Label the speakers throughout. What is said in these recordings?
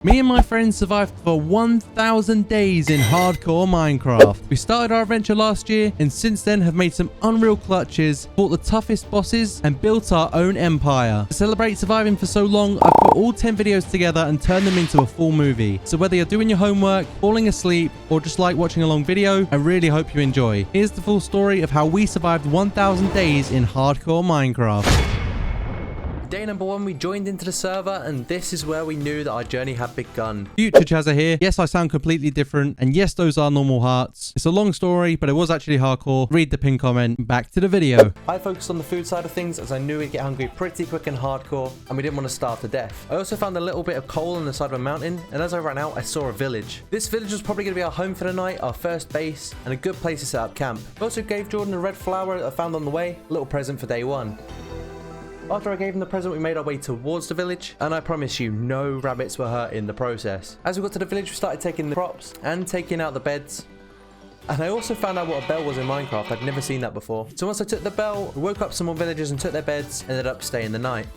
Speaker 1: Me and my friends survived for 1,000 days in hardcore Minecraft. We started our adventure last year and since then have made some unreal clutches, fought the toughest bosses and built our own empire. To celebrate surviving for so long, I've put all 10 videos together and turned them into a full movie. So whether you're doing your homework, falling asleep, or just like watching a long video, I really hope you enjoy. Here's the full story of how we survived 1,000 days in hardcore Minecraft. Day number 1, we joined into the server, and this is where we knew that our journey had begun. Future Chaza here. Yes, I sound completely different, and yes, those are normal hearts. It's a long story, but it was actually hardcore. Read the pinned comment. Back to the video. I focused on the food side of things as I knew we'd get hungry pretty quick and hardcore, and we didn't want to starve to death. I also found a little bit of coal on the side of a mountain, and as I ran out, I saw a village. This village was probably going to be our home for the night, our first base, and a good place to set up camp. I also gave Jordan a red flower that I found on the way, a little present for day 1. After I gave him the present, we made our way towards the village, and I promise you, no rabbits were hurt in the process. As we got to the village, we started taking the crops and taking out the beds. And I also found out what a bell was in Minecraft. I'd never seen that before. So once I took the bell, we woke up some more villagers and took their beds, and ended up staying the night.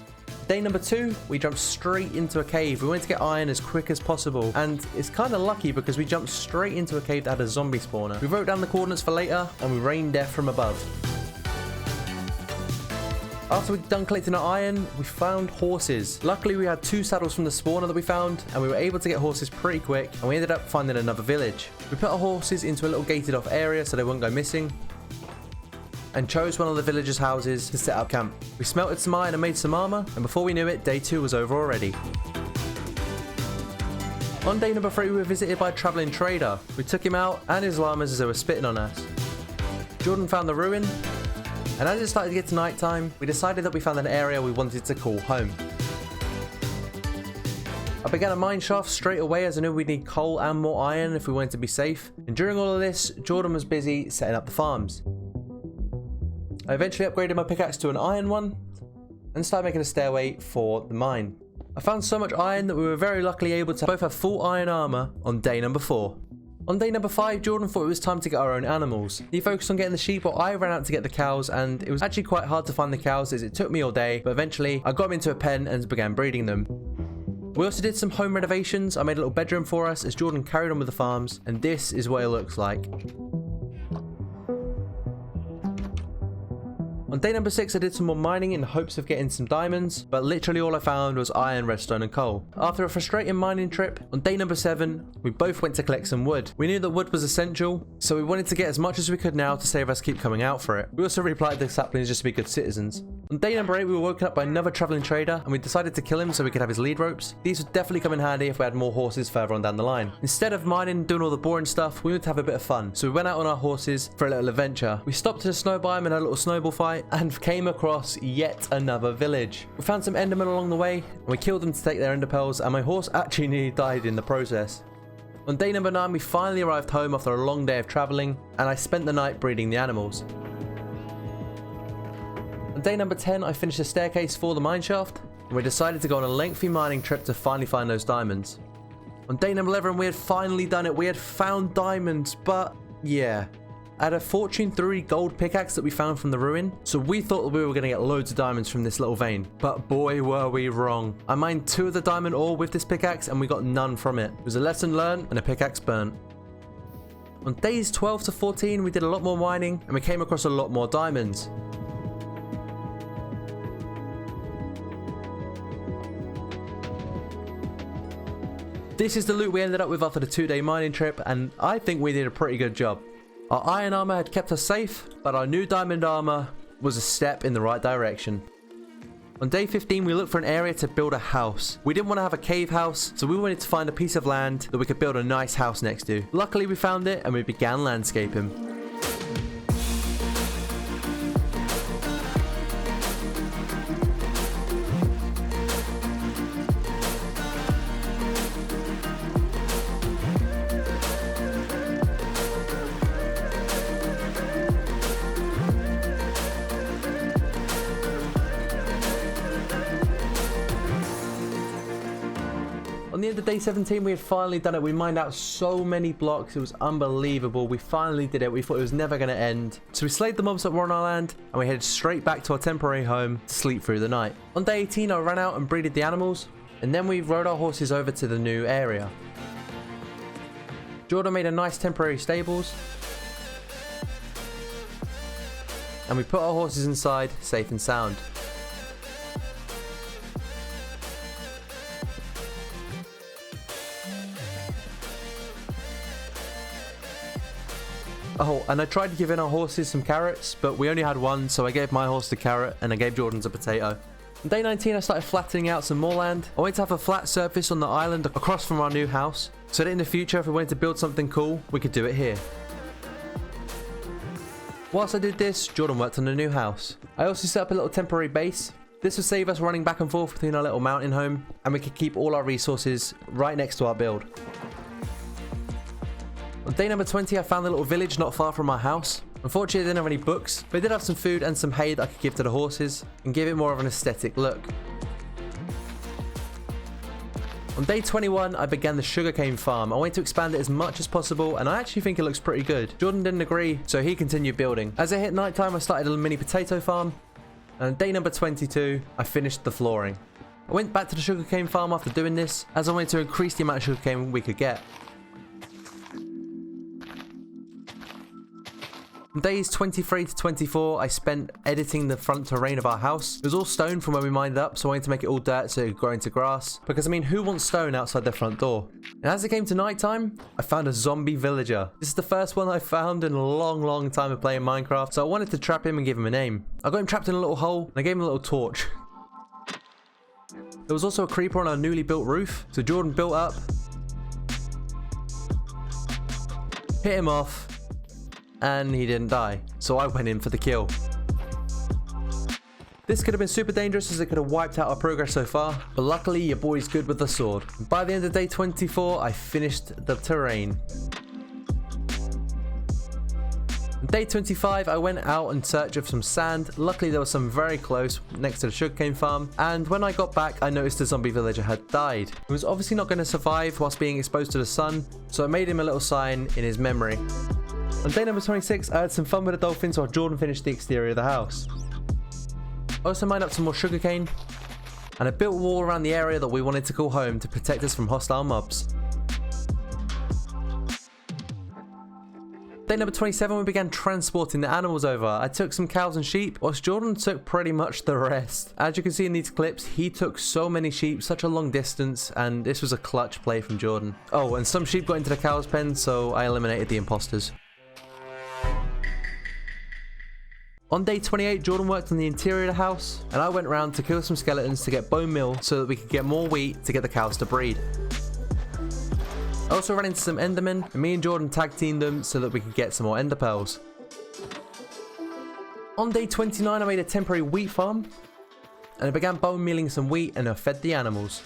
Speaker 1: Day number 2, we jumped straight into a cave. We wanted to get iron as quick as possible, and it's kind of lucky because we jumped straight into a cave that had a zombie spawner. We wrote down the coordinates for later, and we rained death from above. After we'd done collecting our iron, we found horses. Luckily, we had 2 saddles from the spawner that we found, and we were able to get horses pretty quick, and we ended up finding another village. We put our horses into a little gated off area so they wouldn't go missing, and chose one of the villagers' houses to set up camp. We smelted some iron and made some armor, and before we knew it, day 2 was over already. On day number 3, we were visited by a traveling trader. We took him out and his llamas as they were spitting on us. Jordan found the ruin, and as it started to get to night time, we decided that we found an area we wanted to call home. I began a mine shaft straight away as I knew we'd need coal and more iron if we wanted to be safe. And during all of this, Jordan was busy setting up the farms. I eventually upgraded my pickaxe to an iron one and started making a stairway for the mine. I found so much iron that we were very luckily able to both have full iron armor on day number 4. On day number 5, Jordan thought it was time to get our own animals. He focused on getting the sheep while I ran out to get the cows, and it was actually quite hard to find the cows as it took me all day, but eventually I got them into a pen and began breeding them. We also did some home renovations. I made a little bedroom for us as Jordan carried on with the farms, and this is what it looks like. On day number 6, I did some more mining in hopes of getting some diamonds, but literally all I found was iron, redstone and coal. After a frustrating mining trip, on day number 7, we both went to collect some wood. We knew that wood was essential, so we wanted to get as much as we could now to save us keep coming out for it. We also replanted the saplings just to be good citizens. On day number 8, we were woken up by another traveling trader, and we decided to kill him so we could have his lead ropes. These would definitely come in handy if we had more horses further on down the line. Instead of mining and doing all the boring stuff, we wanted to have a bit of fun, so we went out on our horses for a little adventure. We stopped at a snow biome and had a little snowball fight, and came across yet another village. We found some endermen along the way, and we killed them to take their ender pearls, and my horse actually nearly died in the process. On day number 9, we finally arrived home after a long day of traveling, and I spent the night breeding the animals. On day number 10, I finished the staircase for the mineshaft, and we decided to go on a lengthy mining trip to finally find those diamonds. On day number 11, we had finally done it. We had found diamonds, but yeah. I had a Fortune 3 gold pickaxe that we found from the ruin, so we thought that we were going to get loads of diamonds from this little vein, but boy were we wrong. I mined 2 of the diamond ore with this pickaxe and we got none from it. It was a lesson learned and a pickaxe burnt. On days 12 to 14, we did a lot more mining and we came across a lot more diamonds. This is the loot we ended up with after the 2-day mining trip, and I think we did a pretty good job. Our iron armor had kept us safe, but our new diamond armor was a step in the right direction. On day 15, we looked for an area to build a house. We didn't want to have a cave house, so we wanted to find a piece of land that we could build a nice house next to. Luckily, we found it and we began landscaping. On the end of day 17, we had finally done it. We mined out so many blocks. It was unbelievable. We finally did it. We thought it was never going to end. So we slayed the mobs that were on our land, and we headed straight back to our temporary home to sleep through the night. On day 18, I ran out and breeded the animals. and then we rode our horses over to the new area. Jordan made a nice temporary stables, and we put our horses inside safe and sound. Oh, and I tried to give in our horses some carrots, but we only had one, so I gave my horse the carrot and I gave Jordan's a potato. On day 19, I started flattening out some more land. I wanted to have a flat surface on the island across from our new house, so that in the future, if we wanted to build something cool, we could do it here. Whilst I did this, Jordan worked on the new house. I also set up a little temporary base. This would save us running back and forth between our little mountain home, and we could keep all our resources right next to our build. On day number 20, I found a little village not far from our house. Unfortunately, I didn't have any books, but I did have some food and some hay that I could give to the horses and give it more of an aesthetic look. On day 21, I began the sugarcane farm. I wanted to expand it as much as possible, and I actually think it looks pretty good. Jordan didn't agree, so he continued building. As it hit nighttime, I started a mini potato farm, and on day number 22, I finished the flooring. I went back to the sugarcane farm after doing this, as I wanted to increase the amount of sugarcane we could get. On days 23 to 24, I spent editing the front terrain of our house. It was all stone from when we mined up, so I wanted to make it all dirt so it could grow into grass. Because I mean, who wants stone outside their front door? And as it came to nighttime, I found a zombie villager. This is the first one I found in a long time of playing Minecraft, so I wanted to trap him and give him a name. I got him trapped in a little hole, and I gave him a little torch. There was also a creeper on our newly built roof, so Jordan built up, hit him off, and he didn't die, so I went in for the kill. This could have been super dangerous as it could have wiped out our progress so far, but luckily your boy's good with the sword. By the end of day 24, I finished the terrain. On day 25, I went out in search of some sand. Luckily there was some very close next to the sugarcane farm, and when I got back I noticed the zombie villager had died. He was obviously not going to survive whilst being exposed to the sun, so I made him a little sign in his memory. On day number 26, I had some fun with the dolphins while Jordan finished the exterior of the house. I also mined up some more sugarcane, and I built a wall around the area that we wanted to call home to protect us from hostile mobs. Day number 27, we began transporting the animals over. I took some cows and sheep, whilst Jordan took pretty much the rest. As you can see in these clips, he took so many sheep, such a long distance, and this was a clutch play from Jordan. Oh, and some sheep got into the cows' pen, so I eliminated the imposters. On day 28, Jordan worked on the interior of the house, and I went around to kill some skeletons to get bone meal so that we could get more wheat to get the cows to breed. I also ran into some endermen, and me and Jordan tag teamed them so that we could get some more ender pearls. On day 29, I made a temporary wheat farm, and I began bone mealing some wheat and I fed the animals.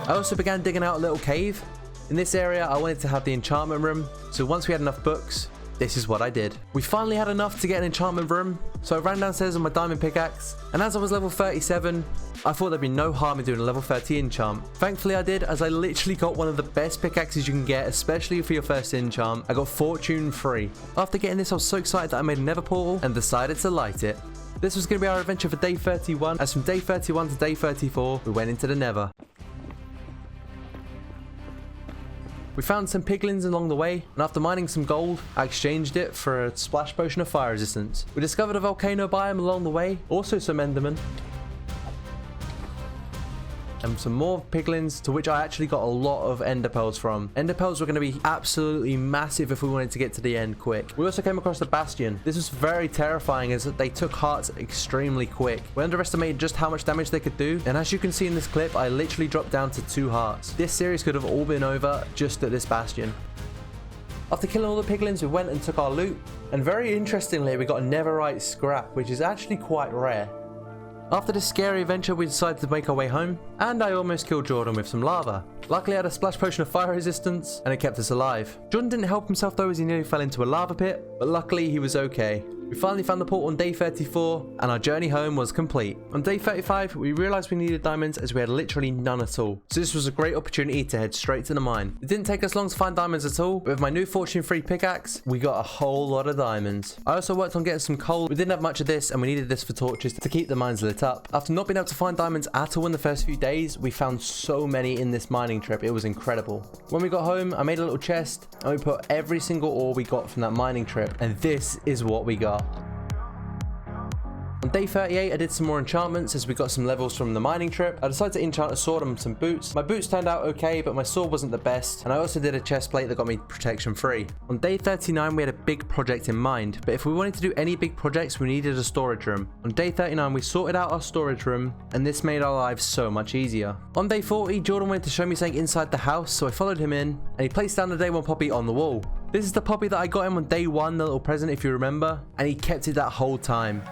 Speaker 1: I also began digging out a little cave. In this area, I wanted to have the enchantment room, so once we had enough books, this is what I did. We finally had enough to get an enchantment room, so I ran downstairs with my diamond pickaxe, and as I was level 37, I thought there'd be no harm in doing a level 30 enchant. Thankfully I did, as I literally got one of the best pickaxes you can get, especially for your first enchant. I got Fortune 3. After getting this, I was so excited that I made a nether portal and decided to light it. This was going to be our adventure for day 31, as from day 31 to day 34, we went into the nether. We found some piglins along the way, and after mining some gold, I exchanged it for a splash potion of fire resistance. We discovered a volcano biome along the way, also some endermen, and some more piglins, to which I actually got a lot of ender pearls from. Ender pearls were going to be absolutely massive if we wanted to get to the end quick. We also came across the bastion. This was very terrifying as they took hearts extremely quick. We underestimated just how much damage they could do, and as you can see in this clip, I literally dropped down to 2 hearts. This series could have all been over just at this bastion. After killing all the piglins, we went and took our loot, and very interestingly, we got a netherite scrap, which is actually quite rare. After this scary adventure, we decided to make our way home, and I almost killed Jordan with some lava. Luckily I had a splash potion of fire resistance and it kept us alive. Jordan didn't help himself though, as he nearly fell into a lava pit, but luckily he was okay. We finally found the portal on day 34 and our journey home was complete. On day 35 we realized we needed diamonds as we had literally none at all. So this was a great opportunity to head straight to the mine. It didn't take us long to find diamonds at all, but with my new fortune 3 pickaxe we got a whole lot of diamonds. I also worked on getting some coal. We didn't have much of this and we needed this for torches to keep the mines lit up. After not being able to find diamonds at all in the first few days, we found so many in this mining trip. It was incredible. When we got home I made a little chest and we put every single ore we got from that mining trip, and this is what we got. On day 38, I did some more enchantments as we got some levels from the mining trip. I decided to enchant a sword and some boots. My boots turned out okay, but my sword wasn't the best, and I also did a chest plate that got me protection free. On day 39, we had a big project in mind, but if we wanted to do any big projects, we needed a storage room. On day 39, we sorted out our storage room, and this made our lives so much easier. On day 40, Jordan wanted to show me something inside the house, so I followed him in, and he placed down the day 1 poppy on the wall. This is the poppy that I got him on day 1, the little present if you remember, and he kept it that whole time.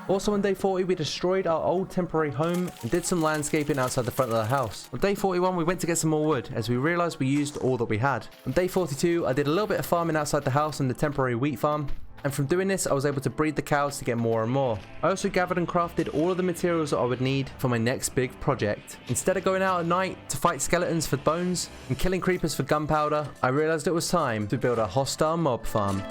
Speaker 1: Also on day 40 we destroyed our old temporary home and did some landscaping outside the front of the house. On day 41 we went to get some more wood as we realised we used all that we had. On day 42 I did a little bit of farming outside the house on the temporary wheat farm, and from doing this I was able to breed the cows to get more and more. I also gathered and crafted all of the materials that I would need for my next big project. Instead of going out at night to fight skeletons for bones and killing creepers for gunpowder, I realised it was time to build a hostile mob farm.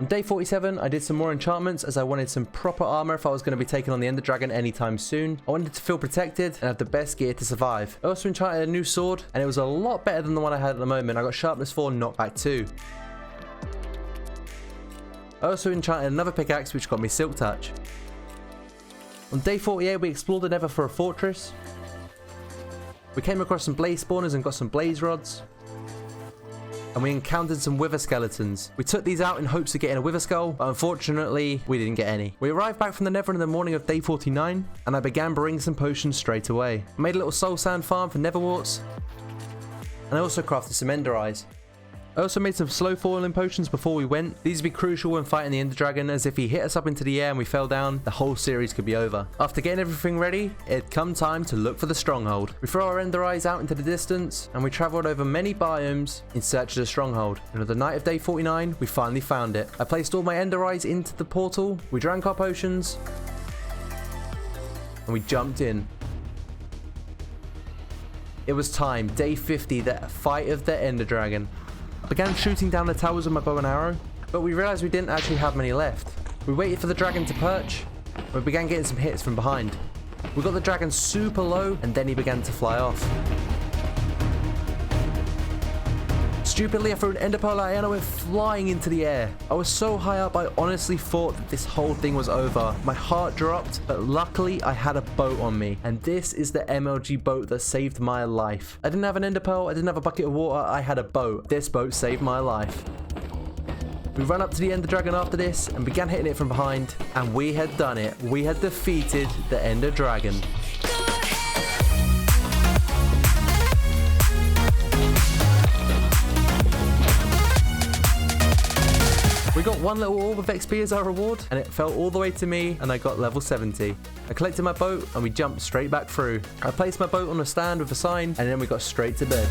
Speaker 1: On day 47, I did some more enchantments as I wanted some proper armor if I was going to be taking on the Ender Dragon anytime soon. I wanted to feel protected and have the best gear to survive. I also enchanted a new sword, and it was a lot better than the one I had at the moment. I got sharpness 4 and knockback 2. I also enchanted another pickaxe which got me silk touch. On day 48, we explored the Nether for a fortress. We came across some blaze spawners and got some blaze rods. And we encountered some wither skeletons. We took these out in hopes of getting a wither skull, but unfortunately we didn't get any. We arrived back from the Nether in the morning of day 49, and I began brewing some potions straight away. I made a little soul sand farm for nether warts, and I also crafted some ender eyes. I also made some slow falling potions before we went. These would be crucial when fighting the Ender Dragon, as if he hit us up into the air and we fell down, the whole series could be over. After getting everything ready, it had come time to look for the stronghold. We throw our Ender Eyes out into the distance, and we travelled over many biomes in search of the stronghold. And on the night of day 49, we finally found it. I placed all my Ender Eyes into the portal, we drank our potions, and we jumped in. It was time, day 50, the fight of the Ender Dragon. I began shooting down the towers with my bow and arrow, but we realised we didn't actually have many left. We waited for the dragon to perch, and we began getting some hits from behind. We got the dragon super low, and then he began to fly off. Stupidly, I threw an ender pearl at it and I went flying into the air. I was so high up, I honestly thought that this whole thing was over. My heart dropped, but luckily I had a boat on me, and this is the MLG boat that saved my life. I didn't have an ender pearl, I didn't have a bucket of water, I had a boat. This boat saved my life. We ran up to the Ender Dragon after this and began hitting it from behind, and we had done it. We had defeated the Ender Dragon. We got one little orb of XP as our reward, and it fell all the way to me, and I got level 70. I collected my boat, and we jumped straight back through. I placed my boat on a stand with a sign, and then we got straight to bed.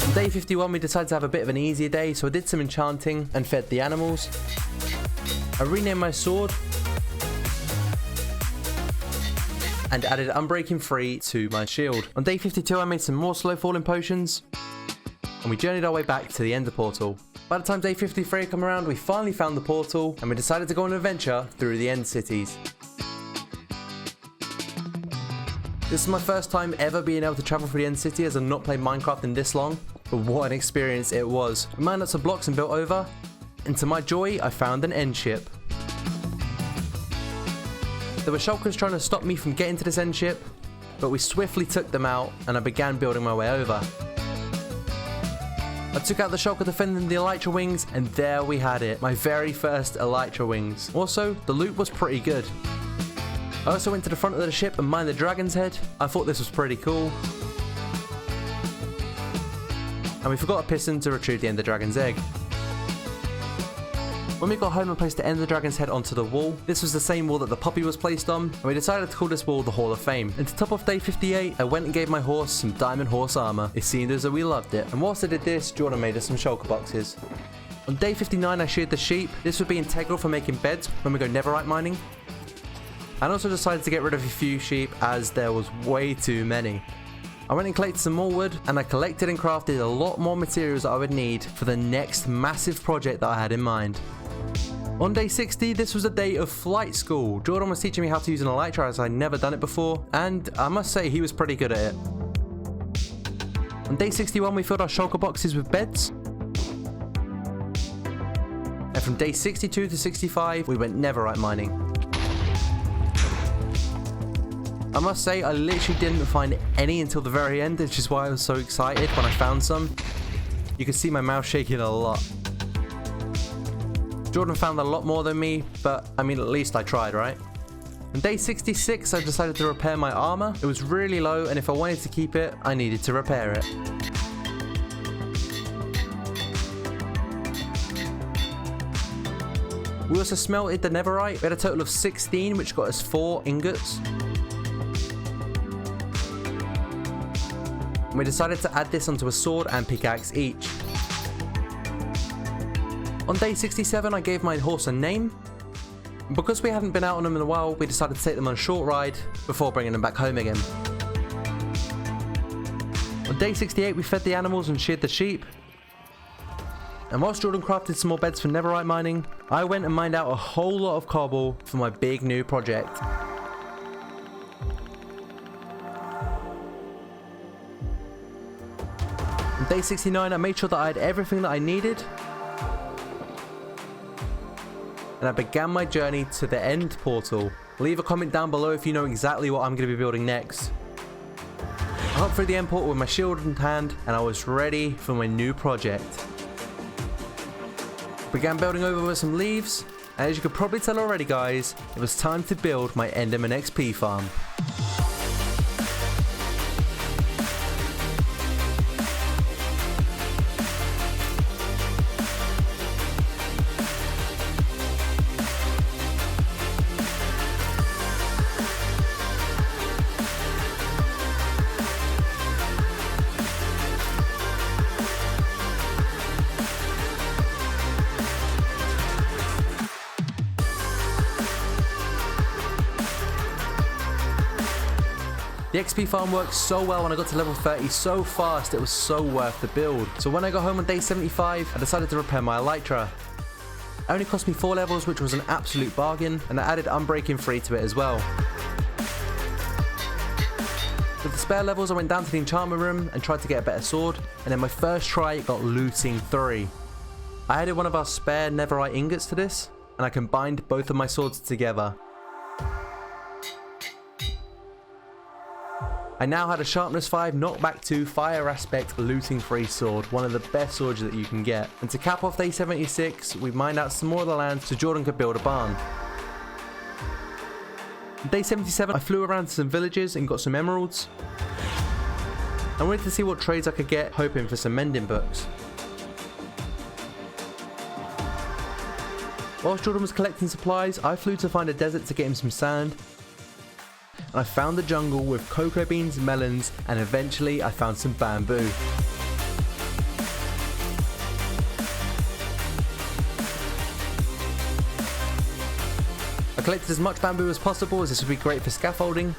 Speaker 1: On day 51, we decided to have a bit of an easier day, so I did some enchanting and fed the animals. I renamed my sword, and added Unbreaking 3 to my shield. On day 52, I made some more slow falling potions, and we journeyed our way back to the Ender Portal. By the time day 53 had come around, we finally found the portal, and we decided to go on an adventure through the End Cities. This is my first time ever being able to travel through the End City, as I've not played Minecraft in this long.
Speaker 2: but what an experience it was. We mined up some blocks and built over, and to my joy, I found an end ship. There were shulkers trying to stop me from getting to this end ship, but we swiftly took them out, and I began building my way over. I took out the shulker defending the elytra wings, and there we had it, my very first elytra wings. Also, the loot was pretty good. I also went to the front of the ship and mined the dragon's head. I thought this was pretty cool. And we forgot a piston to retrieve the ender dragon's egg. When we got home and placed the ender dragon's head onto the wall, this was the same wall that the puppy was placed on, and we decided to call this wall the Hall of Fame. And to top off day 58, I went and gave my horse some diamond horse armor. It seemed as though we loved it. And whilst I did this, Jordan made us some shulker boxes. On day 59, I sheared the sheep. This would be integral for making beds when we go netherite mining. And also decided to get rid of a few sheep as there was way too many. I went and collected some more wood, and I collected and crafted a lot more materials that I would need for the next massive project that I had in mind. On day 60, this was a day of flight school. Jordan was teaching me how to use an elytra as I'd never done it before, and I must say he was pretty good at it. On day 61, we filled our shulker boxes with beds. And from day 62 to 65, we went netherite mining. I must say, I literally didn't find any until the very end, which is why I was so excited when I found some. You can see my mouth shaking a lot. Jordan found a lot more than me, but I mean, at least I tried, right? On day 66, I decided to repair my armor. It was really low, and if I wanted to keep it, I needed to repair it. We also smelted the netherite. We had a total of 16, which got us 4 ingots. And we decided to add this onto a sword and pickaxe each. On day 67, I gave my horse a name. Because we hadn't been out on them in a while, we decided to take them on a short ride before bringing them back home again. On day 68, we fed the animals and sheared the sheep. And whilst Jordan crafted some more beds for netherite mining, I went and mined out a whole lot of cobble for my big new project. On day 69, I made sure that I had everything that I needed. And I began my journey to the end portal. Leave a comment down below if you know exactly what I'm going to be building next. I hopped through the end portal with my shield in hand, and I was ready for my new project. Began building over with some leaves, and as you could probably tell already guys, it was time to build my Enderman XP farm. The XP farm worked so well when I got to level 30 so fast, it was so worth the build. So when I got home on day 75, I decided to repair my elytra. It only cost me 4 levels, which was an absolute bargain, and I added Unbreaking 3 to it as well. With the spare levels, I went down to the enchantment room and tried to get a better sword, and in my first try it got Looting 3. I added one of our spare netherite ingots to this, and I combined both of my swords together. I now had a Sharpness 5, Knockback 2, Fire Aspect, Looting 3 sword, one of the best swords that you can get. And to cap off day 76, we mined out some more of the land so Jordan could build a barn. On day 77, I flew around to some villages and got some emeralds. I wanted to see what trades I could get, hoping for some mending books. Whilst Jordan was collecting supplies, I flew to find a desert to get him some sand. And I found the jungle with cocoa beans, melons, and eventually I found some bamboo. I collected as much bamboo as possible as this would be great for scaffolding,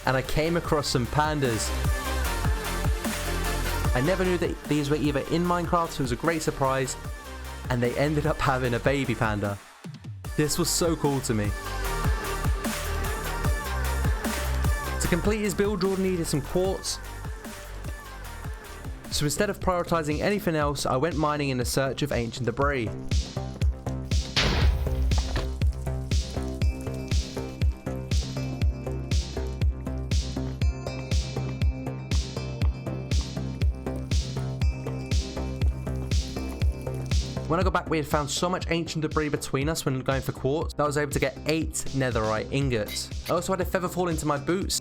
Speaker 2: and I came across some pandas. I never knew that these were either in Minecraft, so it was a great surprise, and they ended up having a baby panda. This was so cool to me. To complete his build, Jordan needed some quartz. So instead of prioritizing anything else, I went mining in the search of ancient debris. When I got back, we had found so much ancient debris between us when going for quartz that I was able to get 8 netherite ingots. I also had a feather fall into my boots.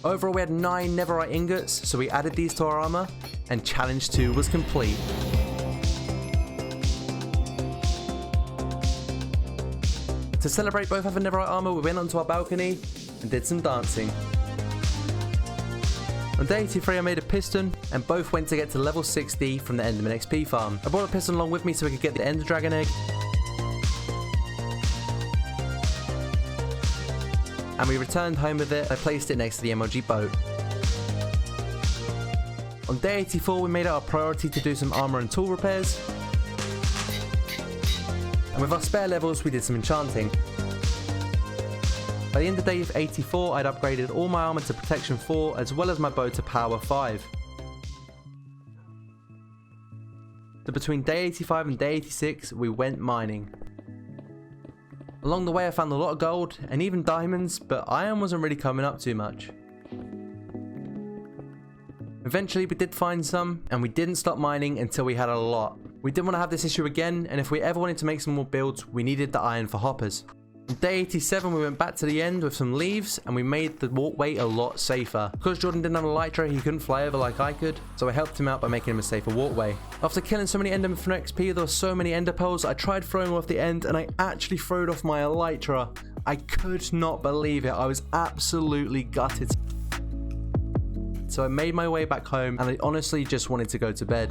Speaker 2: Overall, we had 9 netherite ingots, so we added these to our armor, and challenge 2 was complete. To celebrate both having netherite armor, we went onto our balcony and did some dancing. On day 83 I made a piston, and both went to get to level 60 from the Enderman XP farm. I brought a piston along with me so we could get the Ender Dragon egg. And we returned home with it. I placed it next to the MLG boat. On day 84 we made it our priority to do some armor and tool repairs. And with our spare levels we did some enchanting. By the end of day 84, I'd upgraded all my armor to protection 4 as well as my bow to power 5. So between day 85 and day 86, we went mining. Along the way I found a lot of gold and even diamonds, but iron wasn't really coming up too much. Eventually we did find some, and we didn't stop mining until we had a lot. We didn't want to have this issue again, and if we ever wanted to make some more builds, we needed the iron for hoppers. On day 87 we went back to the end with some leaves and we made the walkway a lot safer. Because Jordan didn't have a elytra, he couldn't fly over like I could, so I helped him out by making him a safer walkway. After killing so many endermen for XP, there were so many ender pearls, I tried throwing them off the end and I actually throwed off my elytra. I could not believe it, I was absolutely gutted. So I made my way back home and I honestly just wanted to go to bed.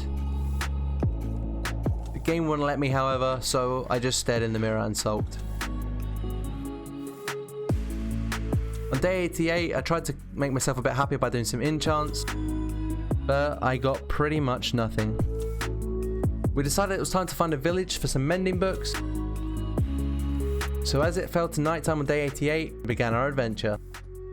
Speaker 2: The game wouldn't let me, however, so I just stared in the mirror and sulked. On day 88, I tried to make myself a bit happier by doing some enchants, but I got pretty much nothing. We decided it was time to find a village for some mending books, so as it fell to nighttime on day 88, we began our adventure.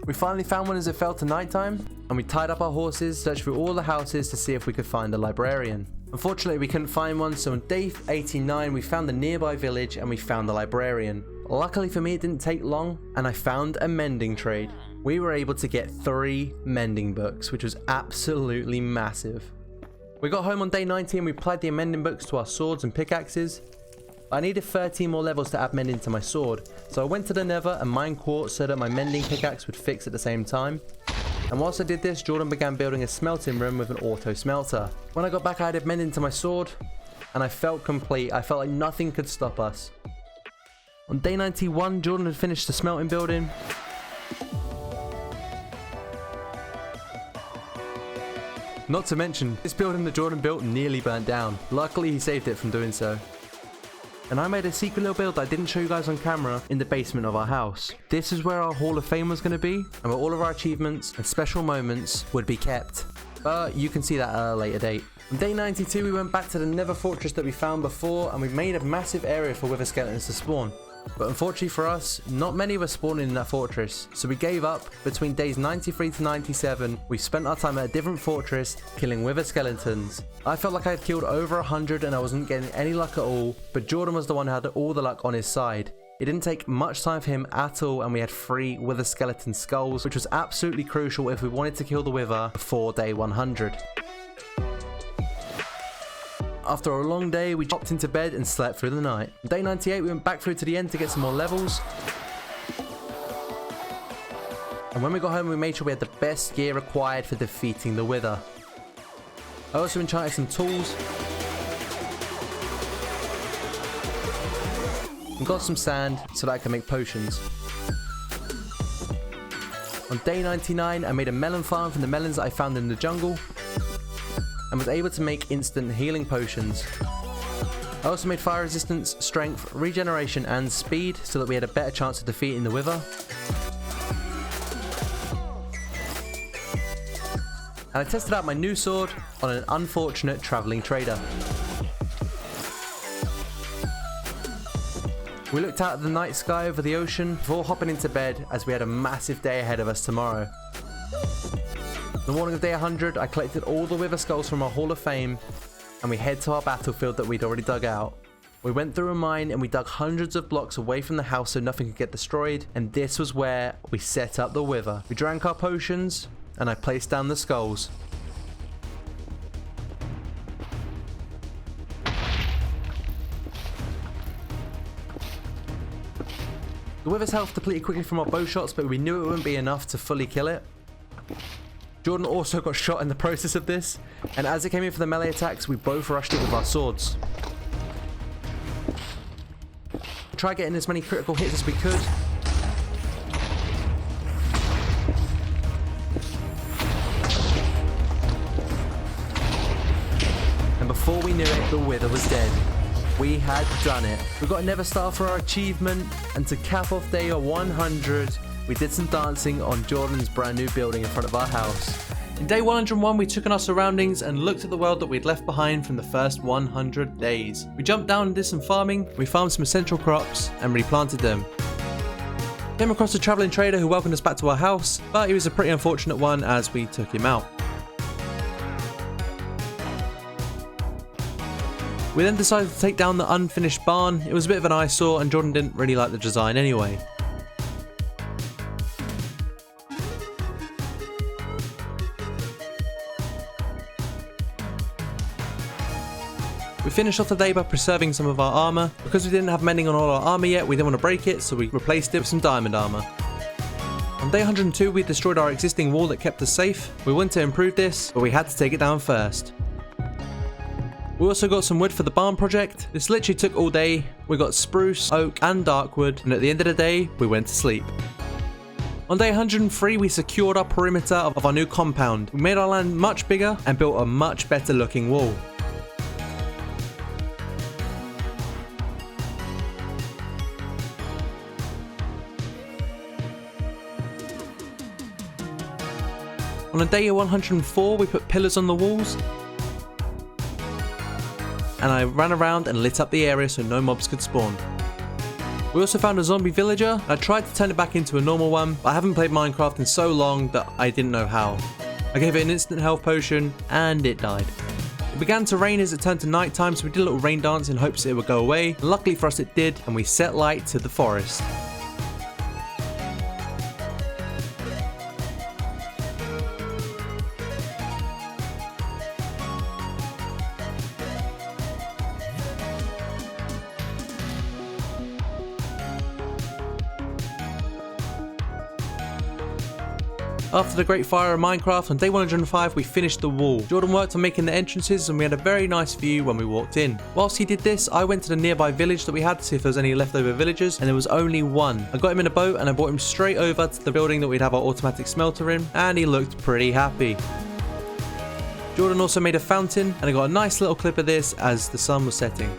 Speaker 2: We finally found one as it fell to nighttime, and we tied up our horses, searched through all the houses to see if we could find a librarian. Unfortunately, we couldn't find one, so on day 89, we found the nearby village and we found the librarian. Luckily for me, it didn't take long, and I found a mending trade. We were able to get 3 mending books, which was absolutely massive. We got home on day 90 and we applied the mending books to our swords and pickaxes. I needed 13 more levels to add mending to my sword, so I went to the nether and mined quartz so that my mending pickaxe would fix at the same time. And whilst I did this, Jordan began building a smelting room with an auto smelter. When I got back, I added mending to my sword, and I felt complete. I felt like nothing could stop us. On day 91, Jordan had finished the smelting building. Not to mention, this building that Jordan built nearly burnt down. Luckily, he saved it from doing so. And I made a secret little build that I didn't show you guys on camera in the basement of our house. This is where our Hall of Fame was going to be, and where all of our achievements and special moments would be kept. But you can see that at a later date. On day 92, we went back to the nether fortress that we found before, and we made a massive area for wither skeletons to spawn. But unfortunately for us, not many were spawning in that fortress, so we gave up. Between days 93 to 97, we spent our time at a different fortress, killing wither skeletons. I felt like I had killed over 100 and I wasn't getting any luck at all, but Jordan was the one who had all the luck on his side. It didn't take much time for him at all, and we had 3 wither skeleton skulls, which was absolutely crucial if we wanted to kill the wither before day 100. After a long day, we hopped into bed and slept through the night. On day 98, we went back through to the end to get some more levels. And when we got home, we made sure we had the best gear required for defeating the wither. I also enchanted some tools. And got some sand so that I can make potions. On day 99, I made a melon farm from the melons that I found in the jungle, and was able to make instant healing potions. I also made fire resistance, strength, regeneration and speed so that we had a better chance of defeating the wither. And I tested out my new sword on an unfortunate travelling trader. We looked out at the night sky over the ocean before hopping into bed as we had a massive day ahead of us tomorrow. The morning of day 100, I collected all the Wither skulls from our Hall of Fame, and we head to our battlefield that we'd already dug out. We went through a mine and we dug hundreds of blocks away from the house so nothing could get destroyed, and this was where we set up the Wither. We drank our potions, and I placed down the skulls. The Wither's health depleted quickly from our bow shots, but we knew it wouldn't be enough to fully kill it. Jordan also got shot in the process of this, and as it came in for the melee attacks, we both rushed it with our swords. Try getting as many critical hits as we could. And before we knew it, the Wither was dead. We had done it. We got a Never Star for our achievement, and to cap off day 100, we did some dancing on Jordan's brand new building in front of our house. In day 101, we took in our surroundings and looked at the world that we'd left behind from the first 100 days. We jumped down and did some farming, we farmed some essential crops and replanted them. Came across a travelling trader who welcomed us back to our house, but he was a pretty unfortunate one as we took him out. We then decided to take down the unfinished barn. It was a bit of an eyesore and Jordan didn't really like the design anyway. We finished off the day by preserving some of our armour. Because we didn't have mending on all our armour yet, we didn't want to break it, so we replaced it with some diamond armour. On day 102, we destroyed our existing wall that kept us safe. We wanted to improve this, but we had to take it down first. We also got some wood for the barn project. This literally took all day. We got spruce, oak and darkwood, and at the end of the day, we went to sleep. On day 103, we secured our perimeter of our new compound. We made our land much bigger and built a much better looking wall. On day 104, we put pillars on the walls, and I ran around and lit up the area so no mobs could spawn. We also found a zombie villager. I tried to turn it back into a normal one, but I haven't played Minecraft in so long that I didn't know how. I gave it an instant health potion, and it died. It began to rain as it turned to night time, so we did a little rain dance in hopes it would go away. And luckily for us it did, and we set light to the forest. After the great fire of Minecraft, on day 105 we finished the wall. Jordan worked on making the entrances and we had a very nice view when we walked in. Whilst he did this, I went to the nearby village that we had to see if there was any leftover villagers, and there was only one. I got him in a boat and I brought him straight over to the building that we'd have our automatic smelter in, and he looked pretty happy. Jordan also made a fountain, and I got a nice little clip of this as the sun was setting.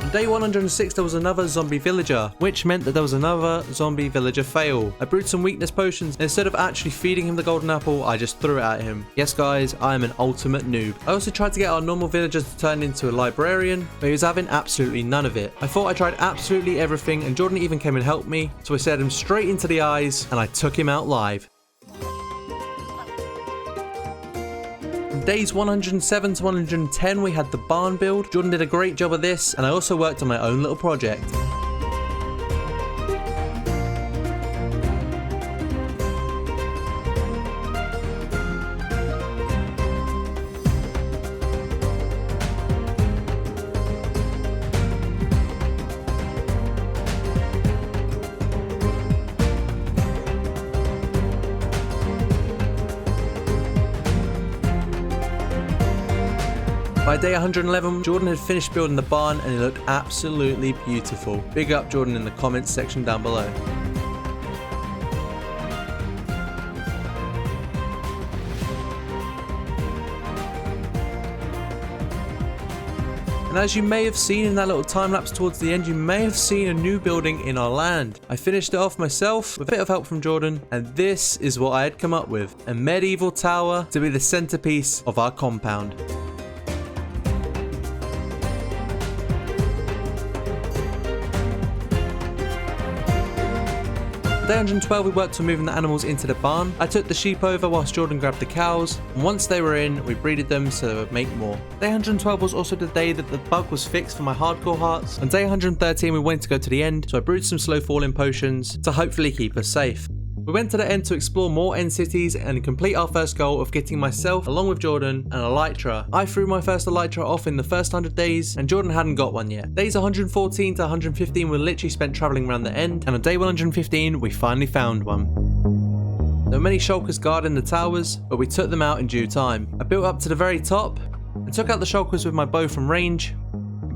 Speaker 2: On day 106 there was another zombie villager, which meant that there was another zombie villager fail. I brewed some weakness potions, and instead of actually feeding him the golden apple, I just threw it at him. Yes guys, I am an ultimate noob. I also tried to get our normal villager to turn into a librarian, but he was having absolutely none of it. I thought I tried absolutely everything, and Jordan even came and helped me, so I stared him straight into the eyes and I took him out live. From days 107 to 110 we had the barn build. Jordan did a great job of this, and I also worked on my own little project. By day 111, Jordan had finished building the barn and it looked absolutely beautiful. Big up Jordan in the comments section down below. And as you may have seen in that little time lapse towards the end, you may have seen a new building in our land. I finished it off myself with a bit of help from Jordan, and this is what I had come up with. A medieval tower to be the centerpiece of our compound. Day 112 we worked on moving the animals into the barn. I took the sheep over whilst Jordan grabbed the cows, and once they were in, we breeded them so they would make more. Day 112 was also the day that the bug was fixed for my hardcore hearts. On day 113 we wanted to go to the end, so I brewed some slow falling potions to hopefully keep us safe. We went to the end to explore more end cities and complete our first goal of getting myself, along with Jordan, an elytra. I threw my first elytra off in the first 100 days, and Jordan hadn't got one yet. Days 114 to 115 were literally spent travelling around the end, and on day 115 we finally found one. There were many shulkers guarding the towers, but we took them out in due time. I built up to the very top, and took out the shulkers with my bow from range,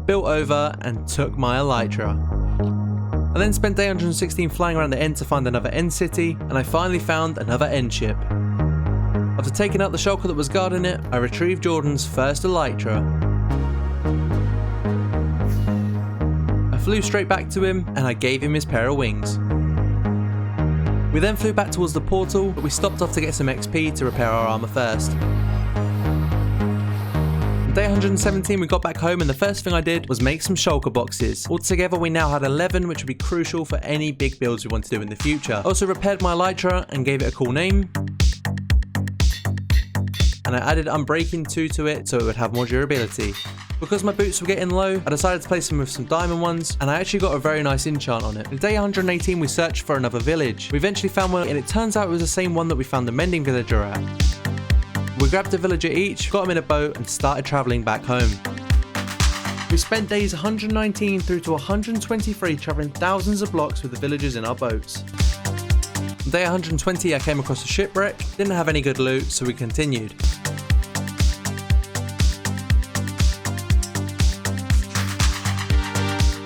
Speaker 2: built over, and took my elytra. I then spent day 116 flying around the end to find another end city, and I finally found another end ship. After taking out the shulker that was guarding it, I retrieved Jordan's first elytra. I flew straight back to him, and I gave him his pair of wings. We then flew back towards the portal, but we stopped off to get some XP to repair our armor first. Day 117 we got back home, and the first thing I did was make some shulker boxes. Altogether we now had 11, which would be crucial for any big builds we want to do in the future. I also repaired my elytra and gave it a cool name. And I added Unbreaking 2 to it so it would have more durability. Because my boots were getting low, I decided to place them with some diamond ones, and I actually got a very nice enchant on it. In day 118 we searched for another village. We eventually found one, and it turns out it was the same one that we found the mending villager at. We grabbed a villager each, got them in a boat, and started travelling back home. We spent days 119 through to 123 travelling thousands of blocks with the villagers in our boats. On day 120 I came across a shipwreck, didn't have any good loot, so we continued.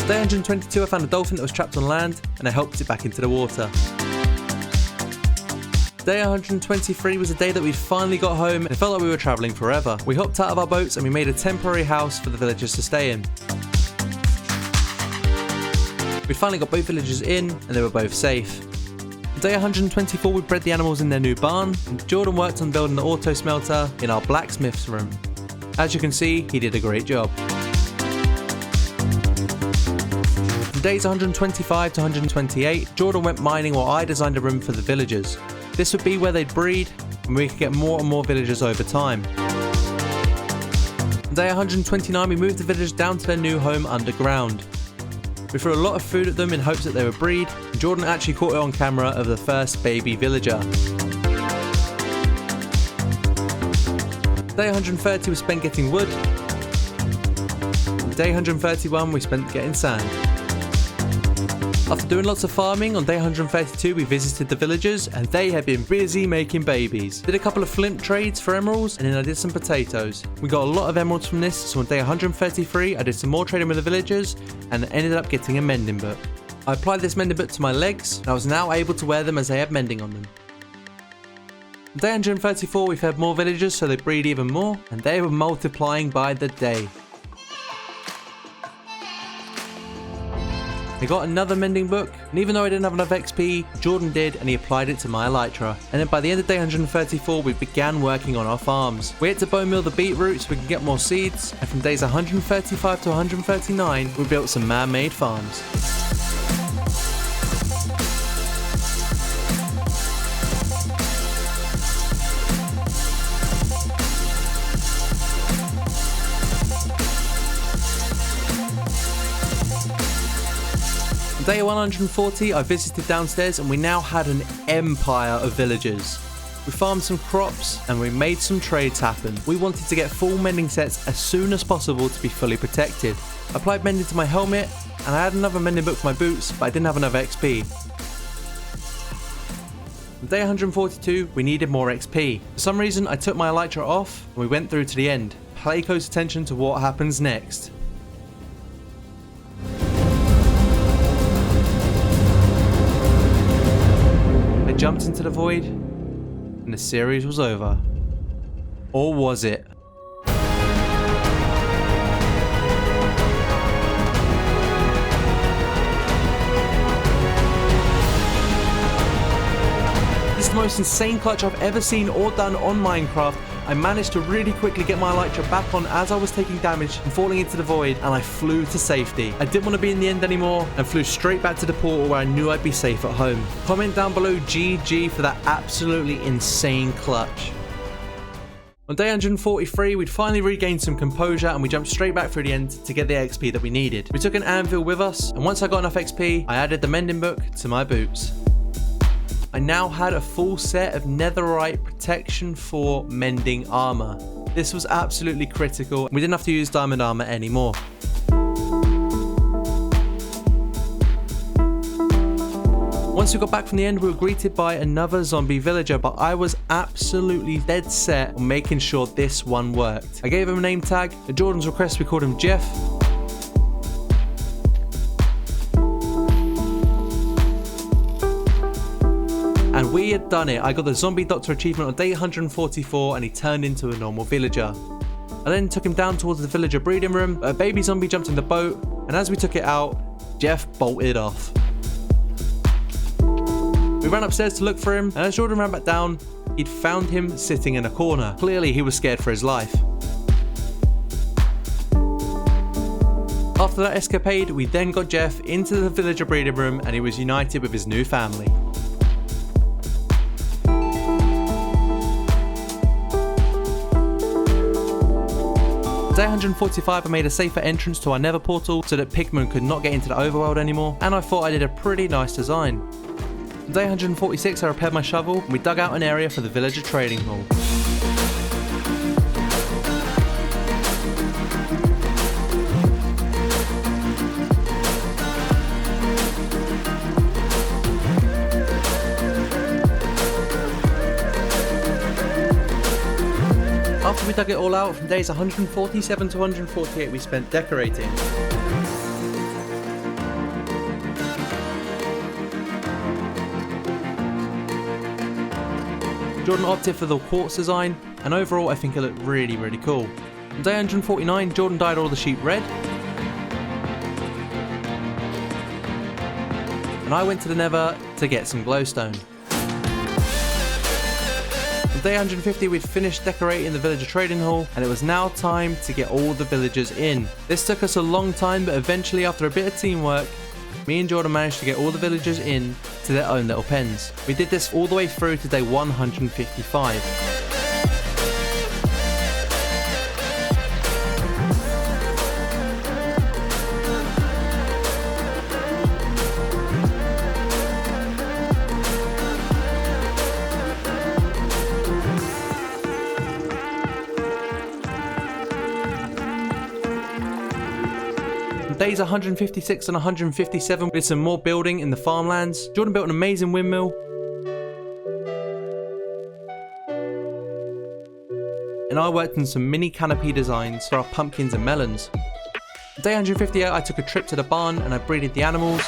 Speaker 2: On day 122 I found a dolphin that was trapped on land, and I helped it back into the water. Day 123 was a day that we'd finally got home, and it felt like we were travelling forever. We hopped out of our boats and we made a temporary house for the villagers to stay in. We finally got both villagers in, and they were both safe. On day 124 we bred the animals in their new barn, and Jordan worked on building the auto smelter in our blacksmith's room. As you can see, he did a great job. From days 125 to 128, Jordan went mining while I designed a room for the villagers. This would be where they'd breed, and we could get more and more villagers over time. On day 129 we moved the villagers down to their new home underground. We threw a lot of food at them in hopes that they would breed, and Jordan actually caught it on camera of the first baby villager. Day 130 we spent getting wood. Day 131 we spent getting sand. After doing lots of farming, on day 132 we visited the villagers, and they had been busy making babies. Did a couple of flint trades for emeralds, and then I did some potatoes. We got a lot of emeralds from this, so on day 133 I did some more trading with the villagers, and ended up getting a mending book. I applied this mending book to my legs, and I was now able to wear them as they had mending on them. On day 134 we fed more villagers so they breed even more, and they were multiplying by the day. I got another mending book, and even though I didn't have enough XP, Jordan did, and he applied it to my elytra. And then by the end of day 134 we began working on our farms. We had to bone meal the beetroot so we could get more seeds, and from days 135 to 139 we built some man-made farms. Day 140 I visited downstairs, and we now had an empire of villagers. We farmed some crops and we made some trades happen. We wanted to get full mending sets as soon as possible to be fully protected. I applied mending to my helmet, and I had another mending book for my boots, but I didn't have enough XP. On day 142 we needed more XP. For some reason I took my elytra off and we went through to the end. Pay close attention to what happens next. I jumped into the void, and the series was over. Or was it? This is the most insane clutch I've ever seen or done on Minecraft.
Speaker 1: I managed to really quickly get my elytra back on as I was taking damage and falling into the void, and I flew to safety. I didn't want to be in the end anymore and flew straight back to the portal where I knew I'd be safe at home. Comment down below GG for that absolutely insane clutch. On day 143, we'd finally regained some composure and we jumped straight back through the end to get the XP that we needed. We took an anvil with us, and once I got enough XP, I added the mending book to my boots. I now had a full set of netherite protection 4 mending armor. This was absolutely critical, and we didn't have to use diamond armor anymore. Once we got back from the end, we were greeted by another zombie villager, but I was absolutely dead set on making sure this one worked. I gave him a name tag. At Jordan's request, we called him Jeff. And we had done it. I got the zombie doctor achievement on day 144 and he turned into a normal villager. I then took him down towards the villager breeding room. A baby zombie jumped in the boat, and as we took it out, Jeff bolted off. We ran upstairs to look for him, and as Jordan ran back down, he'd found him sitting in a corner. Clearly, he was scared for his life. After that escapade, we then got Jeff into the villager breeding room, and he was united with his new family. Day 145, I made a safer entrance to our nether portal so that pigmen could not get into the overworld anymore, and I thought I did a pretty nice design. On day 146, I repaired my shovel and we dug out an area for the villager trading hall. After we dug it all out, from days 147 to 148 we spent decorating. Jordan opted for the quartz design, and overall I think it looked really cool. On day 149, Jordan dyed all the sheep red, and I went to the nether to get some glowstone. On day 150, we'd finished decorating the villager trading hall, and it was now time to get all the villagers in. This took us a long time, but eventually after a bit of teamwork, me and Jordan managed to get all the villagers in to their own little pens. We did this all the way through to day 155. Days 156 and 157 we did some more building in the farmlands. Jordan built an amazing windmill, and I worked on some mini canopy designs for our pumpkins and melons. Day 158 I took a trip to the barn and I breeded the animals.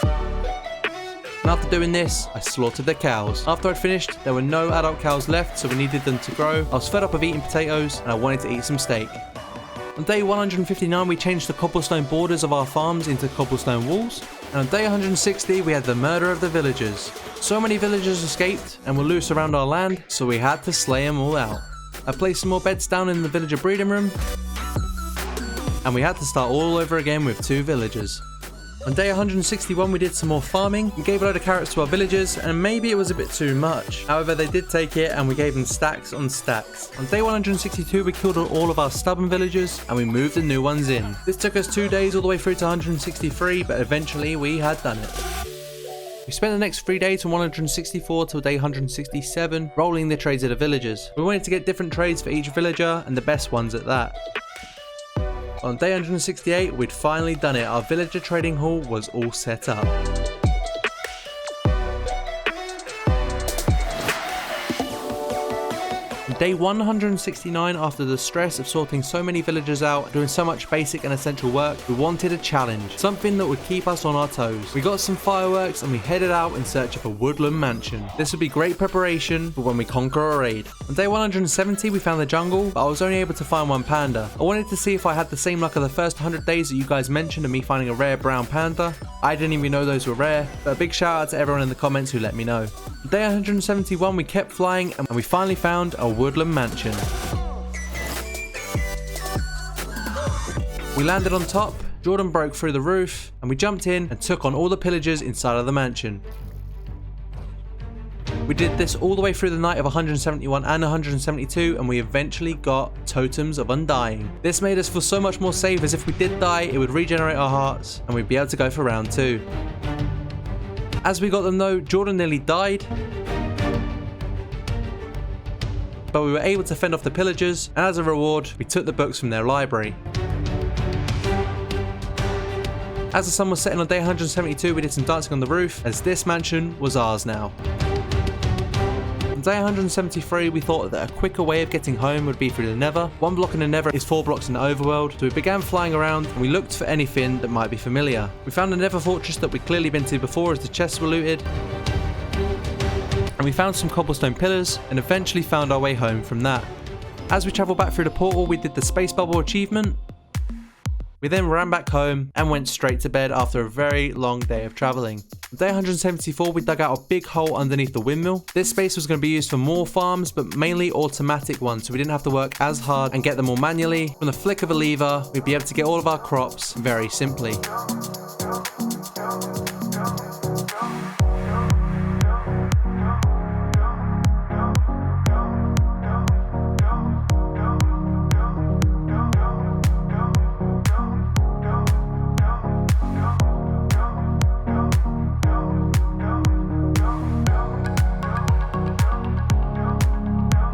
Speaker 1: And after doing this, I slaughtered the cows. After I'd finished, there were no adult cows left, so we needed them to grow. I was fed up of eating potatoes and I wanted to eat some steak. On day 159 we changed the cobblestone borders of our farms into cobblestone walls, and on day 160 we had the murder of the villagers. So many villagers escaped and were loose around our land, so we had to slay them all out. I placed some more beds down in the villager breeding room, and we had to start all over again with 2 villagers. On day 161 we did some more farming. We gave a load of carrots to our villagers, and maybe it was a bit too much. However, they did take it and we gave them stacks on stacks. On day 162 we killed all of our stubborn villagers and we moved the new ones in. This took us 2 days all the way through to 163, but eventually we had done it. We spent the next 3 days from 164 till day 167 rolling the trades of the villagers. We wanted to get different trades for each villager and the best ones at that. On day 168, we'd finally done it. Our villager trading hall was all set up. On day 169, after the stress of sorting so many villagers out, doing so much basic and essential work, we wanted a challenge, something that would keep us on our toes. We got some fireworks and we headed out in search of a woodland mansion. This would be great preparation for when we conquer a raid. On day 170, we found the jungle, but I was only able to find 1 panda. I wanted to see if I had the same luck of the first 100 days that you guys mentioned of me finding a rare brown panda.
Speaker 2: I didn't even know those were rare, but a big shout out to everyone in the comments who let me know. Day 171 we kept flying and we finally found a woodland mansion. We landed on top, Jordan broke through the roof, and we jumped in and took on all the pillagers inside of the mansion. We did this all the way through the night of 171 and 172, and we eventually got Totems of Undying. This made us feel so much more safe, as if we did die, it would regenerate our hearts, and we'd be able to go for round 2. As we got them though, Jordan nearly died, but we were able to fend off the pillagers, and as a reward, we took the books from their library. As the sun was setting on day 172, we did some dancing on the roof, as this mansion was ours now. On day 173, we thought that a quicker way of getting home would be through the Nether. 1 block in the Nether is 4 blocks in the Overworld, so we began flying around and we looked for anything that might be familiar. We found a Nether fortress that we'd clearly been to before, as the chests were looted, and we found some cobblestone pillars and eventually found our way home from that. As we travelled back through the portal, we did the space bubble achievement. We then ran back home and went straight to bed after a very long day of travelling. On day 174, we dug out a big hole underneath the windmill. This space was going to be used for more farms, but mainly automatic ones, so we didn't have to work as hard and get them all manually. From the flick of a lever, we'd be able to get all of our crops very simply.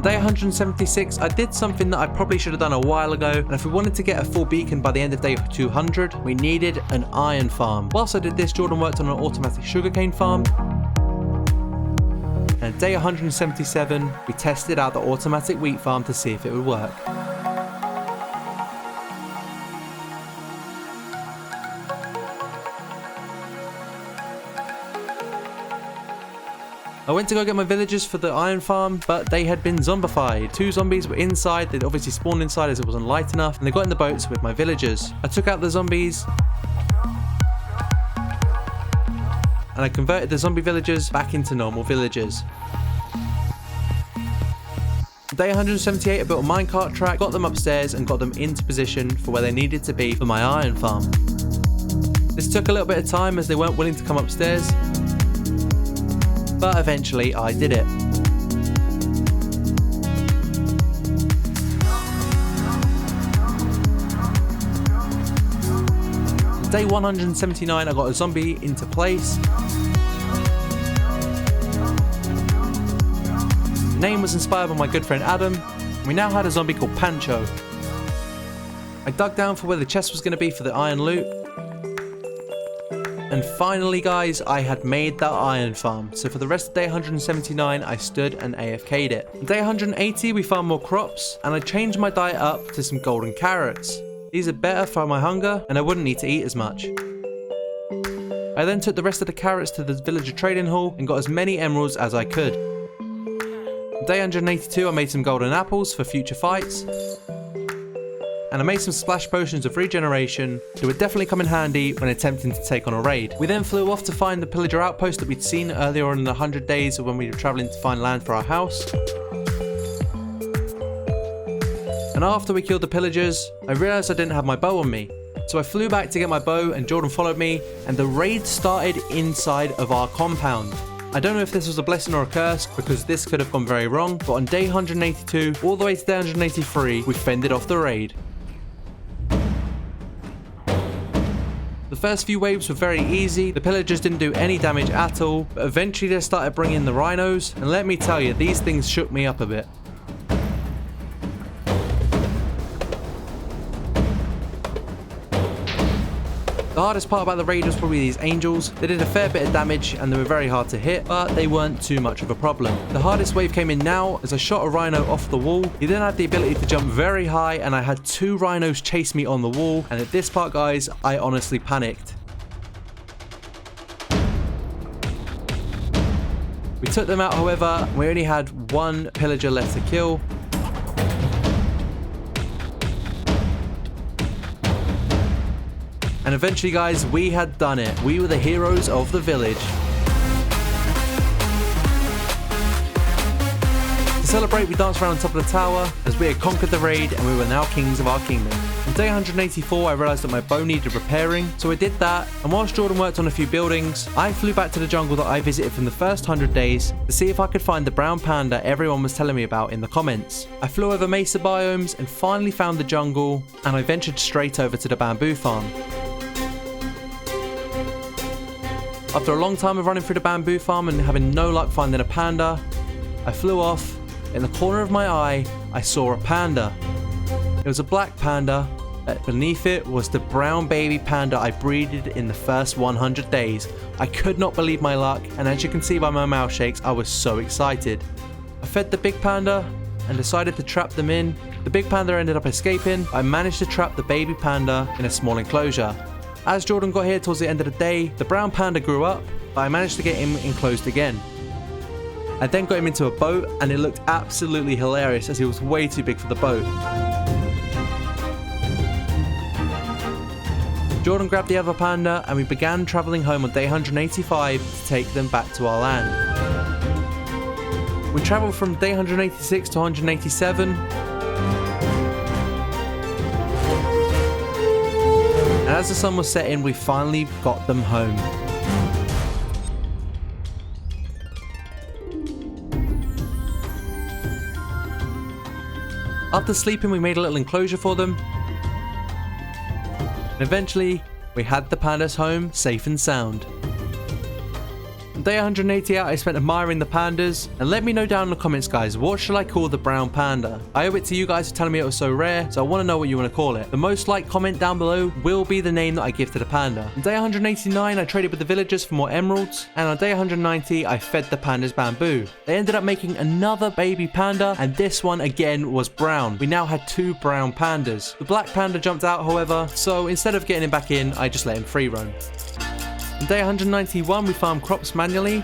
Speaker 2: Day 176, I did something that I probably should have done a while ago, and if we wanted to get a full beacon by the end of day 200, we needed an iron farm. Whilst I did this, Jordan worked on an automatic sugarcane farm. And day 177, we tested out the automatic wheat farm to see if it would work. I went to go get my villagers for the iron farm, but they had been zombified. 2 zombies were inside, they'd obviously spawned inside as it wasn't light enough, and they got in the boats with my villagers. I took out the zombies, and I converted the zombie villagers back into normal villagers. Day 178, I built a minecart track, got them upstairs, and got them into position for where they needed to be for my iron farm. This took a little bit of time as they weren't willing to come upstairs, but eventually I did it. Day 179, I got a zombie into place. The name was inspired by my good friend Adam. We now had a zombie called Pancho. I dug down for where the chest was going to be for the iron loot. And finally guys, I had made that iron farm, so for the rest of day 179 I stood and AFK'd it. On day 180 we farmed more crops, and I changed my diet up to some golden carrots. These are better for my hunger, and I wouldn't need to eat as much. I then took the rest of the carrots to the villager trading hall and got as many emeralds as I could. On day 182 I made some golden apples for future fights. And I made some splash potions of regeneration that would definitely come in handy when attempting to take on a raid. We then flew off to find the pillager outpost that we'd seen earlier on in the 100 days when we were travelling to find land for our house. And after we killed the pillagers, I realised I didn't have my bow on me. So I flew back to get my bow and Jordan followed me, and the raid started inside of our compound. I don't know if this was a blessing or a curse, because this could have gone very wrong, but on day 182 all the way to day 183 we fended off the raid. The first few waves were very easy, the pillagers didn't do any damage at all, but eventually they started bringing the rhinos, and let me tell you, these things shook me up a bit. The hardest part about the raid was probably these angels. They did a fair bit of damage and they were very hard to hit, but they weren't too much of a problem. The hardest wave came in now as I shot a rhino off the wall. He then had the ability to jump very high, and I had 2 rhinos chase me on the wall, and at this part guys, I honestly panicked. We took them out however, we only had 1 pillager left to kill. And eventually, guys, we had done it. We were the heroes of the village. To celebrate, we danced around on top of the tower as we had conquered the raid and we were now kings of our kingdom. On day 184, I realised that my bow needed repairing, so I did that, and whilst Jordan worked on a few buildings, I flew back to the jungle that I visited from the first 100 days to see if I could find the brown panda everyone was telling me about in the comments. I flew over mesa biomes and finally found the jungle, and I ventured straight over to the bamboo farm. After a long time of running through the bamboo farm and having no luck finding a panda, I flew off. In the corner of my eye, I saw a panda. It was a black panda, but beneath it was the brown baby panda I breeded in the first 100 days. I could not believe my luck, and as you can see by my mouth shakes, I was so excited. I fed the big panda and decided to trap them in. The big panda ended up escaping. I managed to trap the baby panda in a small enclosure. As Jordan got here towards the end of the day, the brown panda grew up, but I managed to get him enclosed again. I then got him into a boat, and it looked absolutely hilarious as he was way too big for the boat. Jordan grabbed the other panda and we began travelling home on day 185 to take them back to our land. We travelled from day 186 to 187. And as the sun was setting, we finally got them home. After sleeping, we made a little enclosure for them. And eventually, we had the pandas home safe and sound. On day 188, I spent admiring the pandas. And let me know down in the comments, guys, what should I call the brown panda? I owe it to you guys for telling me it was so rare, so I want to know what you want to call it. The most liked comment down below will be the name that I give to the panda. On day 189, I traded with the villagers for more emeralds. And on day 190, I fed the pandas bamboo. They ended up making another baby panda, and this one again was brown. We now had 2 brown pandas. The black panda jumped out, however, so instead of getting him back in, I just let him free roam. On day 191, we farmed crops manually,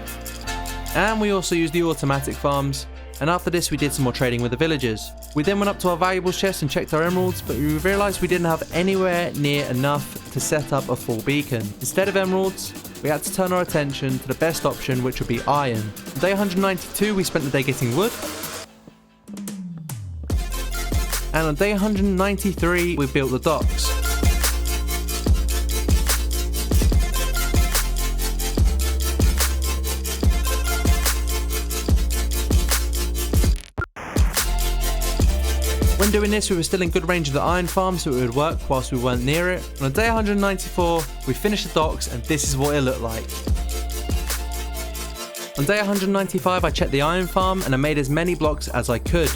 Speaker 2: and we also used the automatic farms, and after this we did some more trading with the villagers. We then went up to our valuables chest and checked our emeralds, but we realised we didn't have anywhere near enough to set up a full beacon. Instead of emeralds, we had to turn our attention to the best option, which would be iron. On day 192, we spent the day getting wood, and on day 193, we built the docks. When doing this, we were still in good range of the iron farm, so it would work whilst we weren't near it. And on day 194, we finished the docks, and this is what it looked like. On day 195, I checked the iron farm, and I made as many blocks as I could.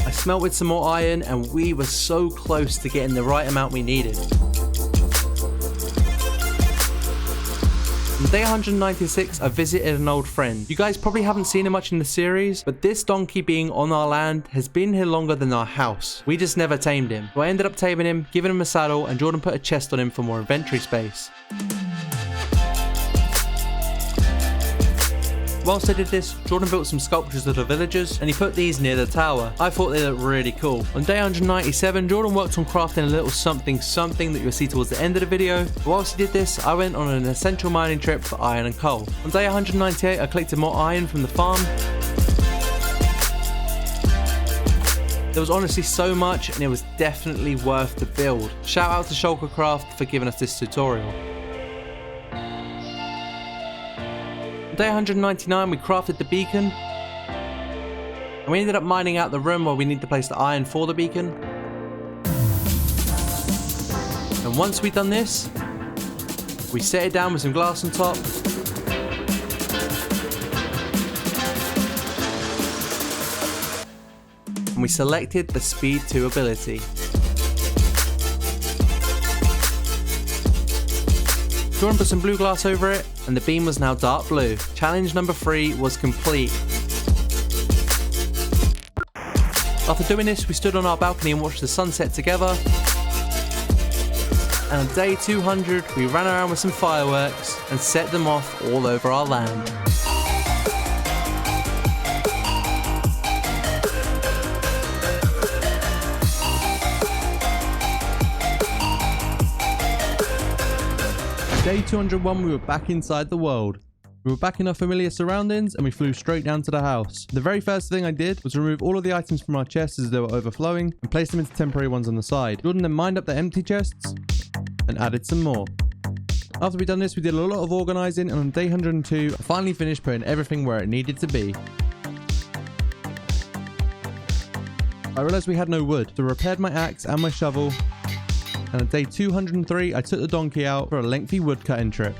Speaker 2: I smelted some more iron, and we were so close to getting the right amount we needed. On day 196, I visited an old friend. You guys probably haven't seen him much in the series, but this donkey being on our land has been here longer than our house. We just never tamed him. So I ended up taming him, giving him a saddle, and Jordan put a chest on him for more inventory space. Whilst I did this, Jordan built some sculptures of the villagers, and he put these near the tower. I thought they looked really cool. On day 197, Jordan worked on crafting a little something that you'll see towards the end of the video. But whilst he did this, I went on an essential mining trip for iron and coal. On day 198, I collected more iron from the farm. There was honestly so much, and it was definitely worth the build. Shout out to Shulker Craft for giving us this tutorial. On day 199, we crafted the beacon, and we ended up mining out the room where we need to place the iron for the beacon. And once we'd done this, we set it down with some glass on top. And we selected the Speed 2 ability. Jordan put some blue glass over it, and the beam was now dark blue. Challenge number 3 was complete. After doing this, we stood on our balcony and watched the sunset together. And on day 200, we ran around with some fireworks and set them off all over our land.
Speaker 1: Day 201, we were back inside the world. We were back in our familiar surroundings and we flew straight down to the house. The very first thing I did was remove all of the items from our chests as they were overflowing and place them into temporary ones on the side. Jordan then mined up the empty chests and added some more. After we'd done this, we did a lot of organizing, and on day 102, I finally finished putting everything where it needed to be. I realized we had no wood, so I repaired my axe and my shovel, and on day 203, I took the donkey out for a lengthy wood cutting trip.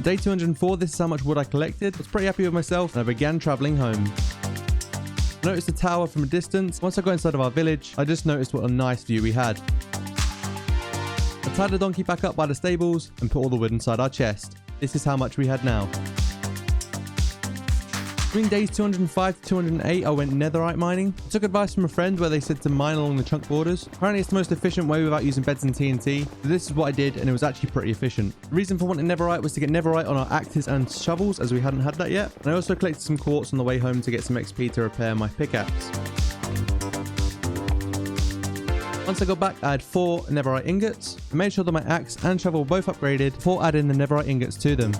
Speaker 1: Day 204, this is how much wood I collected. I was pretty happy with myself and I began traveling home. I noticed the tower from a distance. Once I got inside of our village, I just noticed what a nice view we had. I tied the donkey back up by the stables and put all the wood inside our chest. This is how much we had now. Between days 205 to 208, I went netherite mining. I took advice from a friend where they said to mine along the chunk borders. Apparently it's the most efficient way without using beds and TNT. So this is what I did, and it was actually pretty efficient. The reason for wanting netherite was to get netherite on our axes and shovels, as we hadn't had that yet. And I also collected some quartz on the way home to get some XP to repair my pickaxe. Once I got back, I had 4 netherite ingots. I made sure that my axe and shovel were both upgraded before adding the netherite ingots to them.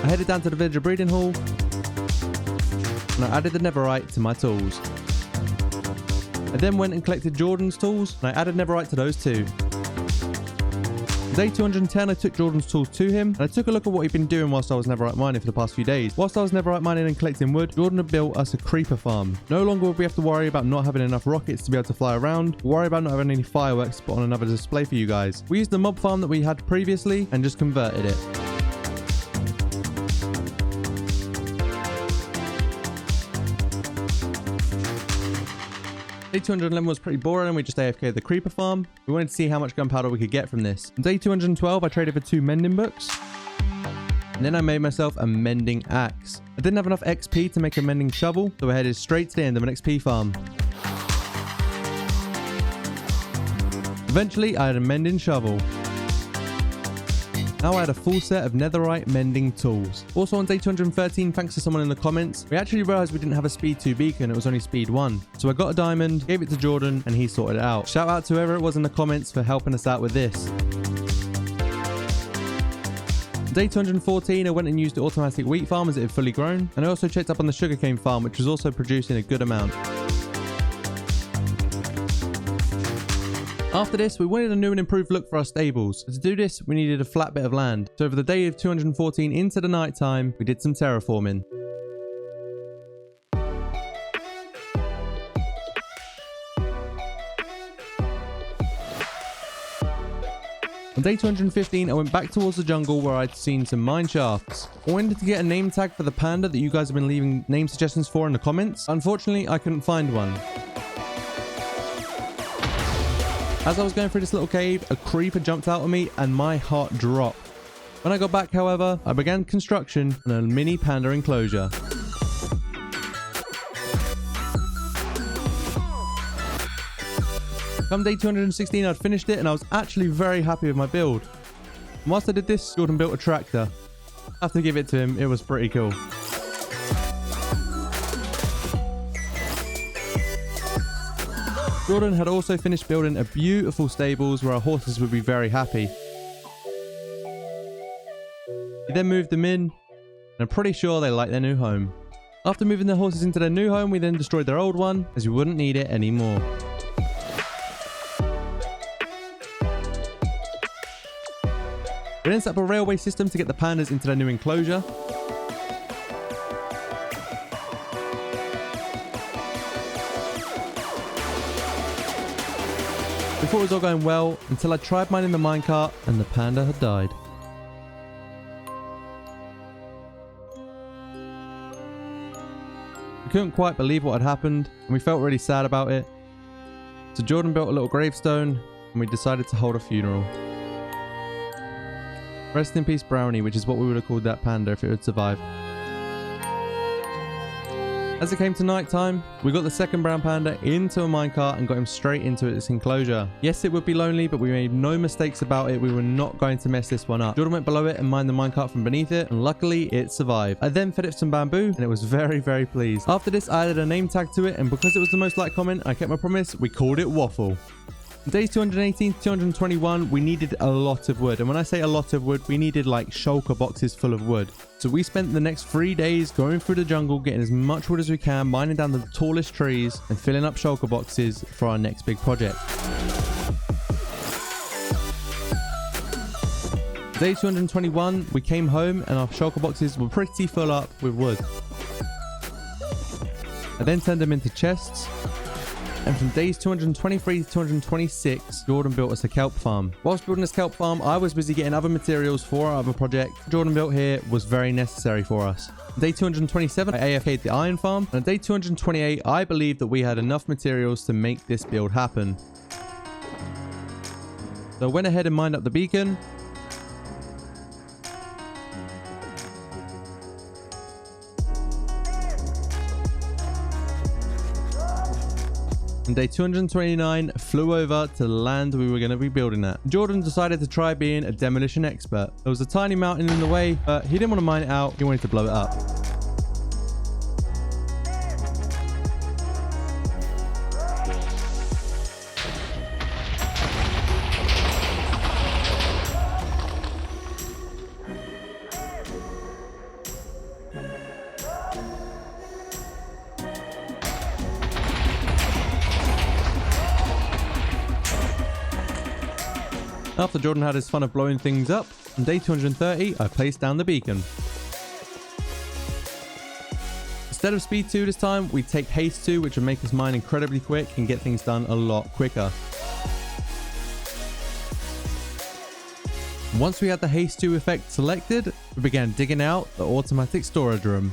Speaker 1: I headed down to the villager breeding hall and I added the netherite to my tools. I then went and collected Jordan's tools and I added netherite to those too. Day 210, I took Jordan's tools to him and I took a look at what he'd been doing whilst I was netherite mining for the past few days. Whilst I was netherite mining and collecting wood, Jordan had built us a creeper farm. No longer would we have to worry about not having enough rockets to be able to fly around, or worry about not having any fireworks to put on another display for you guys. We used the mob farm that we had previously and just converted it. Day 211 was pretty boring and we just AFK'd the creeper farm. We wanted to see how much gunpowder we could get from this. On day 212, I traded for 2 mending books. And then I made myself a mending axe. I didn't have enough XP to make a mending shovel, so I headed straight to the end of an XP farm. Eventually, I had a mending shovel. Now I had a full set of netherite mending tools. Also on day 213, thanks to someone in the comments, we actually realized we didn't have a speed 2 beacon, it was only speed 1. So I got a diamond, gave it to Jordan, and he sorted it out. Shout out to whoever it was in the comments for helping us out with this. Day 214, I went and used the automatic wheat farm as it had fully grown, and I also checked up on the sugarcane farm, which was also producing a good amount. After this, we wanted a new and improved look for our stables. To do this, we needed a flat bit of land. So over the day of 214 into the night time, we did some terraforming. On day 215, I went back towards the jungle where I'd seen some mine shafts. I wanted to get a name tag for the panda that you guys have been leaving name suggestions for in the comments. Unfortunately, I couldn't find one. As I was going through this little cave, a creeper jumped out at me and my heart dropped. When I got back, however, I began construction on a mini panda enclosure. Come day 216, I'd finished it and I was actually very happy with my build. And whilst I did this, Jordan built a tractor. I have to give it to him, it was pretty cool. Jordan had also finished building a beautiful stables where our horses would be very happy. He then moved them in, and I'm pretty sure they like their new home. After moving their horses into their new home, we then destroyed their old one, as we wouldn't need it anymore. We then set up a railway system to get the pandas into their new enclosure. Before it was all going well, until I tried mining the minecart and the panda had died. We couldn't quite believe what had happened, and we felt really sad about it. So Jordan built a little gravestone, and we decided to hold a funeral. Rest in peace, Brownie, which is what we would have called that panda if it had survived. As it came to night time, we got the second brown panda into a minecart and got him straight into its enclosure. Yes, it would be lonely, but we made no mistakes about it. We were not going to mess this one up. Jordan went below it and mined the minecart from beneath it, and luckily it survived. I then fed it some bamboo and it was very, very pleased. After this, I added a name tag to it, and because it was the most liked comment, I kept my promise. We called it Waffle. Days 218 to 221, we needed a lot of wood. And when I say a lot of wood, we needed like shulker boxes full of wood. So we spent the next 3 days going through the jungle, getting as much wood as we can, mining down the tallest trees and filling up shulker boxes for our next big project. Day 221, we came home and our shulker boxes were pretty full up with wood. I then turned them into chests. And from days 223 to 226, Jordan built us a kelp farm. Whilst building this kelp farm, I was busy getting other materials for our other project. Jordan built here was very necessary for us. Day 227, I AFK'd the iron farm. And on day 228, I believed that we had enough materials to make this build happen. So I went ahead and mined up the beacon. On day 229, flew over to the land we were going to be building at. Jordan decided to try being a demolition expert. There was a tiny mountain in the way, but he didn't want to mine it out. He wanted to blow it up. After Jordan had his fun of blowing things up, on day 230, I placed down the beacon. Instead of speed 2 this time, we take haste 2, which will make us mine incredibly quick and get things done a lot quicker. Once we had the haste 2 effect selected, we began digging out the automatic storage room.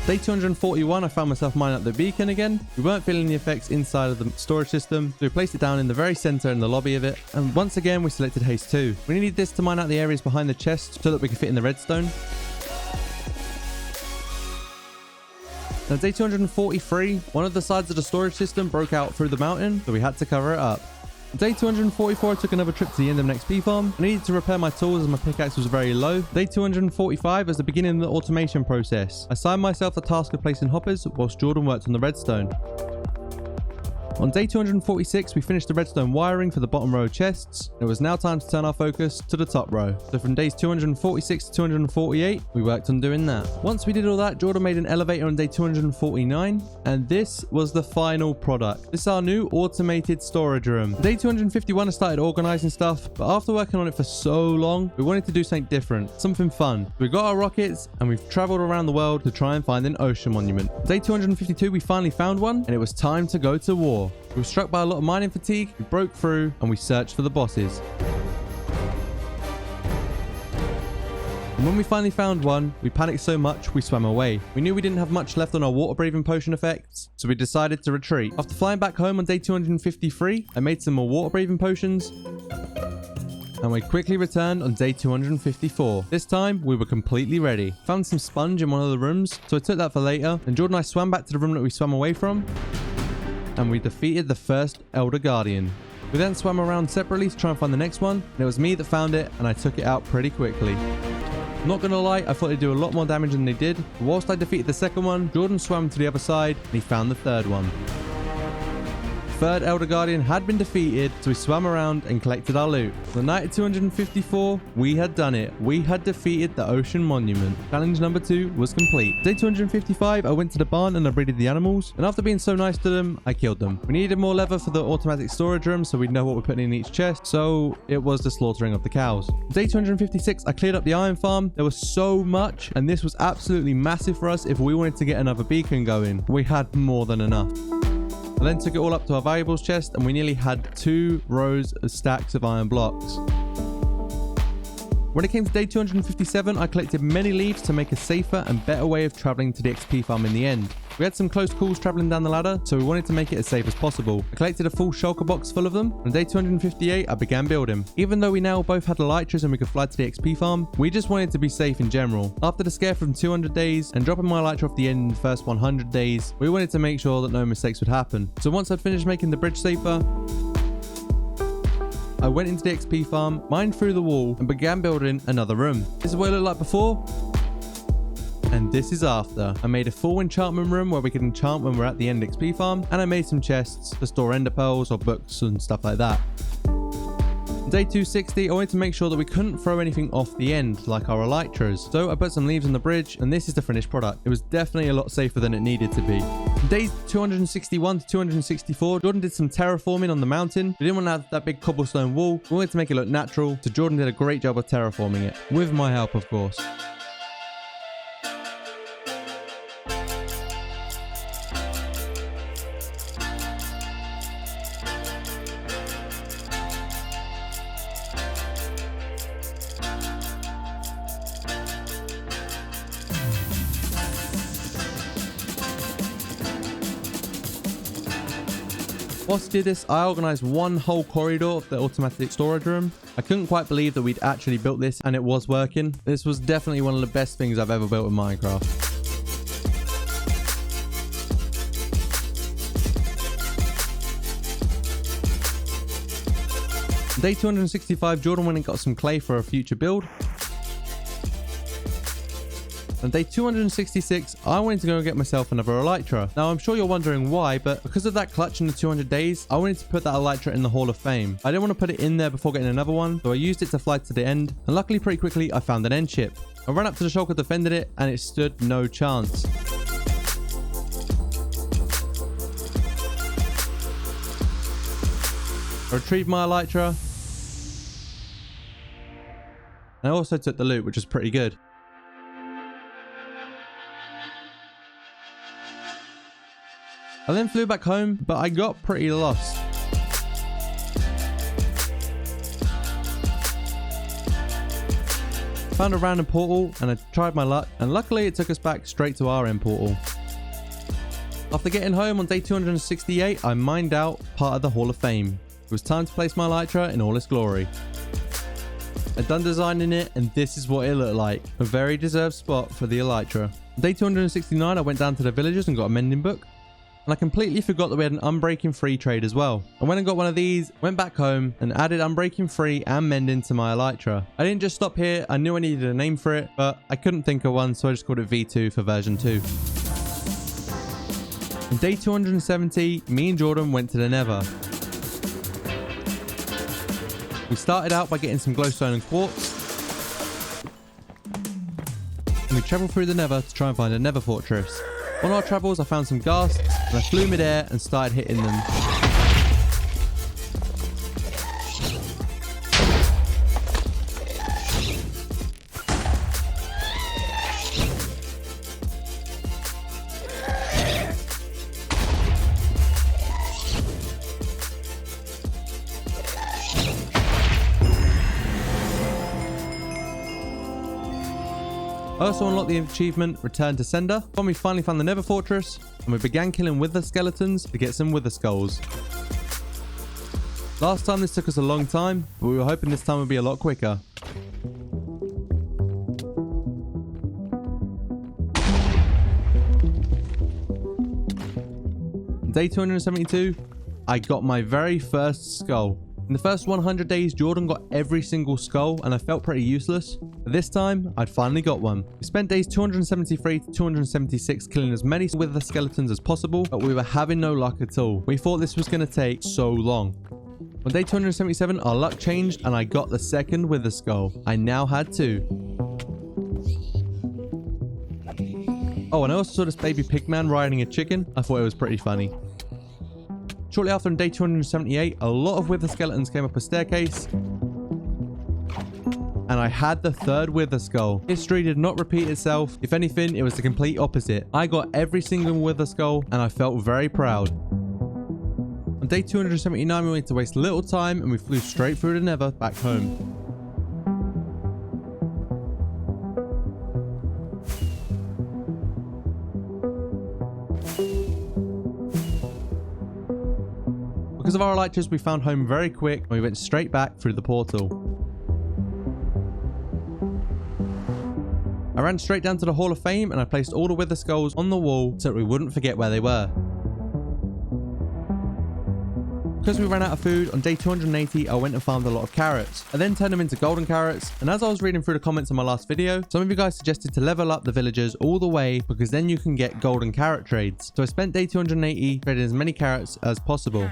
Speaker 1: Day 241, I found myself mining up the beacon again. We weren't feeling the effects inside of the storage system, so we placed it down in the very center in the lobby of it. And once again, we selected haste 2. We needed this to mine out the areas behind the chest so that we could fit in the redstone. Now, day 243, one of the sides of the storage system broke out through the mountain, so we had to cover it up. Day 244, I took another trip to the end of an XP farm. I needed to repair my tools as my pickaxe was very low. Day 245 was the beginning of the automation process. I assigned myself the task of placing hoppers whilst Jordan worked on the redstone. On day 246, we finished the redstone wiring for the bottom row of chests. It was now time to turn our focus to the top row. So from days 246 to 248, we worked on doing that. Once we did all that, Jordan made an elevator on day 249, and this was the final product. This is our new automated storage room. Day 251, I started organizing stuff, but after working on it for so long, we wanted to do something different, something fun. We got our rockets, and we've traveled around the world to try and find an ocean monument. Day 252, we finally found one, and it was time to go to war. We were struck by a lot of mining fatigue, we broke through, and we searched for the bosses. And when we finally found one, we panicked so much we swam away. We knew we didn't have much left on our water breathing potion effects, so we decided to retreat. After flying back home on day 253, I made some more water breathing potions, and we quickly returned on day 254. This time, we were completely ready. Found some sponge in one of the rooms, so I took that for later. And Jordan and I swam back to the room that we swam away from, and we defeated the first Elder Guardian. We then swam around separately to try and find the next one, and it was me that found it, and I took it out pretty quickly. Not gonna lie, I thought they'd do a lot more damage than they did. But whilst I defeated the second one, Jordan swam to the other side, and he found the third one. Third Elder Guardian had been defeated, so we swam around and collected our loot. The night of 254, we had done it. We had defeated the Ocean Monument. Challenge number 2 was complete. Day 255, I went to the barn and I breeded the animals, and after being so nice to them, I killed them. We needed more leather for the automatic storage room, so we'd know what we're putting in each chest, so it was the slaughtering of the cows. Day 256, I cleared up the iron farm. There was so much, and this was absolutely massive for us if we wanted to get another beacon going. We had more than enough. I then took it all up to our valuables chest, and we nearly had 2 rows of stacks of iron blocks. When it came to day 257, I collected many leaves to make a safer and better way of traveling to the XP farm in the end. We had some close calls traveling down the ladder, so we wanted to make it as safe as possible. I collected a full shulker box full of them. On day 258, I began building. Even though we now both had elytras and we could fly to the XP farm, we just wanted to be safe in general. After the scare from 200 days and dropping my elytra off the end in the first 100 days, we wanted to make sure that no mistakes would happen. So once I'd finished making the bridge safer, I went into the XP farm, mined through the wall, and began building another room. This is what it looked like before, and this is after. I made a full enchantment room where we could enchant when we're at the end XP farm, and I made some chests to store ender pearls or books and stuff like that. Day 260, I wanted to make sure that we couldn't throw anything off the end, like our elytras. So I put some leaves on the bridge, and this is the finished product. It was definitely a lot safer than it needed to be. Days 261 to 264, Jordan did some terraforming on the mountain. We didn't want to have that big cobblestone wall. We wanted to make it look natural, so Jordan did a great job of terraforming it. With my help, of course. Whilst I did this, I organised one whole corridor of the automatic storage room. I couldn't quite believe that we'd actually built this and it was working. This was definitely one of the best things I've ever built in Minecraft. Day 265, Jordan went and got some clay for a future build. On day 266, I wanted to go and get myself another elytra. Now, I'm sure you're wondering why, but because of that clutch in the 200 days, I wanted to put that elytra in the Hall of Fame. I didn't want to put it in there before getting another one, so I used it to fly to the end, and luckily pretty quickly, I found an end ship. I ran up to the shulker, defended it, and it stood no chance. I retrieved my elytra, and I also took the loot, which was pretty good. I then flew back home, but I got pretty lost. Found a random portal and I tried my luck, and luckily it took us back straight to our end portal. After getting home on day 268, I mined out part of the Hall of Fame. It was time to place my elytra in all its glory. I'd done designing it, and this is what it looked like. A very deserved spot for the elytra. On day 269, I went down to the villagers and got a mending book. And I completely forgot that we had an unbreaking free trade as well. I went and got one of these, went back home, and added unbreaking free and mending to my elytra. I didn't just stop here, I knew I needed a name for it, but I couldn't think of one, so I just called it V2 for version 2. On day 270, me and Jordan went to the Nether. We started out by getting some glowstone and quartz. And we travelled through the Nether to try and find a Nether fortress. On our travels, I found some ghasts, and I flew mid-air and started hitting them. I also unlocked the achievement Return to Sender when we finally found the Nether Fortress and we began killing wither skeletons to get some wither skulls. Last time this took us a long time, but we were hoping this time would be a lot quicker. Day 272, I got my very first skull. In the first 100 days, Jordan got every single skull and I felt pretty useless. But this time, I'd finally got one. We spent days 273 to 276 killing as many wither skeletons as possible, but we were having no luck at all. We thought this was going to take so long. On day 277, our luck changed and I got the second wither skull. I now had two. Oh, and I also saw this baby pigman riding a chicken. I thought it was pretty funny. Shortly after, on day 278, a lot of wither skeletons came up a staircase. And I had the third wither skull. History did not repeat itself. If anything, it was the complete opposite. I got every single wither skull and I felt very proud. On day 279, we wanted to waste little time and we flew straight through the Nether back home. Because of our elytras, we found home very quick and we went straight back through the portal. I ran straight down to the Hall of Fame and I placed all the wither skulls on the wall so that we wouldn't forget where they were. Because we ran out of food, on day 280 I went and farmed a lot of carrots. I then turned them into golden carrots, and as I was reading through the comments on my last video, some of you guys suggested to level up the villagers all the way because then you can get golden carrot trades. So I spent day 280 trading as many carrots as possible.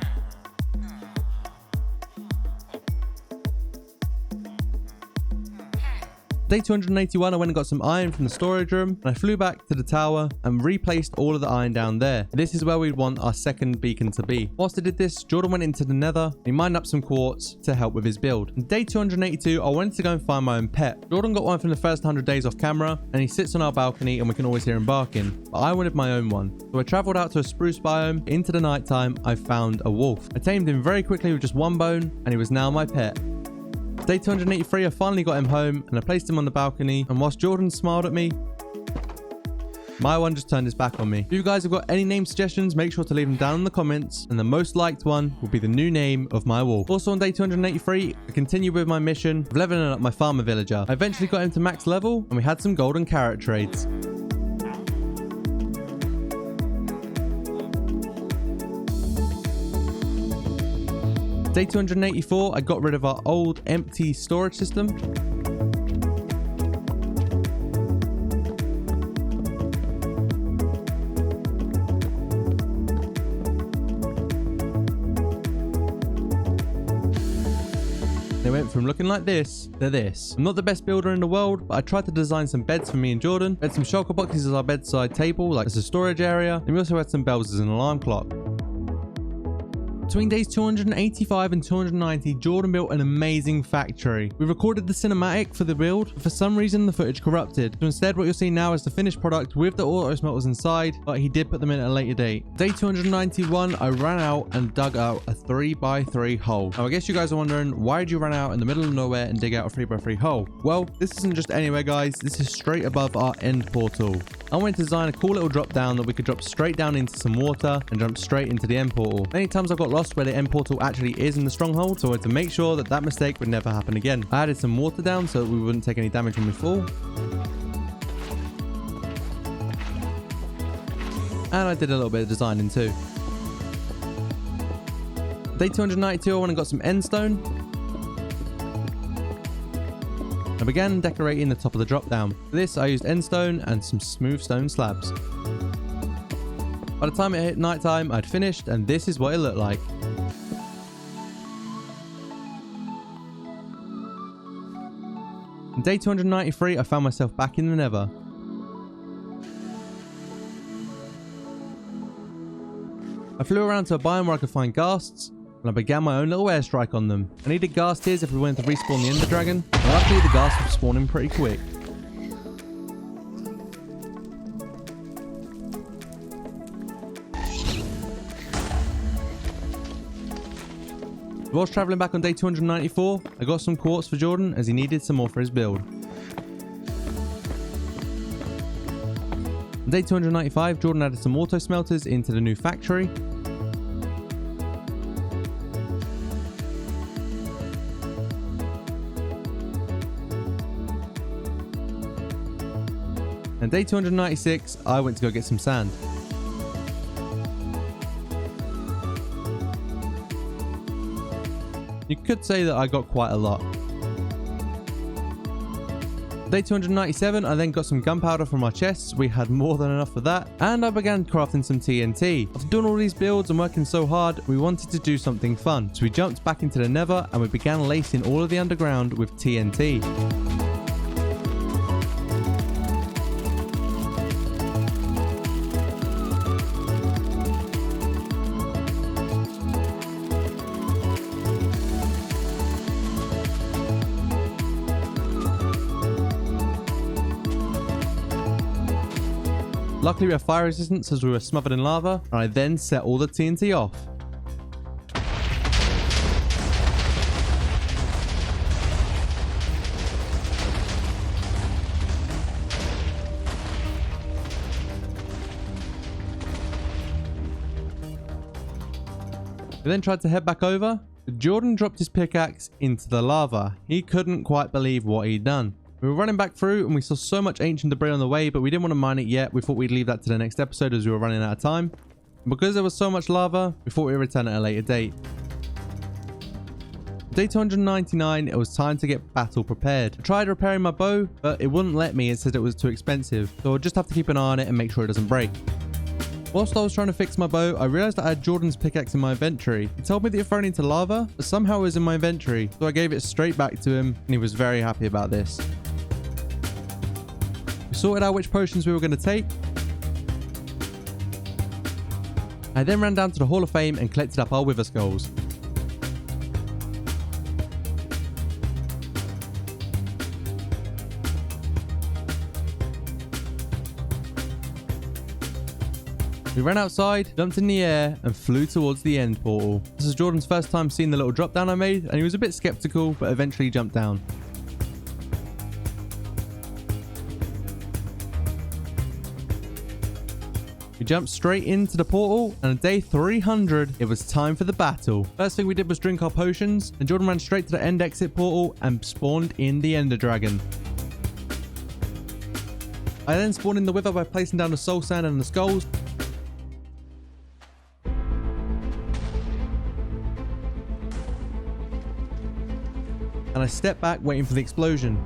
Speaker 1: Day 281, I went and got some iron from the storage room and I flew back to the tower and replaced all of the iron down there. This is where we'd want our second beacon to be. Whilst I did this, Jordan went into the Nether. He mined up some quartz to help with his build. On day 282, I wanted to go and find my own pet. Jordan got one from the first 100 days off camera and he sits on our balcony and we can always hear him barking. But I wanted my own one. So I traveled out to a spruce biome. Into the nighttime, I found a wolf. I tamed him very quickly with just one bone and he was now my pet. Day 283, I finally got him home and I placed him on the balcony, and whilst Jordan smiled at me, my one just turned his back on me. If you guys have got any name suggestions, make sure to leave them down in the comments, and the most liked one will be the new name of my wolf. Also on day 283, I continued with my mission of leveling up my farmer villager. I eventually got him to max level and we had some golden carrot trades. Day 284, I got rid of our old empty storage system. They went from looking like this to this. I'm not the best builder in the world, but I tried to design some beds for me and Jordan. We had some shulker boxes as our bedside table, like as a storage area, and we also had some bells as an alarm clock. Between days 285 and 290, Jordan built an amazing factory. We recorded the cinematic for the build, but for some reason the footage corrupted. So instead what you'll see now is the finished product with the auto smelters inside, but he did put them in at a later date. Day 291, I ran out and dug out a 3x3 hole. Now I guess you guys are wondering, why did you run out in the middle of nowhere and dig out a 3x3 hole? Well, this isn't just anywhere guys, this is straight above our end portal. I wanted to design a cool little drop down that we could drop straight down into some water and jump straight into the end portal. Many times I got lost where the end portal actually is in the stronghold, so I had to make sure that that mistake would never happen again. I added some water down so that we wouldn't take any damage when we fall. And I did a little bit of designing too. Day 292, I went and got some end stone. I began decorating the top of the drop down. For this, I used end stone and some smooth stone slabs. By the time it hit nighttime, I'd finished, and this is what it looked like. On day 293, I found myself back in the Nether. I flew around to a biome where I could find ghasts, and I began my own little airstrike on them. I needed ghast tears if we wanted to respawn the Ender Dragon, and luckily the ghasts were spawning pretty quick. Whilst travelling back on day 294, I got some quartz for Jordan as he needed some more for his build. On day 295, Jordan added some auto smelters into the new factory. And day 296, I went to go get some sand. You could say that I got quite a lot. Day 297, I then got some gunpowder from our chests. We had more than enough for that. And I began crafting some TNT. After doing all these builds and working so hard, we wanted to do something fun. So we jumped back into the nether and we began lacing all of the underground with TNT. Luckily we have fire resistance as we were smothered in lava, and I then set all the TNT off. We then tried to head back over, but Jordan dropped his pickaxe into the lava. He couldn't quite believe what he'd done. We were running back through and we saw so much ancient debris on the way, but we didn't want to mine it yet. We thought we'd leave that to the next episode as we were running out of time. And because there was so much lava, we thought we'd return at a later date. Day 299, it was time to get battle prepared. I tried repairing my bow, but it wouldn't let me. It said it was too expensive. So I'll just have to keep an eye on it and make sure it doesn't break. Whilst I was trying to fix my bow, I realized I had Jordan's pickaxe in my inventory. He told me that it thrown into lava, but somehow it was in my inventory. So I gave it straight back to him and he was very happy about this. We sorted out which potions we were going to take. I then ran down to the Hall of Fame and collected up our Wither Skulls. We ran outside, jumped in the air, and flew towards the end portal. This is Jordan's first time seeing the little drop down I made, and he was a bit skeptical, but eventually jumped down. We jumped straight into the portal, and on day 300, it was time for the battle. First thing we did was drink our potions, and Jordan ran straight to the end exit portal and spawned in the Ender Dragon. I then spawned in the Wither by placing down the soul sand and the skulls. And I stepped back waiting for the explosion.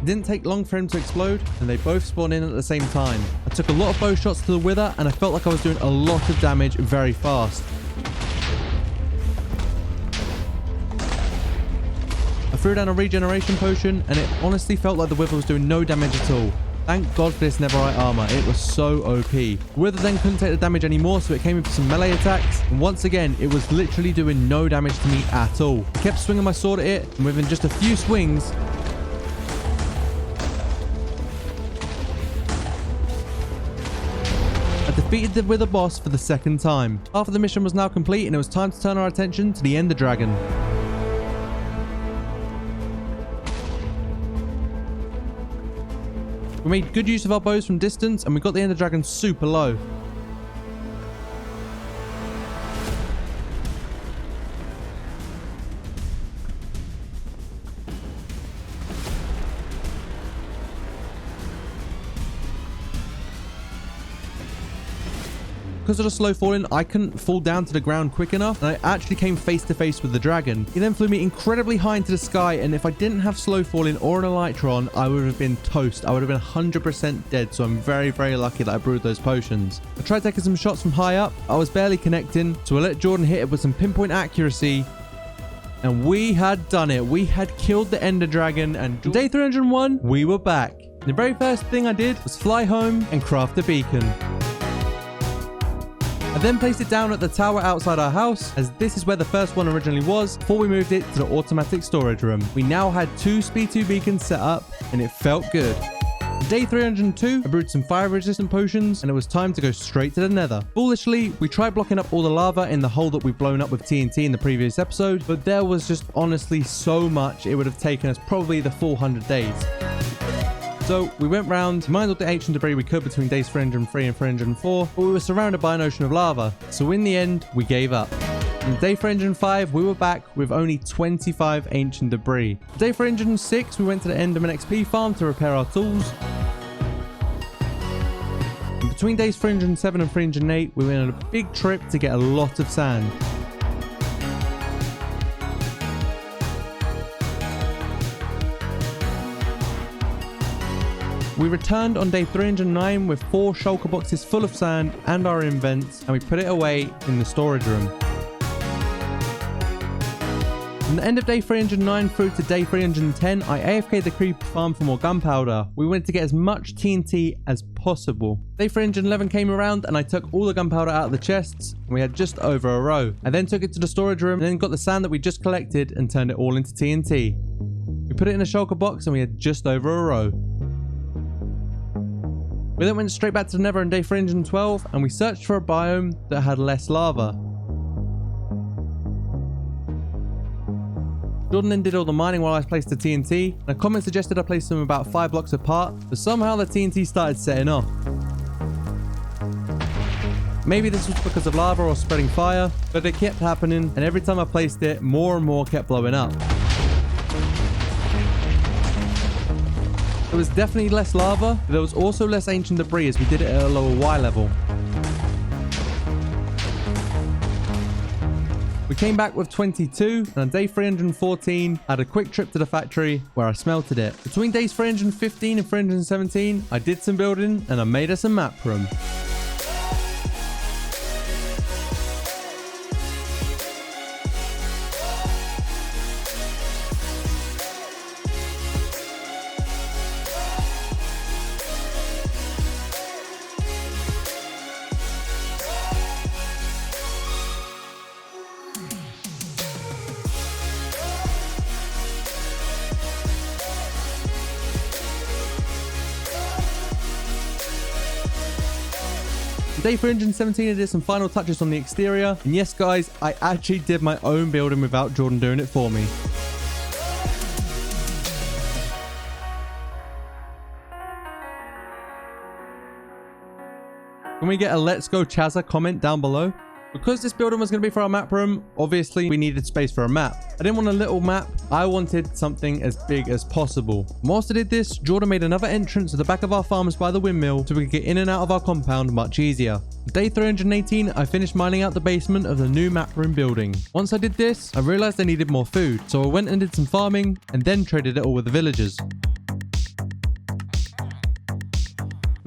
Speaker 1: It didn't take long for him to explode, and they both spawned in at the same time. I took a lot of bow shots to the Wither, and I felt like I was doing a lot of damage very fast. I threw down a regeneration potion, and it honestly felt like the Wither was doing no damage at all. Thank God for this netherite armor, it was so OP. The Wither then couldn't take the damage anymore, so it came in for some melee attacks, and once again, it was literally doing no damage to me at all. I kept swinging my sword at it, and within just a few swings, I defeated the Wither boss for the second time. Half of the mission was now complete, and it was time to turn our attention to the Ender Dragon. We made good use of our bows from distance, and we got the Ender Dragon super low. Because of the slow falling, I couldn't fall down to the ground quick enough, and I actually came face to face with the dragon. He then flew me incredibly high into the sky, and if I didn't have slow falling or an elytron, I would have been toast. I would have been 100% dead, so I'm very, very lucky that I brewed those potions. I tried taking some shots from high up. I was barely connecting, so I let Jordan hit it with some pinpoint accuracy, and we had done it. We had killed the Ender Dragon, and on day 301, we were back. The very first thing I did was fly home and craft a beacon. I then placed it down at the tower outside our house, as this is where the first one originally was, before we moved it to the automatic storage room. We now had 2 Speed 2 beacons set up, and it felt good. Day 302, I brewed some fire resistant potions, and it was time to go straight to the nether. Foolishly, we tried blocking up all the lava in the hole that we've blown up with TNT in the previous episode, but there was just honestly so much, it would have taken us probably the full 100 days. So we went round, mined all the ancient debris we could between days 303 and 304, but we were surrounded by an ocean of lava. So in the end, we gave up. On day 305, we were back with only 25 ancient debris. Day 306, we went to the Enderman XP farm to repair our tools. And between days 307 and 308, we went on a big trip to get a lot of sand. We returned on day 309 with 4 shulker boxes full of sand and our invents, and we put it away in the storage room. From the end of day 309 through to day 310, I AFK'd the creeper farm for more gunpowder. We went to get as much TNT as possible. Day 311 came around and I took all the gunpowder out of the chests, and we had just over a row. I then took it to the storage room and then got the sand that we just collected and turned it all into TNT. We put it in a shulker box and we had just over a row. We then went straight back to the Nether on day 312 and we searched for a biome that had less lava. Jordan then did all the mining while I placed the TNT, and a comment suggested I place them about 5 blocks apart, but somehow the TNT started setting off. Maybe this was because of lava or spreading fire, but it kept happening, and every time I placed it, more and more kept blowing up. There was definitely less lava, but there was also less ancient debris as we did it at a lower Y level. We came back with 22, and on day 314, I had a quick trip to the factory where I smelted it. Between days 315 and 317, I did some building and I made us a map room. Day 317, I did some final touches on the exterior. And yes, guys, I actually did my own building without Jordan doing it for me. Can we get a "Let's go Chaza" comment down below? Because this building was going to be for our map room, obviously we needed space for a map. I didn't want a little map, I wanted something as big as possible. And whilst I did this, Jordan made another entrance at the back of our farms by the windmill so we could get in and out of our compound much easier. Day 318, I finished mining out the basement of the new map room building. Once I did this, I realized I needed more food, so I went and did some farming and then traded it all with the villagers.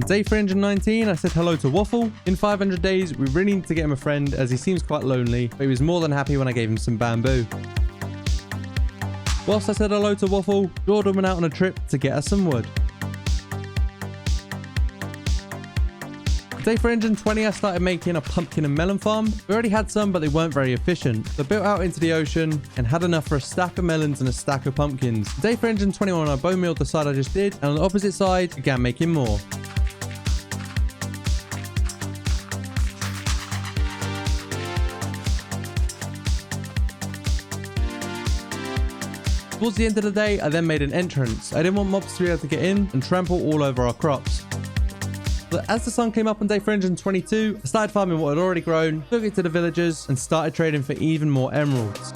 Speaker 1: On day 319, I said hello to Waffle. In 500 days, we really need to get him a friend as he seems quite lonely, but he was more than happy when I gave him some bamboo. Whilst I said hello to Waffle, Jordan went out on a trip to get us some wood. Day 320, I started making a pumpkin and melon farm. We already had some, but they weren't very efficient. So I built out into the ocean and had enough for a stack of melons and a stack of pumpkins. Day 321, I bone milled the side I just did, and on the opposite side, began making more. Towards the end of the day, I then made an entrance. I didn't want mobs to be able to get in and trample all over our crops. But as the sun came up on day 322, I started farming what had already grown, took it to the villagers, and started trading for even more emeralds.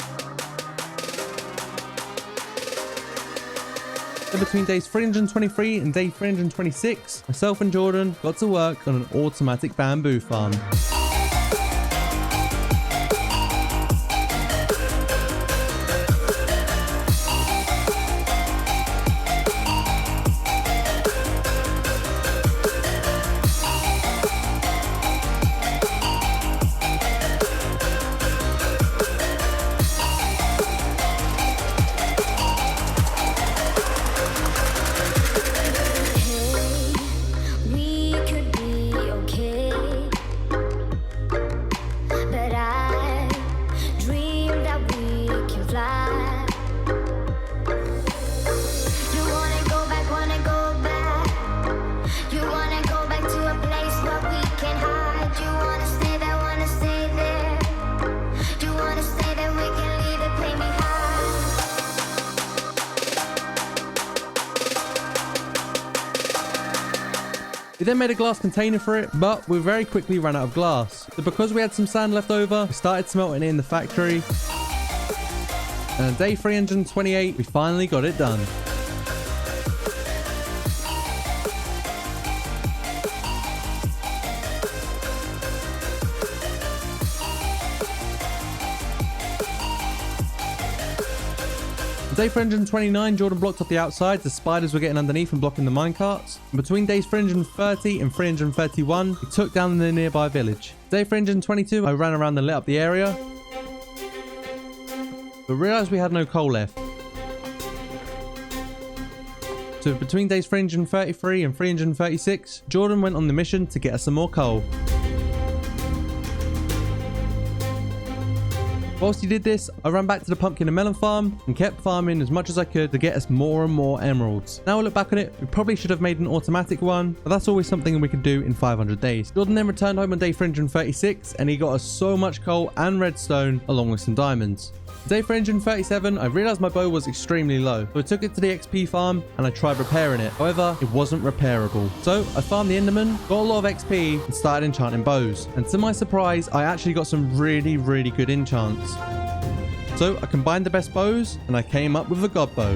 Speaker 1: Then between days 323 and day 326, myself and Jordan got to work on an automatic bamboo farm. We then made a glass container for it, but we very quickly ran out of glass. So because we had some sand left over, we started smelting it in the factory. And on day 328, we finally got it done. On day 329, Jordan blocked off the outside. The spiders were getting underneath and blocking the minecarts. Between days 330 and 331, we took down the nearby village. Day 322, I ran around and lit up the area, but realized we had no coal left. So between days 333 and 336, Jordan went on the mission to get us some more coal. Whilst he did this, I ran back to the pumpkin and melon farm and kept farming as much as I could to get us more and more emeralds. Now I look back on it, we probably should have made an automatic one, but that's always something we can do in 500 days. Jordan then returned home on day 336 and he got us so much coal and redstone along with some diamonds. Day 337, I realized my bow was extremely low, so I took it to the XP farm and I tried repairing it. However, it wasn't repairable. So I farmed the Enderman, got a lot of XP and started enchanting bows. And to my surprise, I actually got some really good enchants. So I combined the best bows and I came up with a god bow.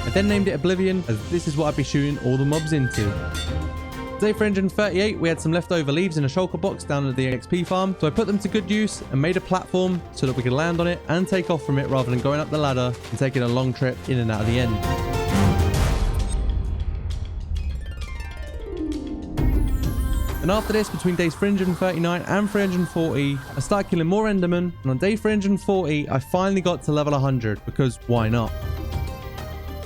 Speaker 1: I then named it Oblivion, as this is what I'd be shooting all the mobs into. Day 338, we had some leftover leaves in a shulker box down at the XP farm, so I put them to good use and made a platform so that we could land on it and take off from it rather than going up the ladder and taking a long trip in and out of the end. And after this, between days 339 and 340, I started killing more Endermen, and on day 340, I finally got to level 100, because why not?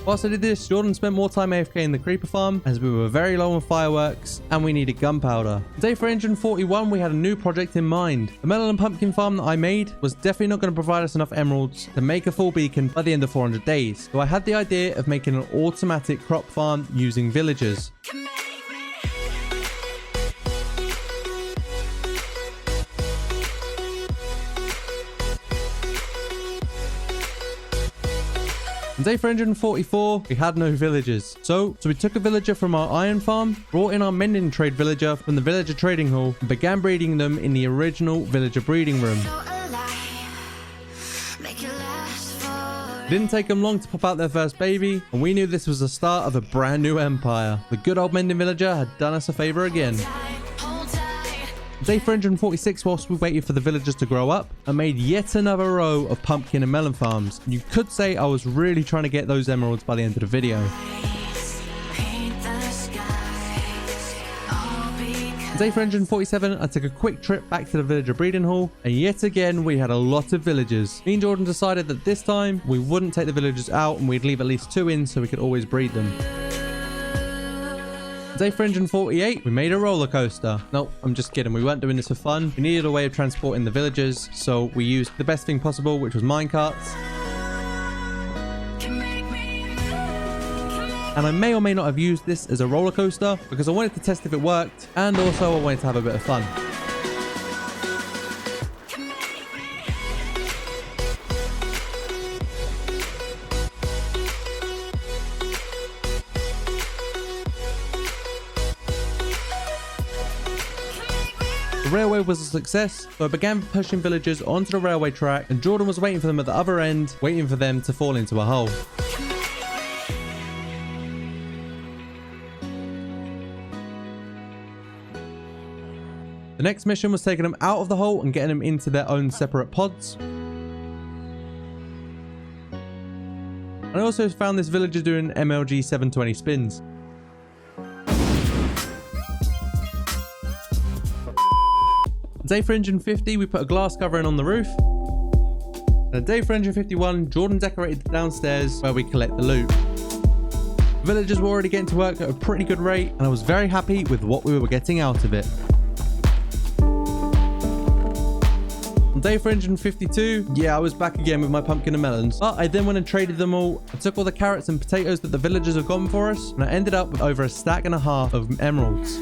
Speaker 1: Whilst I did this, Jordan spent more time AFK in the creeper farm as we were very low on fireworks and we needed gunpowder. Day 341, we had a new project in mind. The melon and pumpkin farm that I made was definitely not going to provide us enough emeralds to make a full beacon by the end of 400 days. So I had the idea of making an automatic crop farm using villagers. On day 344, we had no villagers. So we took a villager from our iron farm, brought in our mending trade villager from the villager trading hall, and began breeding them in the original villager breeding room. It didn't take them long to pop out their first baby, and we knew this was the start of a brand new empire. The good old mending villager had done us a favor again. Day 346, whilst we waited for the villagers to grow up, I made yet another row of pumpkin and melon farms. You could say I was really trying to get those emeralds by the end of the video. Day 347, I took a quick trip back to the villager breeding hall, and yet again we had a lot of villagers. Me and Jordan decided that this time we wouldn't take the villagers out and we'd leave at least 2 in so we could always breed them. Day 348, we made a roller coaster. No, I'm just kidding. We weren't doing this for fun. We needed a way of transporting the villagers, so we used the best thing possible, which was minecarts. And I may or may not have used this as a roller coaster because I wanted to test if it worked, and also I wanted to have a bit of fun. The railway was a success, so I began pushing villagers onto the railway track, and Jordan was waiting for them at the other end, waiting for them to fall into a hole. The next mission was taking them out of the hole and getting them into their own separate pods. And I also found this villager doing MLG 720 spins. Day 350, we put a glass covering on the roof. And on day 351, Jordan decorated the downstairs where we collect the loot. The villagers were already getting to work at a pretty good rate, and I was very happy with what we were getting out of it. On day 352, yeah, I was back again with my pumpkin and melons, but I then went and traded them all. I took all the carrots and potatoes that the villagers have gotten for us, and I ended up with over 1.5 stacks of emeralds.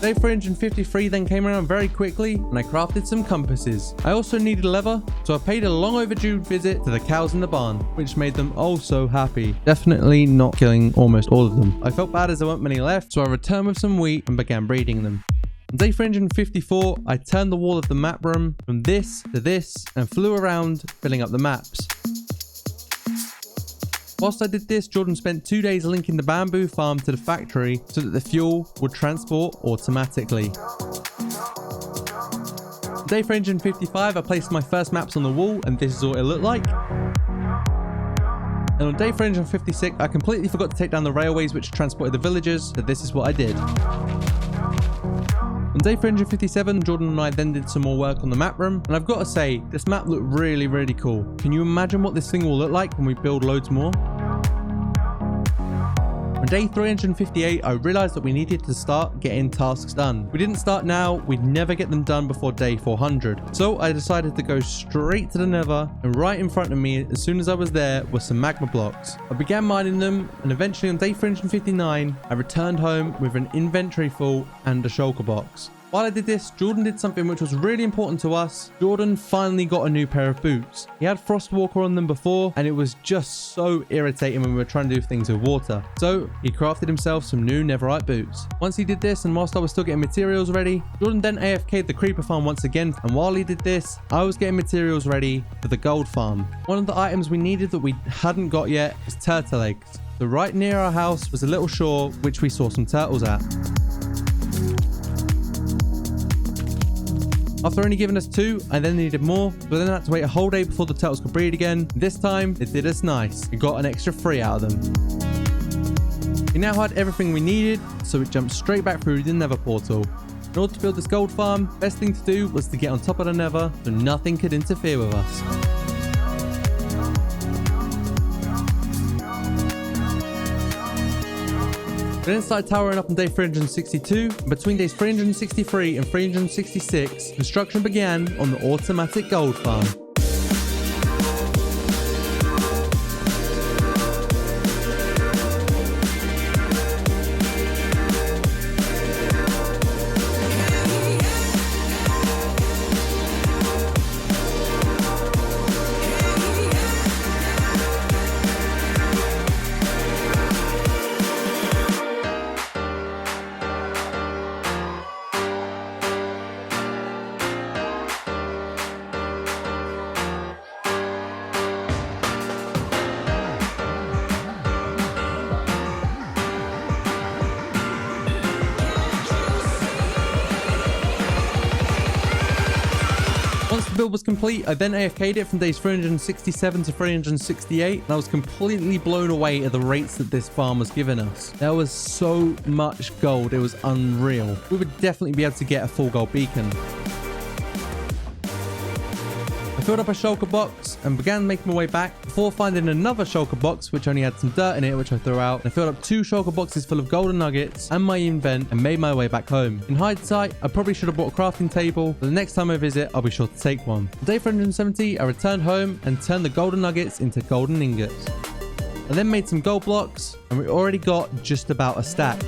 Speaker 1: Day 353 then came around very quickly and I crafted some compasses. I also needed leather, so I paid a long overdue visit to the cows in the barn, which made them all so happy. Definitely not killing almost all of them. I felt bad as there weren't many left, so I returned with some wheat and began breeding them. On day 354, I turned the wall of the map room from this to this and flew around filling up the maps. Whilst I did this, Jordan spent 2 days linking the bamboo farm to the factory so that the fuel would transport automatically. On day 355, I placed my first maps on the wall and this is what it looked like. And on day 356, I completely forgot to take down the railways which transported the villagers, so this is what I did. On day 357, Jordan and I then did some more work on the map room, and I've got to say, this map looked really cool. Can you imagine what this thing will look like when we build loads more? On day 358, I realized that we needed to start getting tasks done. If we didn't start now, we'd never get them done before day 400. So I decided to go straight to the nether, and right in front of me, as soon as I was there, were some magma blocks. I began mining them, and eventually on day 359, I returned home with an inventory full and a shulker box. While I did this, Jordan did something which was really important to us. Jordan finally got a new pair of boots. He had Frostwalker on them before, and it was just so irritating when we were trying to do things with water. So he crafted himself some new netherite boots. Once he did this, and whilst I was still getting materials ready, Jordan then AFK'd the creeper farm once again. And while he did this, I was getting materials ready for the gold farm. One of the items we needed that we hadn't got yet was turtle eggs. So right near our house was a little shore, which we saw some turtles at. After only giving us 2, I then needed more, but then I had to wait a whole day before the turtles could breed again. This time, it did us nice. We got an extra 3 out of them. We now had everything we needed, so it jumped straight back through the nether portal. In order to build this gold farm, best thing to do was to get on top of the nether so nothing could interfere with us. We then started towering up on day 362. Between days 363 and 366, construction began on the automatic gold farm. Once the build was complete, I then AFK'd it from days 367 to 368, and I was completely blown away at the rates that this farm was giving us. There was so much gold, it was unreal. We would definitely be able to get a full gold beacon. I filled up a shulker box and began making my way back before finding another shulker box which only had some dirt in it, which I threw out. And I filled up 2 shulker boxes full of golden nuggets and my invent and made my way back home. In hindsight, I probably should have bought a crafting table, but the next time I visit, I'll be sure to take one. On day 470, I returned home and turned the golden nuggets into golden ingots. I then made some gold blocks and we already got just about a stack.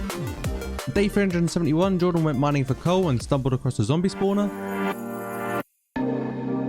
Speaker 1: On day 371, Jordan went mining for coal and stumbled across a zombie spawner.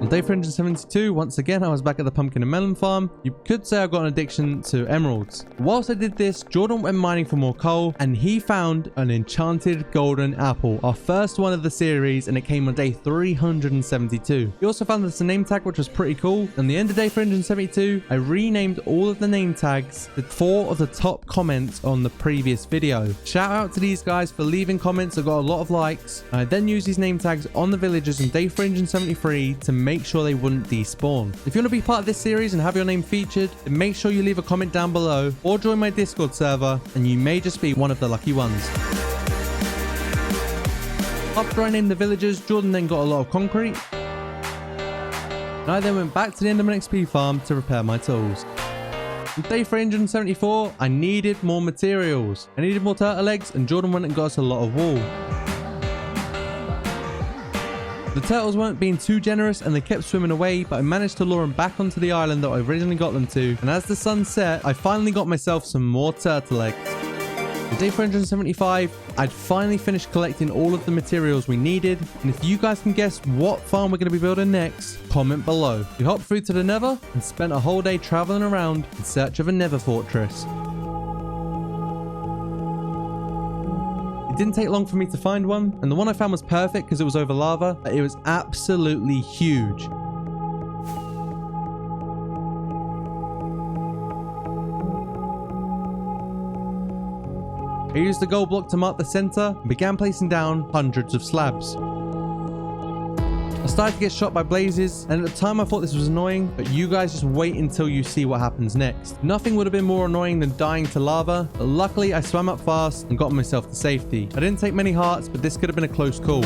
Speaker 1: On day 372, once again, I was back at the pumpkin and melon farm. You could say I got an addiction to emeralds. Whilst I did this, Jordan went mining for more coal and he found an enchanted golden apple, our first one of the series, and it came on day 372. He also found us a name tag, which was pretty cool. On the end of day 372, I renamed all of the name tags to 4 of the top comments on the previous video. Shout out to these guys for leaving comments that got a lot of likes. I then used these name tags on the villagers on day 373 to make sure they wouldn't despawn. If you want to be part of this series and have your name featured, then make sure you leave a comment down below or join my Discord server and you may just be one of the lucky ones. After I named the villagers, Jordan then got a lot of concrete. And I then went back to the Enderman XP farm to repair my tools. On day 374, I needed more materials. I needed more turtle eggs and Jordan went and got us a lot of wool. The turtles weren't being too generous and they kept swimming away, but I managed to lure them back onto the island that I originally got them to. And as the sun set, I finally got myself some more turtle eggs. On day 375, I'd finally finished collecting all of the materials we needed, and if you guys can guess what farm we're going to be building next, comment below. We hopped through to the Nether and spent a whole day traveling around in search of a Nether fortress. It didn't take long for me to find one, and the one I found was perfect because it was over lava, but it was absolutely huge. I used the gold block to mark the center and began placing down hundreds of slabs. I started to get shot by blazes, and at the time I thought this was annoying, but you guys just wait until you see what happens next. Nothing would have been more annoying than dying to lava, but luckily I swam up fast and got myself to safety. I didn't take many hearts, but this could have been a close call.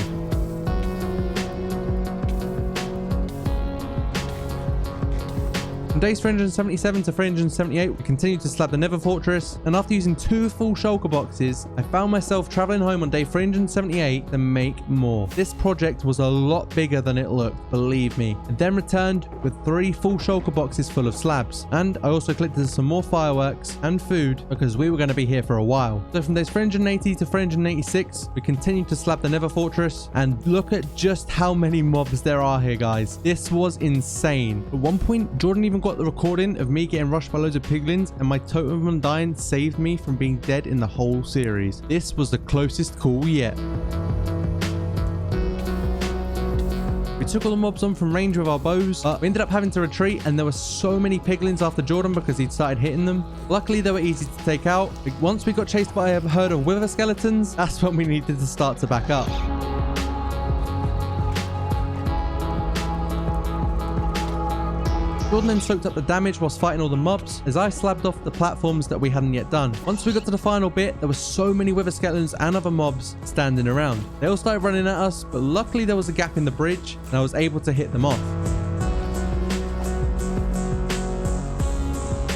Speaker 1: From days 377 to 378, we continued to slab the Nether fortress, and after using 2 full shulker boxes, I found myself traveling home on day 378 to make more. This project was a lot bigger than it looked, believe me, and then returned with 3 full shulker boxes full of slabs. And I also collected some more fireworks and food because we were going to be here for a while. So from days 380 to 386, we continued to slab the Nether fortress, and look at just how many mobs there are here, guys. This was insane. At one point, Jordan even got the recording of me getting rushed by loads of piglins, and my totem of undying saved me from being dead in the whole series. This was the closest call yet. We took all the mobs on from range with our bows, but we ended up having to retreat, and there were so many piglins after Jordan because he'd started hitting them. Luckily, they were easy to take out. Once we got chased by a herd of wither skeletons, that's when we needed to start to back up. Jordan then soaked up the damage whilst fighting all the mobs as I slabbed off the platforms that we hadn't yet done. Once we got to the final bit, there were so many wither skeletons and other mobs standing around. They all started running at us, but luckily there was a gap in the bridge and I was able to hit them off.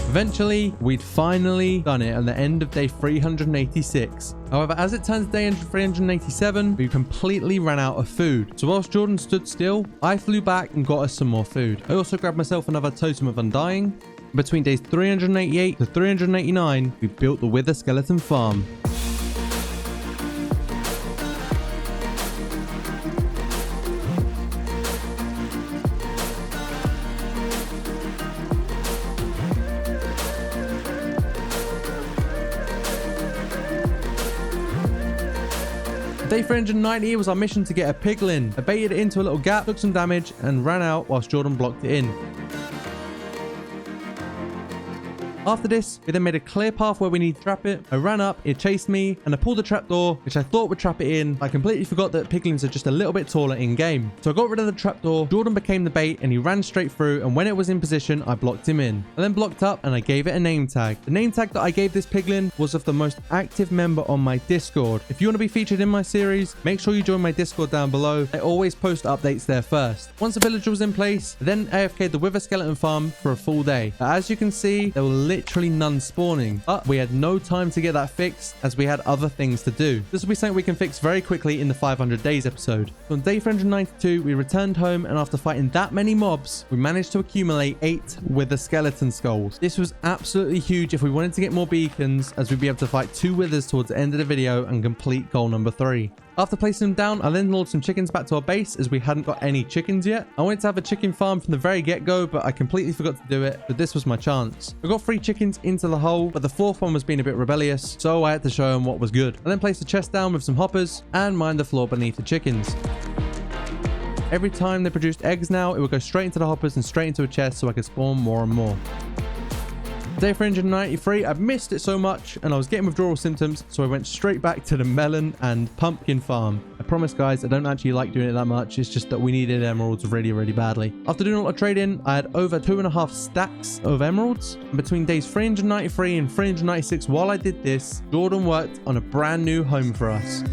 Speaker 1: Eventually, we'd finally done it at the end of day 386. However, as it turns day 387, we completely ran out of food. So whilst Jordan stood still, I flew back and got us some more food. I also grabbed myself another totem of undying. Between days 388 to 389, we built the Wither Skeleton Farm. Day 390 was our mission to get a piglin. I baited it into a little gap, took some damage, and ran out whilst Jordan blocked it in. After this, we then made a clear path where we need to trap it. I ran up, it chased me, and I pulled the trapdoor, which I thought would trap it in. I completely forgot that piglins are just a little bit taller in game. So I got rid of the trapdoor, Jordan became the bait, and he ran straight through, and when it was in position, I blocked him in. I then blocked up, and I gave it a name tag. The name tag that I gave this piglin was of the most active member on my Discord. If you want to be featured in my series, make sure you join my Discord down below. I always post updates there first. Once the villager was in place, I then AFK'd the Wither Skeleton Farm for a full day. But as you can see, there were literally none spawning, but we had no time to get that fixed as we had other things to do. This will be something we can fix very quickly in the 500 days episode. So on day 392, we returned home, and after fighting that many mobs, we managed to accumulate 8 Wither skeleton skulls. This was absolutely huge if we wanted to get more beacons, as we'd be able to fight 2 withers towards the end of the video and complete goal number 3. After placing them down, I then lured some chickens back to our base as we hadn't got any chickens yet. I wanted to have a chicken farm from the very get-go, but I completely forgot to do it, but this was my chance. I got 3 chickens into the hole, but the 4th one was being a bit rebellious, so I had to show him what was good. I then placed the chest down with some hoppers and mined the floor beneath the chickens. Every time they produced eggs now, it would go straight into the hoppers and straight into a chest so I could spawn more and more. Day 393, I missed it so much and I was getting withdrawal symptoms, so I went straight back to the melon and pumpkin farm. I promise, guys, I don't actually like doing it that much. It's just that we needed emeralds really, really badly. After doing a lot of trading, I had over 2.5 stacks of emeralds. And between days 393 and 396, while I did this, Jordan worked on a brand new home for us.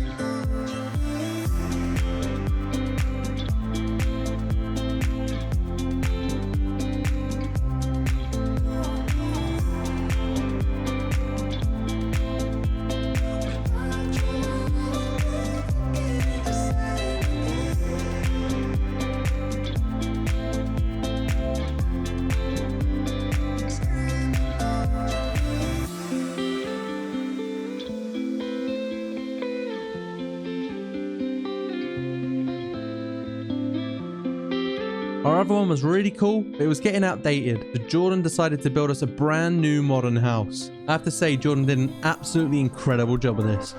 Speaker 1: other one was really cool, but it was getting outdated, so Jordan decided to build us a brand new modern house. I have to say, Jordan did an absolutely incredible job of this.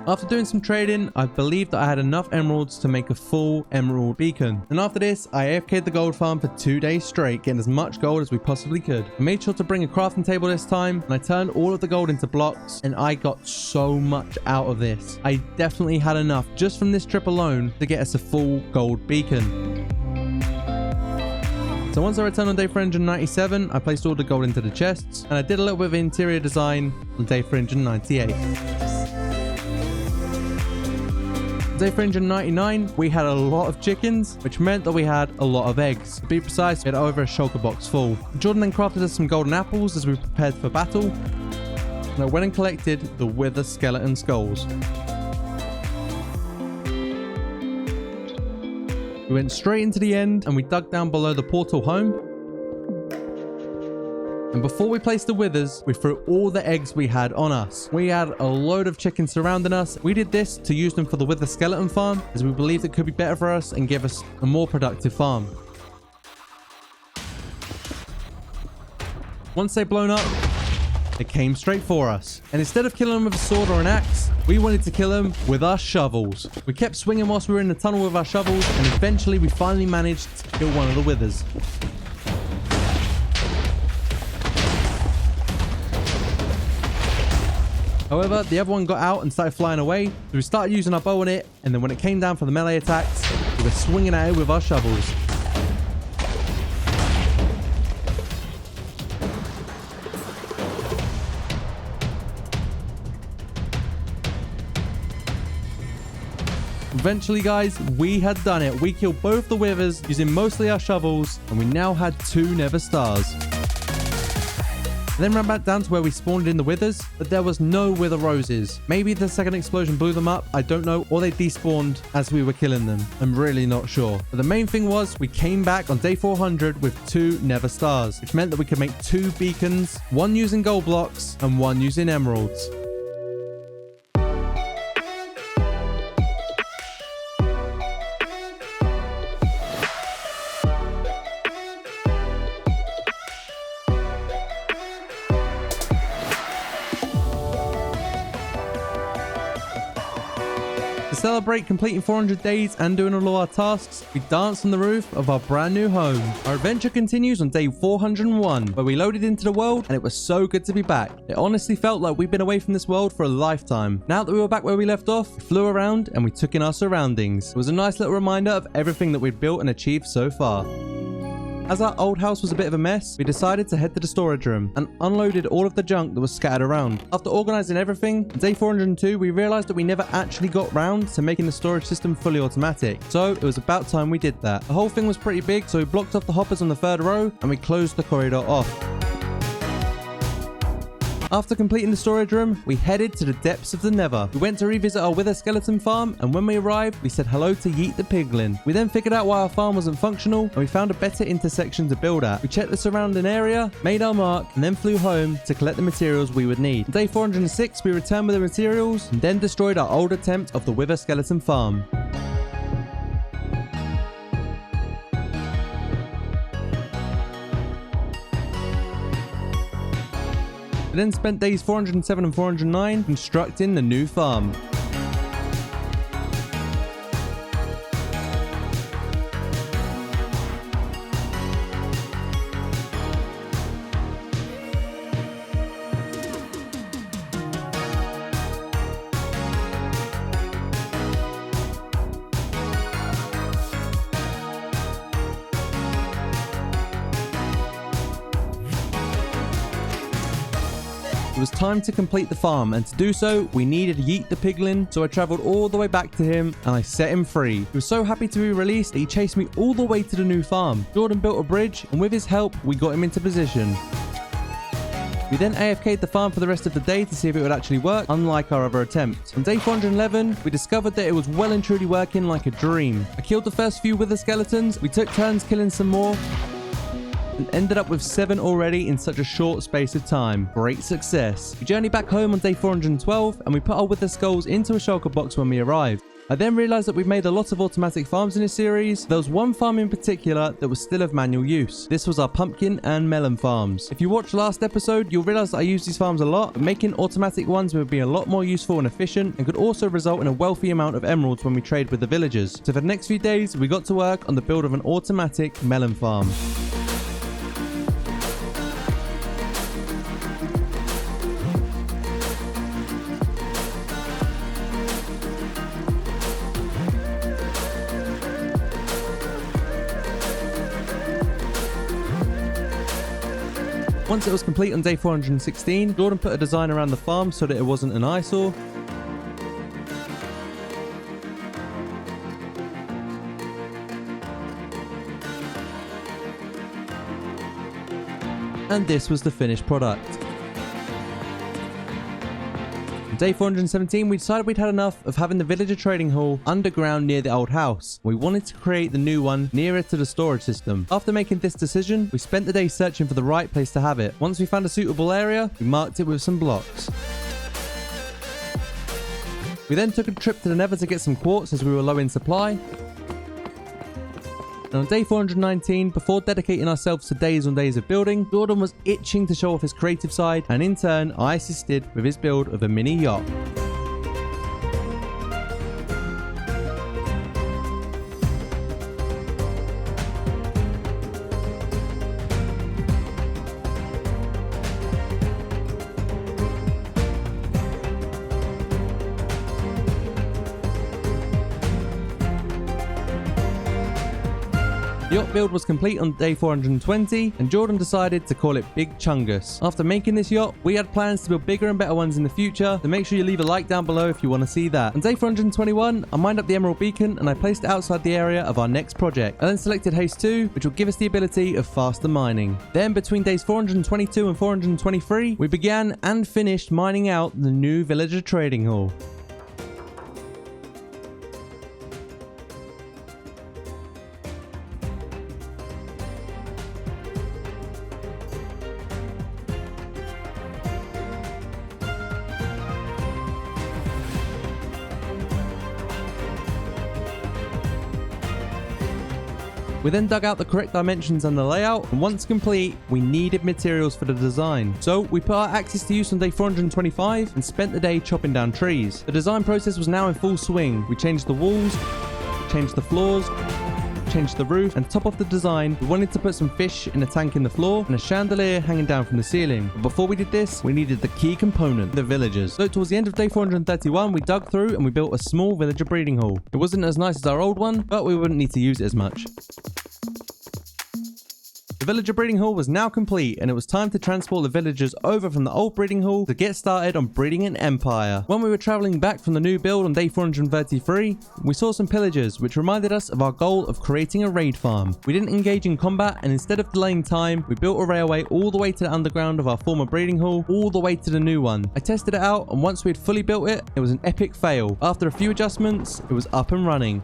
Speaker 1: After doing some trading, I believed that I had enough emeralds to make a full emerald beacon. And after this, I AFK'd the gold farm for 2 days straight, getting as much gold as we possibly could. I made sure to bring a crafting table this time, and I turned all of the gold into blocks, and I got so much out of this. I definitely had enough just from this trip alone to get us a full gold beacon. So once I returned on day 497, I placed all the gold into the chests, and I did a little bit of interior design on day 498. Day 399, we had a lot of chickens, which meant that we had a lot of eggs. To be precise, we had over a shulker box full. Jordan then crafted us some golden apples as we prepared for battle. And I went and collected the wither skeleton skulls. We went straight into the end and we dug down below the portal home. And before we placed the withers, we threw all the eggs we had on us. We had a load of chickens surrounding us. We did this to use them for the wither skeleton farm, as we believed it could be better for us and give us a more productive farm. Once they'd blown up, they came straight for us. And instead of killing them with a sword or an axe, we wanted to kill them with our shovels. We kept swinging whilst we were in the tunnel with our shovels, and eventually we finally managed to kill one of the withers. However, the other one got out and started flying away, so we started using our bow on it, and then when it came down for the melee attacks, we were swinging at it with our shovels. Eventually, guys, we had done it. We killed both the withers using mostly our shovels, and we now had 2 nether stars. I then ran back down to where we spawned in the withers, but there was no wither roses. Maybe the second explosion blew them up, I don't know, or they despawned as we were killing them. I'm really not sure. But the main thing was we came back on day 400 with 2 nether stars, which meant that we could make 2 beacons, one using gold blocks and one using emeralds. To celebrate completing 400 days and doing all our tasks, we danced on the roof of our brand new home. Our adventure continues on day 401, where we loaded into the world, and it was so good to be back. It honestly felt like we'd been away from this world for a lifetime. Now that we were back where we left off, we flew around and we took in our surroundings. It was a nice little reminder of everything that we'd built and achieved so far. As our old house was a bit of a mess, we decided to head to the storage room and unloaded all of the junk that was scattered around. After organizing everything, on day 402, we realized that we never actually got round to making the storage system fully automatic. So it was about time we did that. The whole thing was pretty big, so we blocked off the hoppers on the 3rd row and we closed the corridor off. After completing the storage room, we headed to the depths of the Nether. We went to revisit our wither skeleton farm, and when we arrived, we said hello to Yeet the piglin. We then figured out why our farm wasn't functional, and we found a better intersection to build at. We checked the surrounding area, made our mark, and then flew home to collect the materials we would need. On day 406, we returned with the materials, and then destroyed our old attempt of the wither skeleton farm. We then spent days 407 and 409 constructing the new farm. It was time to complete the farm, and to do so, we needed Yeet the piglin, so I travelled all the way back to him and I set him free. He was so happy to be released that he chased me all the way to the new farm. Jordan built a bridge, and with his help, we got him into position. We then AFK'd the farm for the rest of the day to see if it would actually work, unlike our other attempt. On day 411, we discovered that it was well and truly working like a dream. I killed the first few wither skeletons, we took turns killing some more, and ended up with 7 already in such a short space of time. Great success. We journeyed back home on day 412, and we put our wither skulls into a shulker box when we arrived. I then realized that we've made a lot of automatic farms in this series. There was one farm in particular that was still of manual use. This was our pumpkin and melon farms. If you watched last episode, you'll realize that I use these farms a lot, but making automatic ones would be a lot more useful and efficient and could also result in a wealthy amount of emeralds when we trade with the villagers. So for the next few days, we got to work on the build of an automatic melon farm. Once it was complete on day 416, Jordan put a design around the farm so that it wasn't an eyesore. And this was the finished product. On day 417, we decided we'd had enough of having the villager trading hall underground near the old house. We wanted to create the new one nearer to the storage system. After making this decision, we spent the day searching for the right place to have it. Once we found a suitable area, we marked it with some blocks. We then took a trip to the Nether to get some quartz as we were low in supply. And on day 419, before dedicating ourselves to days on days of building, Jordan was itching to show off his creative side, and in turn, I assisted with his build of a mini yacht. The yacht build was complete on day 420, and Jordan decided to call it Big Chungus. After making this yacht, we had plans to build bigger and better ones in the future, so make sure you leave a like down below if you want to see that. On day 421, I mined up the Emerald Beacon and I placed it outside the area of our next project. I then selected Haste 2, which will give us the ability of faster mining. Then between days 422 and 423, we began and finished mining out the new villager trading hall. We then dug out the correct dimensions and the layout, and once complete, we needed materials for the design. So we put our axes to use on day 425 and spent the day chopping down trees. The design process was now in full swing. We changed the walls, changed the floors, changed the roof, and top off the design, we wanted to put some fish in a tank in the floor and a chandelier hanging down from the ceiling. But before we did this, we needed the key component, the villagers. So towards the end of day 431, we dug through and we built a small villager breeding hall. It wasn't as nice as our old one, but we wouldn't need to use it as much. The villager breeding hall was now complete, and it was time to transport the villagers over from the old breeding hall to get started on breeding an empire. When we were traveling back from the new build on day 433, we saw some pillagers, which reminded us of our goal of creating a raid farm. We didn't engage in combat, and instead of delaying time, we built a railway all the way to the underground of our former breeding hall, all the way to the new one. I tested it out, and once we had fully built it, it was an epic fail. After a few adjustments, it was up and running.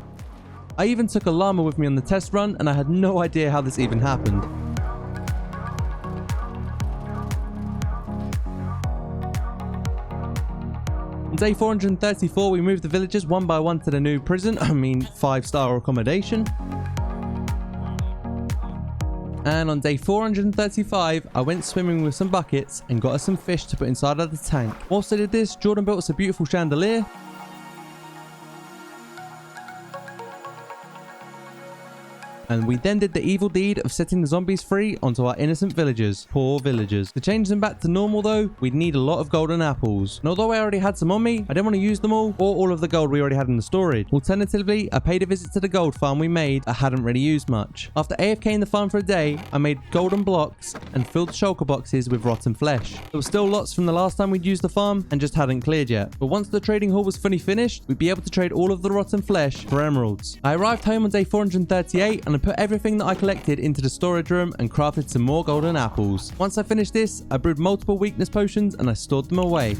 Speaker 1: I even took a llama with me on the test run, and I had no idea how this even happened. On day 434, we moved the villagers one by one to the new prison, 5-star accommodation. And on day 435, I went swimming with some buckets and got us some fish to put inside of the tank. Whilst I did this, Jordan built us a beautiful chandelier. And we then did the evil deed of setting the zombies free onto our innocent villagers. Poor villagers. To change them back to normal though, we'd need a lot of golden apples. And although I already had some on me, I didn't want to use them all or all of the gold we already had in the storage. Alternatively, I paid a visit to the gold farm we made I hadn't really used much. After AFKing the farm for a day, I made golden blocks and filled the shulker boxes with rotten flesh. There were still lots from the last time we'd used the farm and just hadn't cleared yet. But once the trading hall was fully finished, we'd be able to trade all of the rotten flesh for emeralds. I arrived home on day 438 and I put everything that I collected into the storage room and crafted some more golden apples. Once I finished this, I brewed multiple weakness potions and I stored them away.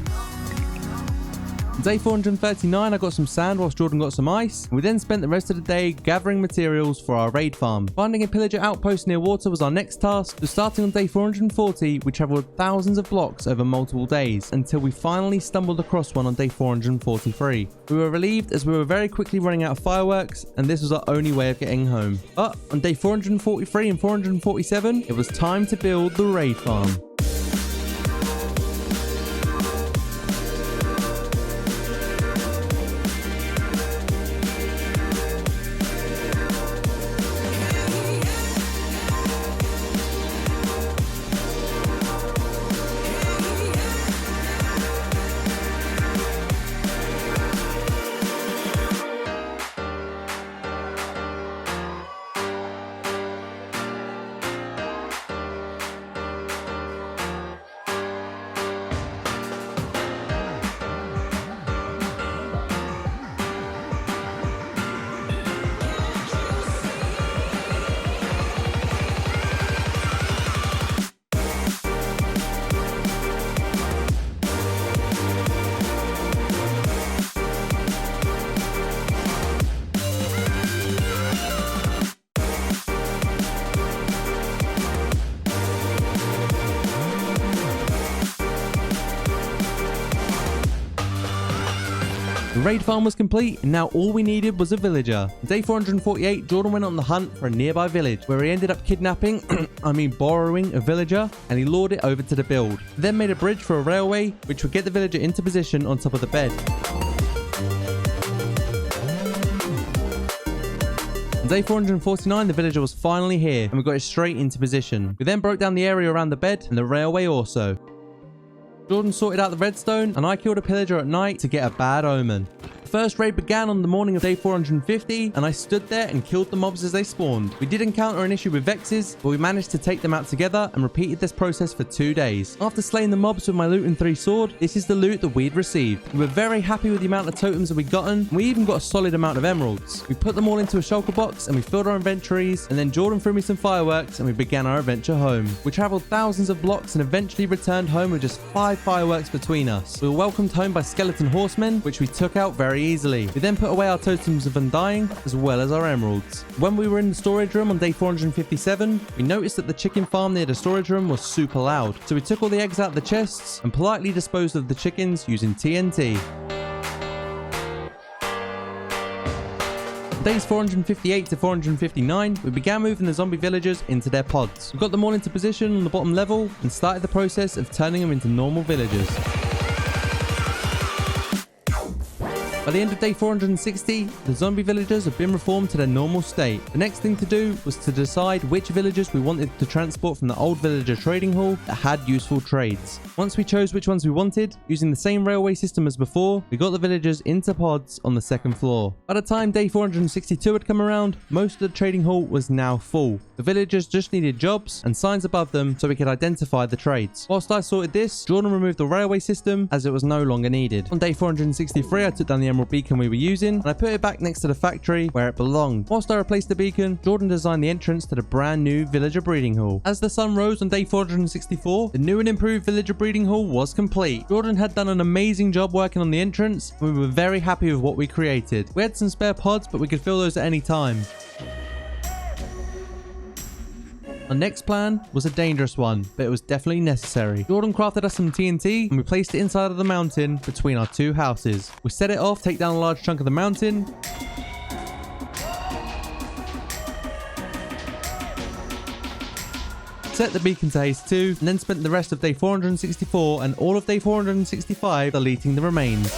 Speaker 1: Day 439, I got some sand whilst Jordan got some ice. We then spent the rest of the day gathering materials for our raid farm. Finding a pillager outpost near water was our next task, so starting on day 440, we travelled thousands of blocks over multiple days until we finally stumbled across one on day 443. We were relieved as we were very quickly running out of fireworks, and this was our only way of getting home. But on day 443 and 447, it was time to build the raid farm. The raid farm was complete, and now all we needed was a villager. On day 448, Jordan went on the hunt for a nearby village, where he ended up kidnapping, borrowing a villager, and he lured it over to the build. He then made a bridge for a railway, which would get the villager into position on top of the bed. On day 449, the villager was finally here, and we got it straight into position. We then broke down the area around the bed, and the railway also. Jordan sorted out the redstone, and I killed a pillager at night to get a bad omen. The first raid began on the morning of day 450, and I stood there and killed the mobs as they spawned. We did encounter an issue with Vexes, but we managed to take them out together and repeated this process for 2 days. After slaying the mobs with my loot and 3 sword, this is the loot that we'd received. We were very happy with the amount of totems that we'd gotten, and we even got a solid amount of emeralds. We put them all into a shulker box, and we filled our inventories, and then Jordan threw me some fireworks, and we began our adventure home. We travelled thousands of blocks and eventually returned home with just 5 fireworks between us. We were welcomed home by skeleton horsemen, which we took out very easily. We then put away our totems of undying, as well as our emeralds. When we were in the storage room on day 457, we noticed that the chicken farm near the storage room was super loud. So we took all the eggs out of the chests and politely disposed of the chickens using TNT. Days 458 to 459, we began moving the zombie villagers into their pods. We got them all into position on the bottom level and started the process of turning them into normal villagers. By the end of day 460, the zombie villagers have been reformed to their normal state. The next thing to do was to decide which villagers we wanted to transport from the old villager trading hall that had useful trades. Once we chose which ones we wanted, using the same railway system as before, we got the villagers into pods on the second floor. By the time day 462 had come around, most of the trading hall was now full. The villagers just needed jobs and signs above them so we could identify the trades. Whilst I sorted this, Jordan removed the railway system as it was no longer needed. On day 463, I took down the emerald beacon we were using and I put it back next to the factory where it belonged. Whilst I replaced the beacon, Jordan designed the entrance to the brand new villager breeding hall. As the sun rose on day 464, the new and improved villager breeding hall was complete. Jordan had done an amazing job working on the entrance and we were very happy with what we created. We had some spare pods, but we could fill those at any time. Our next plan was a dangerous one, but it was definitely necessary. Jordan crafted us some TNT and we placed it inside of the mountain between our 2 houses. We set it off, take down a large chunk of the mountain, set the beacon to haste 2, and then spent the rest of day 464 and all of day 465 deleting the remains.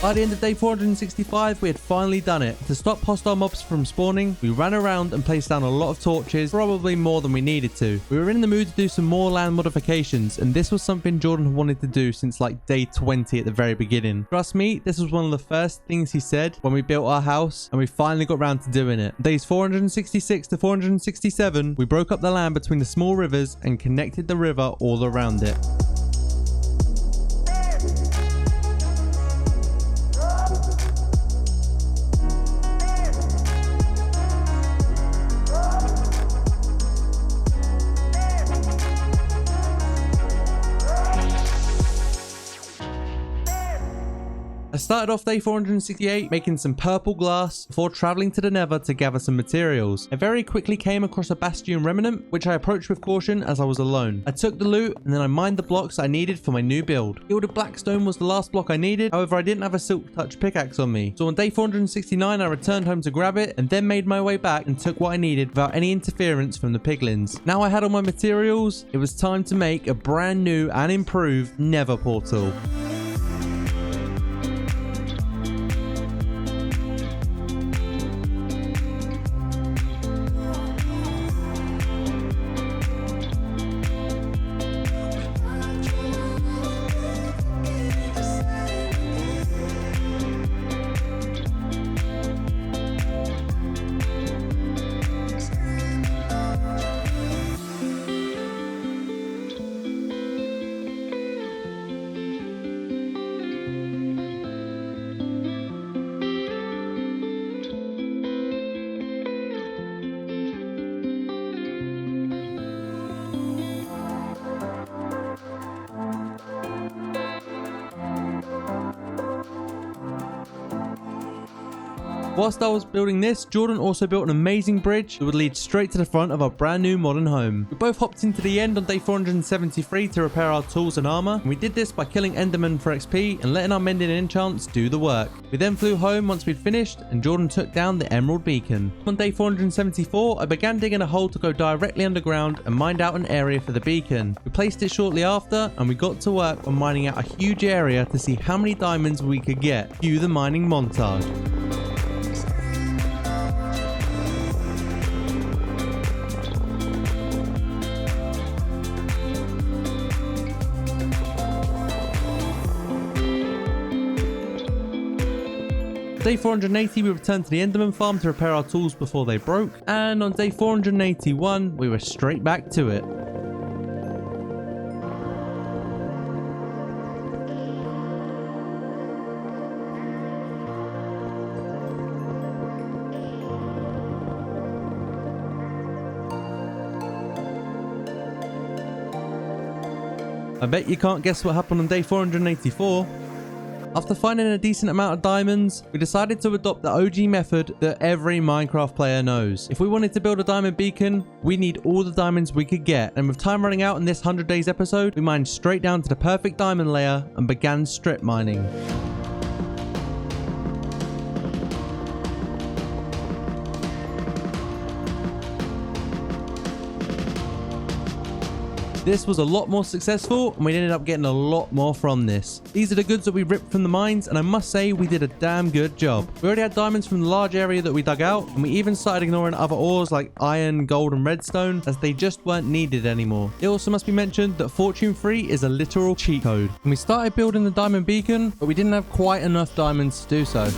Speaker 1: By the end of day 465, we had finally done it. To stop hostile mobs from spawning, we ran around and placed down a lot of torches, probably more than we needed to. We were in the mood to do some more land modifications, and this was something Jordan wanted to do since like day 20 at the very beginning. Trust me, this was one of the first things he said when we built our house, and we finally got around to doing it. Days 466 to 467, we broke up the land between the small rivers and connected the river all around it. I started off day 468 making some purple glass before traveling to the Nether to gather some materials. I very quickly came across a bastion remnant, which I approached with caution as I was alone. I took the loot and then I mined the blocks I needed for my new build. Gilded Blackstone was the last block I needed, however I didn't have a silk touch pickaxe on me. So on day 469 I returned home to grab it and then made my way back and took what I needed without any interference from the piglins. Now I had all my materials, it was time to make a brand new and improved Nether portal. Whilst I was building this, Jordan also built an amazing bridge that would lead straight to the front of our brand new modern home. We both hopped into the end on day 473 to repair our tools and armor, and we did this by killing Endermen for XP and letting our mending and enchants do the work. We then flew home once we'd finished, and Jordan took down the Emerald Beacon. On day 474, I began digging a hole to go directly underground and mined out an area for the beacon. We placed it shortly after, and we got to work on mining out a huge area to see how many diamonds we could get. Cue the mining montage. Day 480 we returned to the Enderman farm to repair our tools before they broke, and on day 481 we were straight back to it. I bet you can't guess what happened on day 484. After finding a decent amount of diamonds, we decided to adopt the OG method that every Minecraft player knows. If we wanted to build a diamond beacon, we need all the diamonds we could get. And with time running out in this 100 days episode, we mined straight down to the perfect diamond layer and began strip mining. This was a lot more successful and we ended up getting a lot more from this. These are the goods that we ripped from the mines, and I must say we did a damn good job. We already had diamonds from the large area that we dug out, and we even started ignoring other ores like iron, gold and redstone as they just weren't needed anymore. It also must be mentioned that Fortune 3 is a literal cheat code. And we started building the diamond beacon, but we didn't have quite enough diamonds to do so.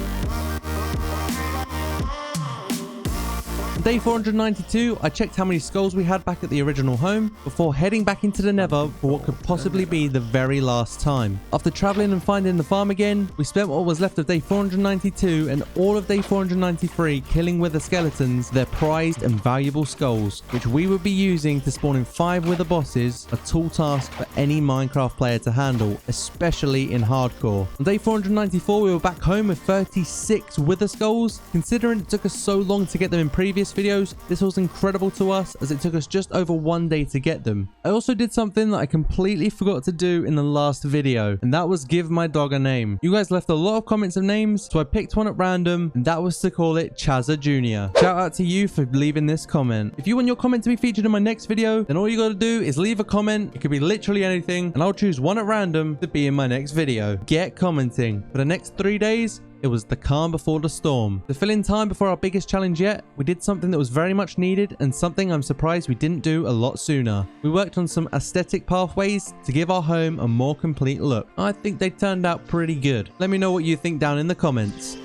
Speaker 1: On day 492, I checked how many skulls we had back at the original home before heading back into the Nether for what could possibly be the very last time. After traveling and finding the farm again, we spent what was left of day 492 and all of day 493 killing wither skeletons, their prized and valuable skulls, which we would be using to spawn in 5 wither bosses, a tall task for any Minecraft player to handle, especially in hardcore. On day 494, we were back home with 36 wither skulls. Considering it took us so long to get them in previous videos, this was incredible to us as it took us just over 1 day to get them. I also did something that I completely forgot to do in the last video, and that was give my dog a name. You guys left a lot of comments of names, so I picked one at random, and that was to call it Chaza Jr. Shout out to you for leaving this comment. If you want your comment to be featured in my next video, then all you gotta do is leave a comment. It could be literally anything, and I'll choose one at random to be in my next video. Get commenting. For the next 3 days, it was the calm before the storm. To fill in time before our biggest challenge yet, we did something that was very much needed and something I'm surprised we didn't do a lot sooner. We worked on some aesthetic pathways to give our home a more complete look. I think they turned out pretty good. Let me know what you think down in the comments.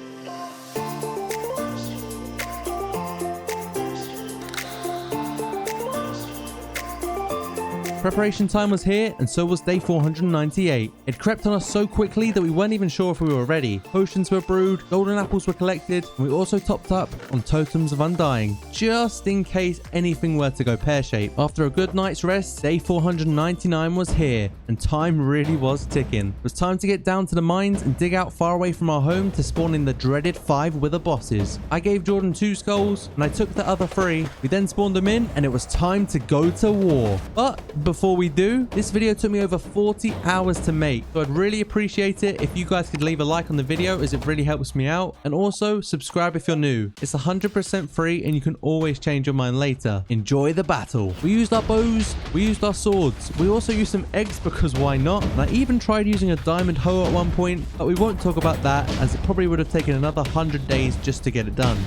Speaker 1: Preparation time was here, and so was day 498. It crept on us so quickly that we weren't even sure if we were ready. Potions were brewed, golden apples were collected, and we also topped up on totems of undying, just in case anything were to go pear-shaped. After a good night's rest, day 499 was here, and time really was ticking. It was time to get down to the mines and dig out far away from our home to spawn in the dreaded 5 wither bosses. I gave Jordan 2 skulls, and I took the other 3. We then spawned them in, and it was time to go to war. But before we do, this video took me over 40 hours to make, so I'd really appreciate it if you guys could leave a like on the video, as it really helps me out, and also subscribe if you're new. It's 100% free and you can always change your mind later. Enjoy the battle. We used our bows, we used our swords, we also used some eggs because why not, and I even tried using a diamond hoe at one point, but we won't talk about that as it probably would have taken another 100 days just to get it done.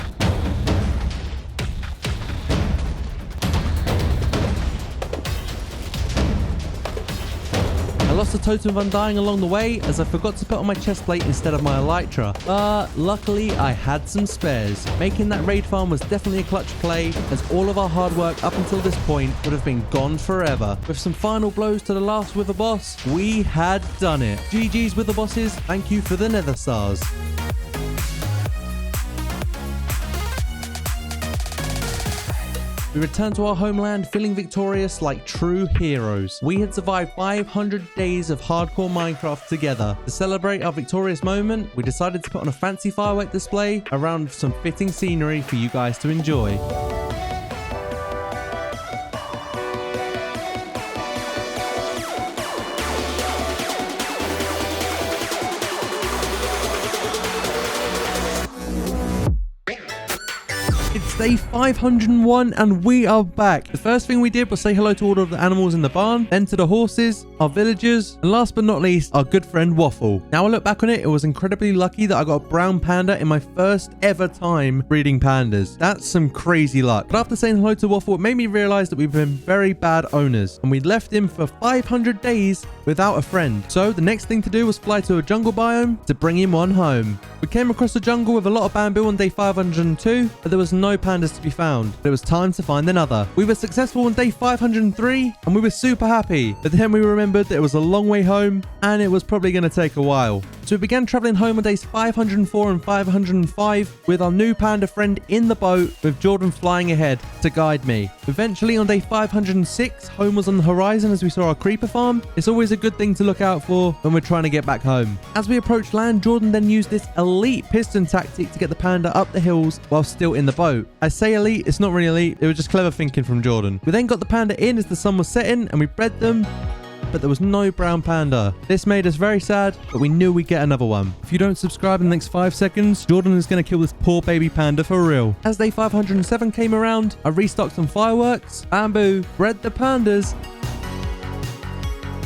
Speaker 1: I lost a totem of undying along the way as I forgot to put on my chest plate instead of my elytra, but luckily I had some spares. Making that raid farm was definitely a clutch play, as all of our hard work up until this point would have been gone forever. With some final blows to the last wither boss, we had done it. GG's wither bosses, thank you for the nether stars. We returned to our homeland feeling victorious like true heroes. We had survived 500 days of hardcore Minecraft together. To celebrate our victorious moment, we decided to put on a fancy firework display around some fitting scenery for you guys to enjoy. It's day 501 and we are back. The first thing we did was say hello to all of the animals in the barn, then to the horses, our villagers, and last but not least, our good friend Waffle. Now I look back on it, it was incredibly lucky that I got a brown panda in my first ever time breeding pandas. That's some crazy luck. But after saying hello to Waffle, it made me realize that we've been very bad owners and we'd left him for 500 days without a friend. So the next thing to do was fly to a jungle biome to bring him one home. We came across a jungle with a lot of bamboo on day 502, but there was no pandas to be found. It was time to find another. We were successful on day 503 and we were super happy, but then we remembered that it was a long way home and it was probably going to take a while. So we began traveling home on days 504 and 505 with our new panda friend in the boat with Jordan flying ahead to guide me. Eventually on day 506, home was on the horizon as we saw our creeper farm. It's always a good thing to look out for when we're trying to get back home. As we approached land, Jordan then used this elite piston tactic to get the panda up the hills while still in the boat. I say elite, it's not really elite, it was just clever thinking from Jordan. We then got the panda in as the sun was setting and we bred them, but there was no brown panda. This made us very sad, but we knew we'd get another one. If you don't subscribe in the next 5 seconds, Jordan is going to kill this poor baby panda for real. As day 507 came around, I restocked some fireworks, bamboo, bred the pandas,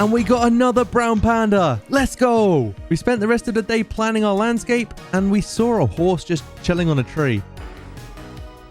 Speaker 1: and we got another brown panda. Let's go! We spent the rest of the day planning our landscape, and we saw a horse just chilling on a tree.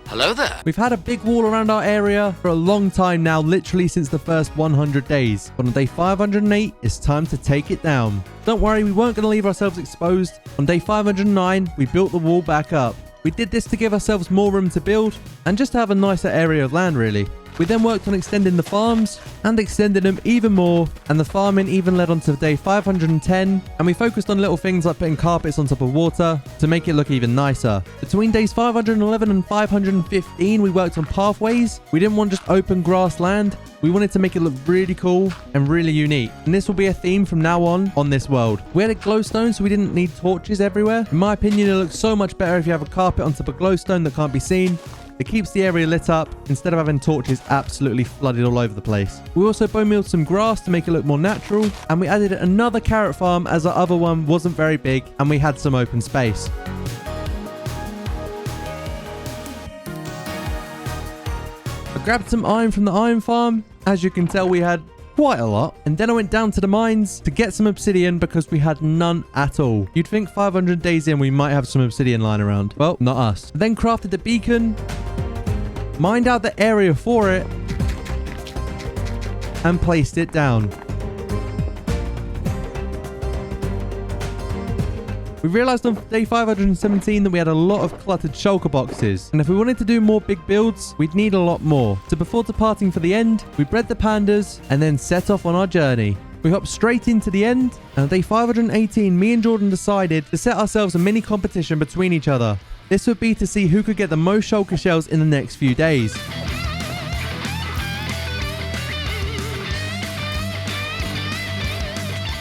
Speaker 3: Hello there.
Speaker 1: We've had a big wall around our area for a long time now, literally since the first 100 days. But on day 508, it's time to take it down. Don't worry, we weren't going to leave ourselves exposed. On day 509, we built the wall back up. We did this to give ourselves more room to build and just to have a nicer area of land, really. We then worked on extending the farms and extended them even more, and the farming even led on to day 510, and we focused on little things like putting carpets on top of water to make it look even nicer. Between days 511 and 515, we worked on pathways. We didn't want just open grass land. We wanted to make it look really cool and really unique, and this will be a theme from now on this world. We had a glowstone, so we didn't need torches everywhere. In my opinion, it looks so much better if you have a carpet on top of glowstone that can't be seen. It keeps the area lit up instead of having torches absolutely flooded all over the place. We also bone mealed some grass to make it look more natural, and we added another carrot farm as our other one wasn't very big and we had some open space. I grabbed some iron from the iron farm. As you can tell, we had quite a lot. And then I went down to the mines to get some obsidian because we had none at all. You'd think 500 days in we might have some obsidian lying around. Well, not us. I then crafted the beacon, mined out the area for it, and placed it down. We realized on day 517 that we had a lot of cluttered shulker boxes, and if we wanted to do more big builds, we'd need a lot more. So before departing for the end, we bred the pandas and then set off on our journey. We hopped straight into the end, and on day 518, me and Jordan decided to set ourselves a mini competition between each other. This would be to see who could get the most shulker shells in the next few days.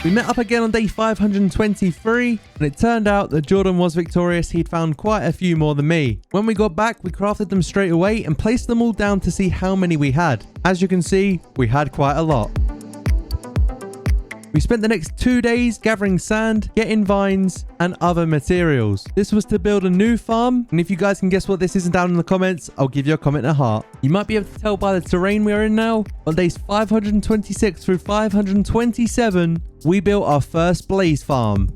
Speaker 1: We met up again on day 523, and it turned out that Jordan was victorious. He'd found quite a few more than me. When we got back, we crafted them straight away and placed them all down to see how many we had. As you can see, we had quite a lot. We spent the next 2 days gathering sand, getting vines, and other materials. This was to build a new farm, and if you guys can guess what this is down in the comments, I'll give you a comment and a heart. You might be able to tell by the terrain we're in now. On days 526 through 527, we built our first blaze farm.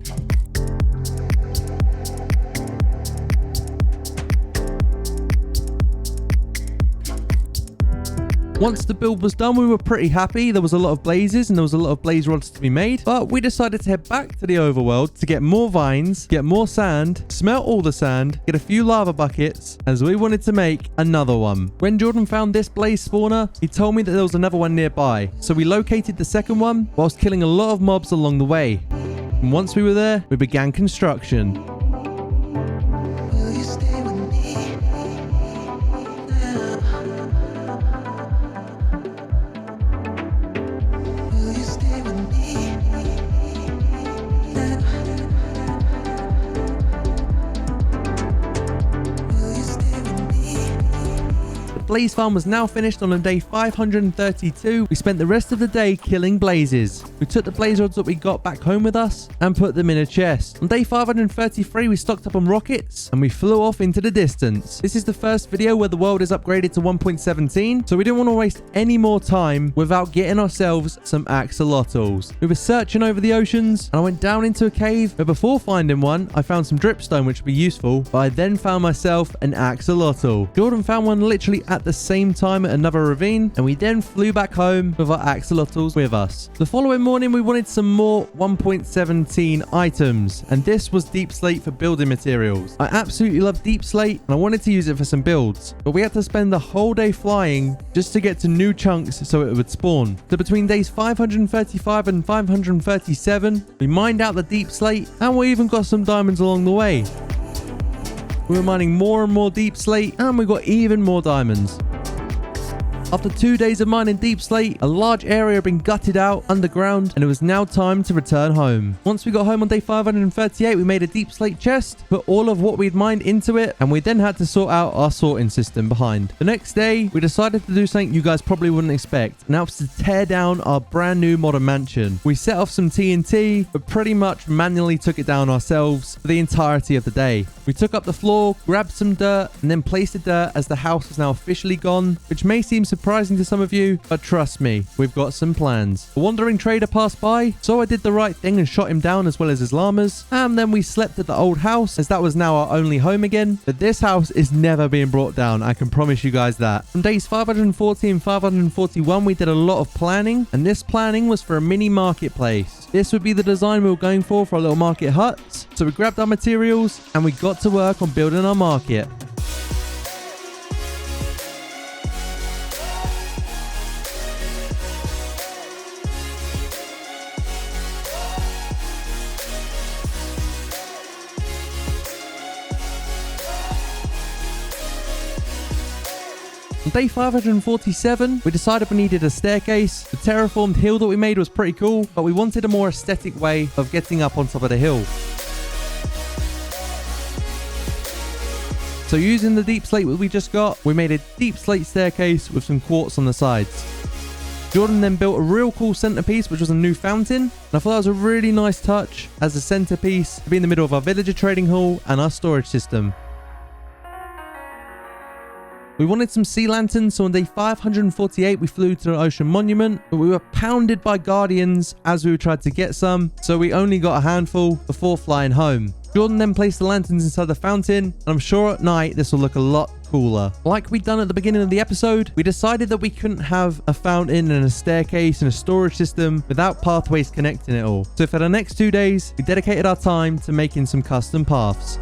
Speaker 1: Once the build was done, we were pretty happy. There was a lot of blazes and there was a lot of blaze rods to be made. But we decided to head back to the overworld to get more vines, get more sand, smelt all the sand, get a few lava buckets, as we wanted to make another one. When Jordan found this blaze spawner, he told me that there was another one nearby. So we located the second one whilst killing a lot of mobs along the way. And once we were there, we began construction. Blaze farm was now finished on day 532. We spent the rest of the day killing blazes. We took the blaze rods that we got back home with us and put them in a chest. On day 533, we stocked up on rockets and we flew off into the distance. This is the first video where the world is upgraded to 1.17, so we didn't want to waste any more time without getting ourselves some axolotls. We were searching over the oceans and I went down into a cave, but before finding one, I found some dripstone which would be useful, but I then found myself an axolotl. Jordan found one literally at the same time at another ravine, and we then flew back home with our axolotls with us. The following morning we wanted some more 1.17 items, and this was deep slate for building materials. I absolutely love deep slate and I wanted to use it for some builds, but we had to spend the whole day flying just to get to new chunks so it would spawn. So between days 535 and 537 we mined out the deep slate, and we even got some diamonds along the way. We were mining more and more deep slate, and we got even more diamonds. After 2 days of mining deep slate, a large area had been gutted out underground, and it was now time to return home. Once we got home on day 538, we made a deep slate chest, put all of what we'd mined into it, and we then had to sort out our sorting system behind. The next day, we decided to do something you guys probably wouldn't expect, and that was to tear down our brand new modern mansion. We set off some TNT, but pretty much manually took it down ourselves for the entirety of the day. We took up the floor, grabbed some dirt, and then placed the dirt as the house was now officially gone, which may seem surprising to some of you, but trust me, we've got some plans. A wandering trader passed by, so I did the right thing and shot him down as well as his llamas, and then we slept at the old house as that was now our only home again. But this house is never being brought down, I can promise you guys that. From days 540 and 541 we did a lot of planning, and this planning was for a mini marketplace. This would be the design we were going for our little market huts. So we grabbed our materials and we got to work on building our market. On day 547, we decided we needed a staircase. The terraformed hill that we made was pretty cool, but we wanted a more aesthetic way of getting up on top of the hill. So using the deep slate that we just got, we made a deep slate staircase with some quartz on the sides. Jordan then built a real cool centerpiece, which was a new fountain. And I thought that was a really nice touch as a centerpiece to be in the middle of our villager trading hall and our storage system. We wanted some sea lanterns, so on day 548 we flew to the ocean monument, but we were pounded by guardians as we tried to get some, so we only got a handful before flying home. Jordan then placed the lanterns inside the fountain, and I'm sure at night this will look a lot cooler. Like we'd done at the beginning of the episode, we decided that we couldn't have a fountain and a staircase and a storage system without pathways connecting it all. So for the next 2 days, we dedicated our time to making some custom paths.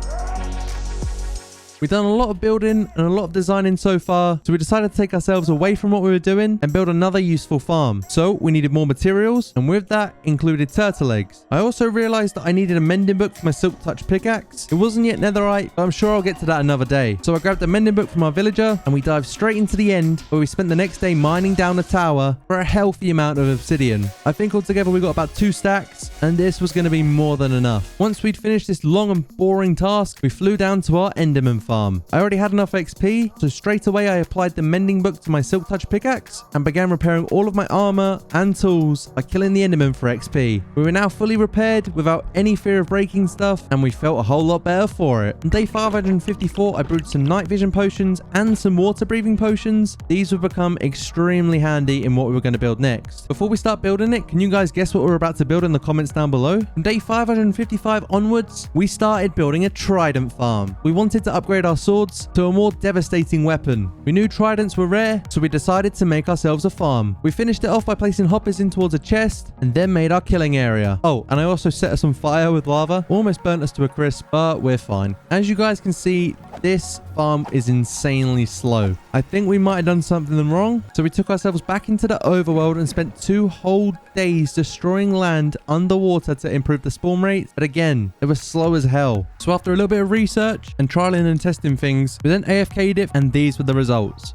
Speaker 1: We've done a lot of building and a lot of designing so far, so we decided to take ourselves away from what we were doing and build another useful farm. So we needed more materials, and with that included turtle eggs. I also realized that I needed a mending book for my silk touch pickaxe. It wasn't yet netherite, but I'm sure I'll get to that another day. So I grabbed a mending book from our villager, and we dived straight into the end, where we spent the next day mining down the tower for a healthy amount of obsidian. I think altogether we got about 2 stacks, and this was going to be more than enough. Once we'd finished this long and boring task, we flew down to our enderman farm. I already had enough XP, so straight away I applied the mending book to my silk touch pickaxe and began repairing all of my armor and tools by killing the enderman for XP. We were now fully repaired without any fear of breaking stuff, and we felt a whole lot better for it. On day 554 I brewed some night vision potions and some water breathing potions. These would become extremely handy in what we were going to build next. Before we start building it, can you guys guess what we're about to build in the comments down below? From day 555 onwards, we started building a trident farm. We wanted to upgrade our swords to a more devastating weapon. We knew tridents were rare, so we decided to make ourselves a farm. We finished it off by placing hoppers in towards a chest and then made our killing area. Oh, and I also set us on fire with lava. Almost burnt us to a crisp, but we're fine. As you guys can see, this farm is insanely slow. I think we might have done something wrong, so we took ourselves back into the overworld and spent 2 whole days destroying land underwater to improve the spawn rate, but again, it was slow as hell. So after a little bit of research and trialing and testing things, we then AFK'd it, and these were the results.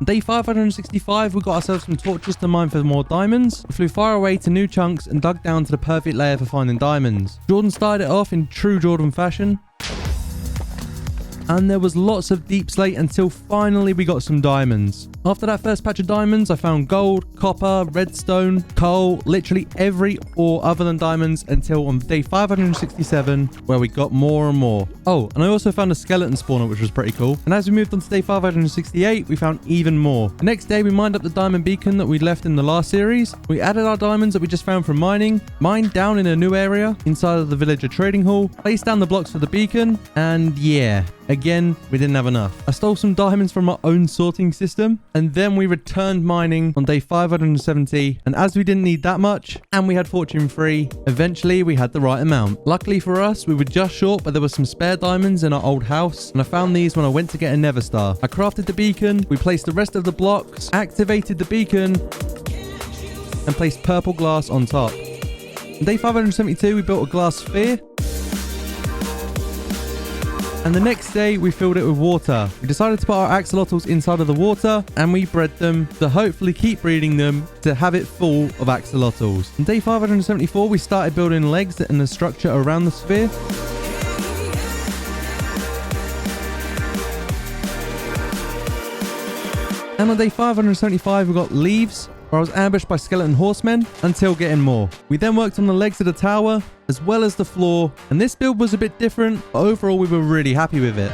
Speaker 1: On day 565, we got ourselves some torches to mine for more diamonds. We flew far away to new chunks and dug down to the perfect layer for finding diamonds. Jordan started it off in true Jordan fashion, and there was lots of deep slate until finally we got some diamonds. After that first patch of diamonds, I found gold, copper, redstone, coal, literally every ore other than diamonds until on day 567 where we got more and more. Oh, and I also found a skeleton spawner, which was pretty cool. And as we moved on to day 568, we found even more. The next day we mined up the diamond beacon that we left in the last series. We added our diamonds that we just found from mining, mined down in a new area inside of the villager trading hall, placed down the blocks for the beacon, and yeah, again, we didn't have enough. I stole some diamonds from our own sorting system, and then we returned mining on day 570, and as we didn't need that much and we had fortune 3, eventually we had the right amount. Luckily for us, we were just short, but there were some spare diamonds in our old house, and I found these when I went to get a nether star. I crafted the beacon, we placed the rest of the blocks, activated the beacon, and placed purple glass on top. On day 572, we built a glass sphere, and the next day we filled it with water. We decided to put our axolotls inside of the water, and we bred them to hopefully keep breeding them to have it full of axolotls. On day 574 we started building legs and the structure around the sphere. And on day 575 we got leaves, where I was ambushed by skeleton horsemen until getting more. We then worked on the legs of the tower as well as the floor, and this build was a bit different, but overall we were really happy with it.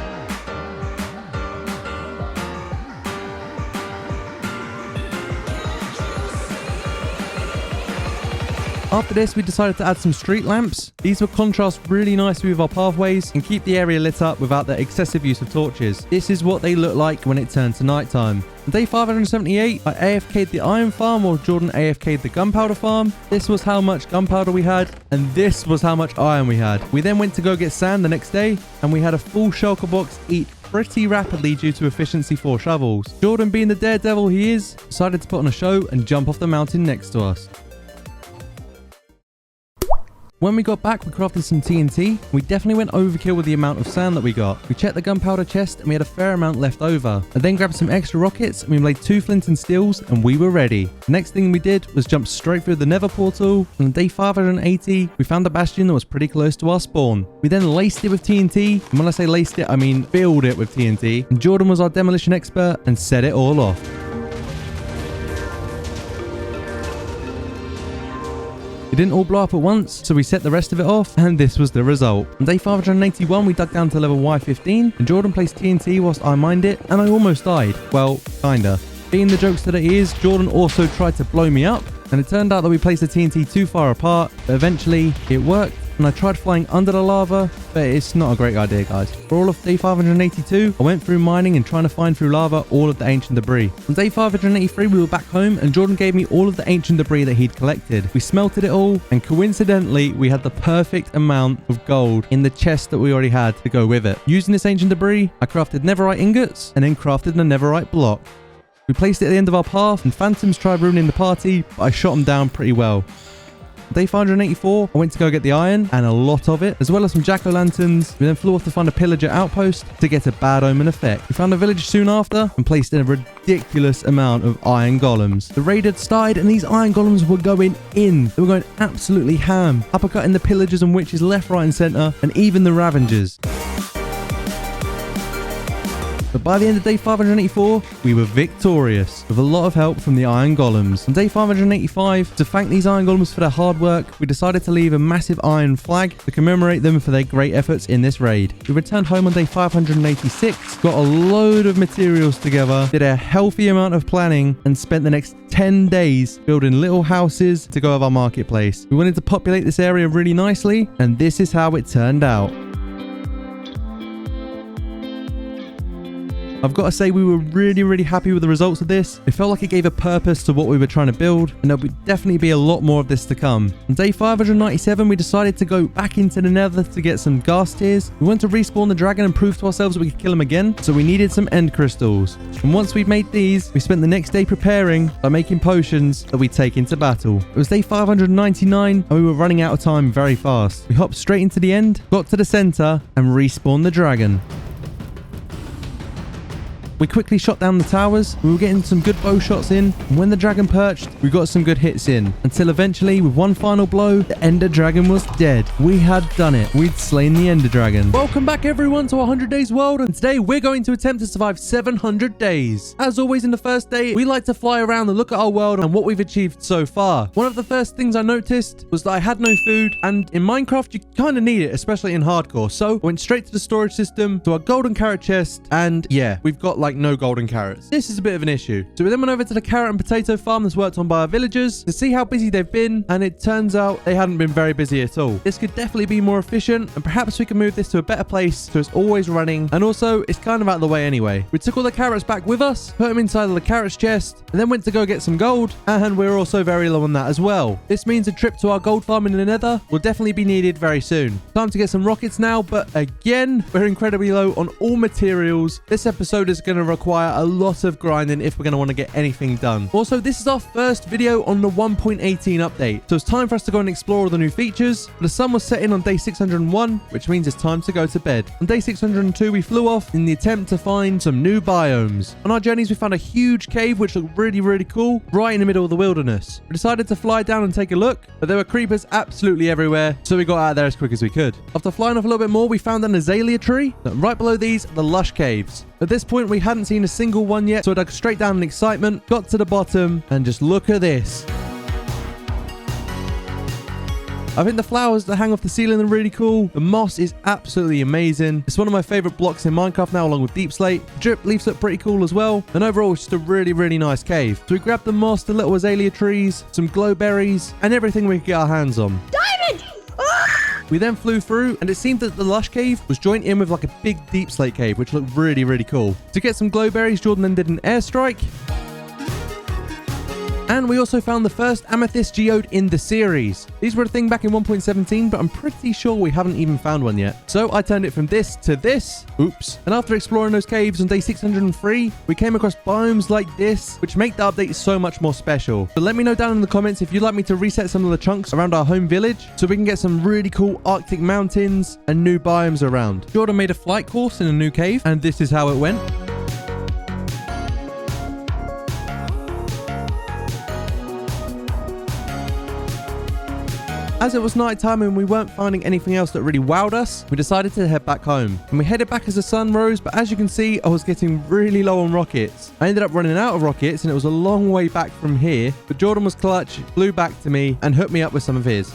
Speaker 1: After this, we decided to add some street lamps. These would contrast really nicely with our pathways and keep the area lit up without the excessive use of torches. This is what they look like when it turns to nighttime. On day 578, I AFK'd the iron farm while Jordan AFK'd the gunpowder farm. This was how much gunpowder we had, and this was how much iron we had. We then went to go get sand the next day, and we had a full shulker box eat pretty rapidly due to efficiency 4 shovels. Jordan, being the daredevil he is, decided to put on a show and jump off the mountain next to us. When we got back, we crafted some TNT. We definitely went overkill with the amount of sand that we got. We checked the gunpowder chest and we had a fair amount left over. I then grabbed some extra rockets and we made 2 flint and steels and we were ready. The next thing we did was jump straight through the nether portal. And on day 580, we found a bastion that was pretty close to our spawn. We then laced it with TNT. And when I say laced it, I mean filled it with TNT. And Jordan was our demolition expert and set it all off. It didn't all blow up at once, so we set the rest of it off, and this was the result. On day 581, we dug down to level Y15, and Jordan placed TNT whilst I mined it, and I almost died. Well, kinda. Being the jokester that he is, Jordan also tried to blow me up, and it turned out that we placed the TNT too far apart, but eventually it worked, and I tried flying under the lava, but it's not a great idea, guys. For all of day 582, I went through mining and trying to find through lava all of the ancient debris. On day 583, we were back home, and Jordan gave me all of the ancient debris that he'd collected. We smelted it all, and coincidentally, we had the perfect amount of gold in the chest that we already had to go with it. Using this ancient debris, I crafted netherite ingots, and then crafted a netherite block. We placed it at the end of our path, and phantoms tried ruining the party, but I shot them down pretty well. Day 584, I went to go get the iron, and a lot of it, as well as some jack-o'-lanterns. We then flew off to find a pillager outpost to get a bad omen effect. We found a village soon after, and placed in a ridiculous amount of iron golems. The raid had started, and these iron golems were going in. They were going absolutely ham, uppercutting the pillagers and witches left, right, and center, and even the ravengers. But by the end of day 584, we were victorious, with a lot of help from the Iron Golems. On day 585, to thank these Iron Golems for their hard work, we decided to leave a massive iron flag to commemorate them for their great efforts in this raid. We returned home on day 586, got a load of materials together, did a healthy amount of planning, and spent the next 10 days building little houses to go with our marketplace. We wanted to populate this area really nicely, and this is how it turned out. I've got to say we were really happy with the results of this. It felt like it gave a purpose to what we were trying to build, and there would definitely be a lot more of this to come. On day 597, we decided to go back into the nether to get some ghast tears. We wanted to respawn the dragon and prove to ourselves that we could kill him again, so we needed some end crystals. And once we'd made these, we spent the next day preparing by making potions that we'd take into battle. It was day 599, and we were running out of time very fast. We hopped straight into the end, got to the center, and respawned the dragon. We quickly shot down the towers. We were getting some good bow shots in, and when the dragon perched, we got some good hits in, until eventually, with one final blow, the Ender Dragon was dead. We had done it. We'd slain the Ender Dragon. Welcome back, everyone, to 100 Days World, and today we're going to attempt to survive 700 days. As always in the first day, we like to fly around and look at our world and what we've achieved so far. One of the first things I noticed was that I had no food, and in Minecraft, you kind of need it, especially in hardcore. So I went straight to the storage system, to our golden carrot chest, and yeah, we've got like no golden carrots. This is a bit of an issue. So we then went over to the carrot and potato farm that's worked on by our villagers to see how busy they've been, and it turns out they hadn't been very busy at all. This could definitely be more efficient, and perhaps we can move this to a better place so it's always running, and also it's kind of out of the way anyway. We took all the carrots back with us, put them inside of the carrots chest, and then went to go get some gold, and we're also very low on that as well. This means a trip to our gold farm in the nether will definitely be needed very soon. Time to get some rockets now, but again, we're incredibly low on all materials. This episode is going to require a lot of grinding if we're going to want to get anything done. Also, this is our first video on the 1.18 update, so it's time for us to go and explore all the new features. The sun was setting on day 601, which means it's time to go to bed. On day 602, we flew off in the attempt to find some new biomes. On our journeys, we found a huge cave which looked really cool, right in the middle of the wilderness. We decided to fly down and take a look, but there were creepers absolutely everywhere, so we got out of there as quick as we could. After flying off a little bit more, we found an azalea tree. Right below these are the lush caves. At this point, we hadn't seen a single one yet, so I dug straight down in excitement, got to the bottom, and just look at this. I think the flowers that hang off the ceiling are really cool. The moss is absolutely amazing. It's one of my favorite blocks in Minecraft now, along with deep slate. The drip leaves look pretty cool as well. And overall, it's just a really nice cave. So we grabbed the moss, the little azalea trees, some glowberries, and everything we could get our hands on.
Speaker 4: Diamond!
Speaker 1: We then flew through, and it seemed that the lush cave was joined in with like a big deep slate cave, which looked really cool. To get some glowberries, Jordan then did an airstrike. And we also found the first amethyst geode in the series. These were a thing back in 1.17, but I'm pretty sure we haven't even found one yet. So I turned it from this to this. Oops. And after exploring those caves on day 603, we came across biomes like this, which make the update so much more special. So let me know down in the comments if you'd like me to reset some of the chunks around our home village so we can get some really cool Arctic mountains and new biomes around. Jordan made a flight course in a new cave, and this is how it went. As it was night time and we weren't finding anything else that really wowed us, we decided to head back home. And we headed back as the sun rose, but as you can see, I was getting really low on rockets. I ended up running out of rockets and it was a long way back from here, but Jordan was clutch, flew back to me and hooked me up with some of his.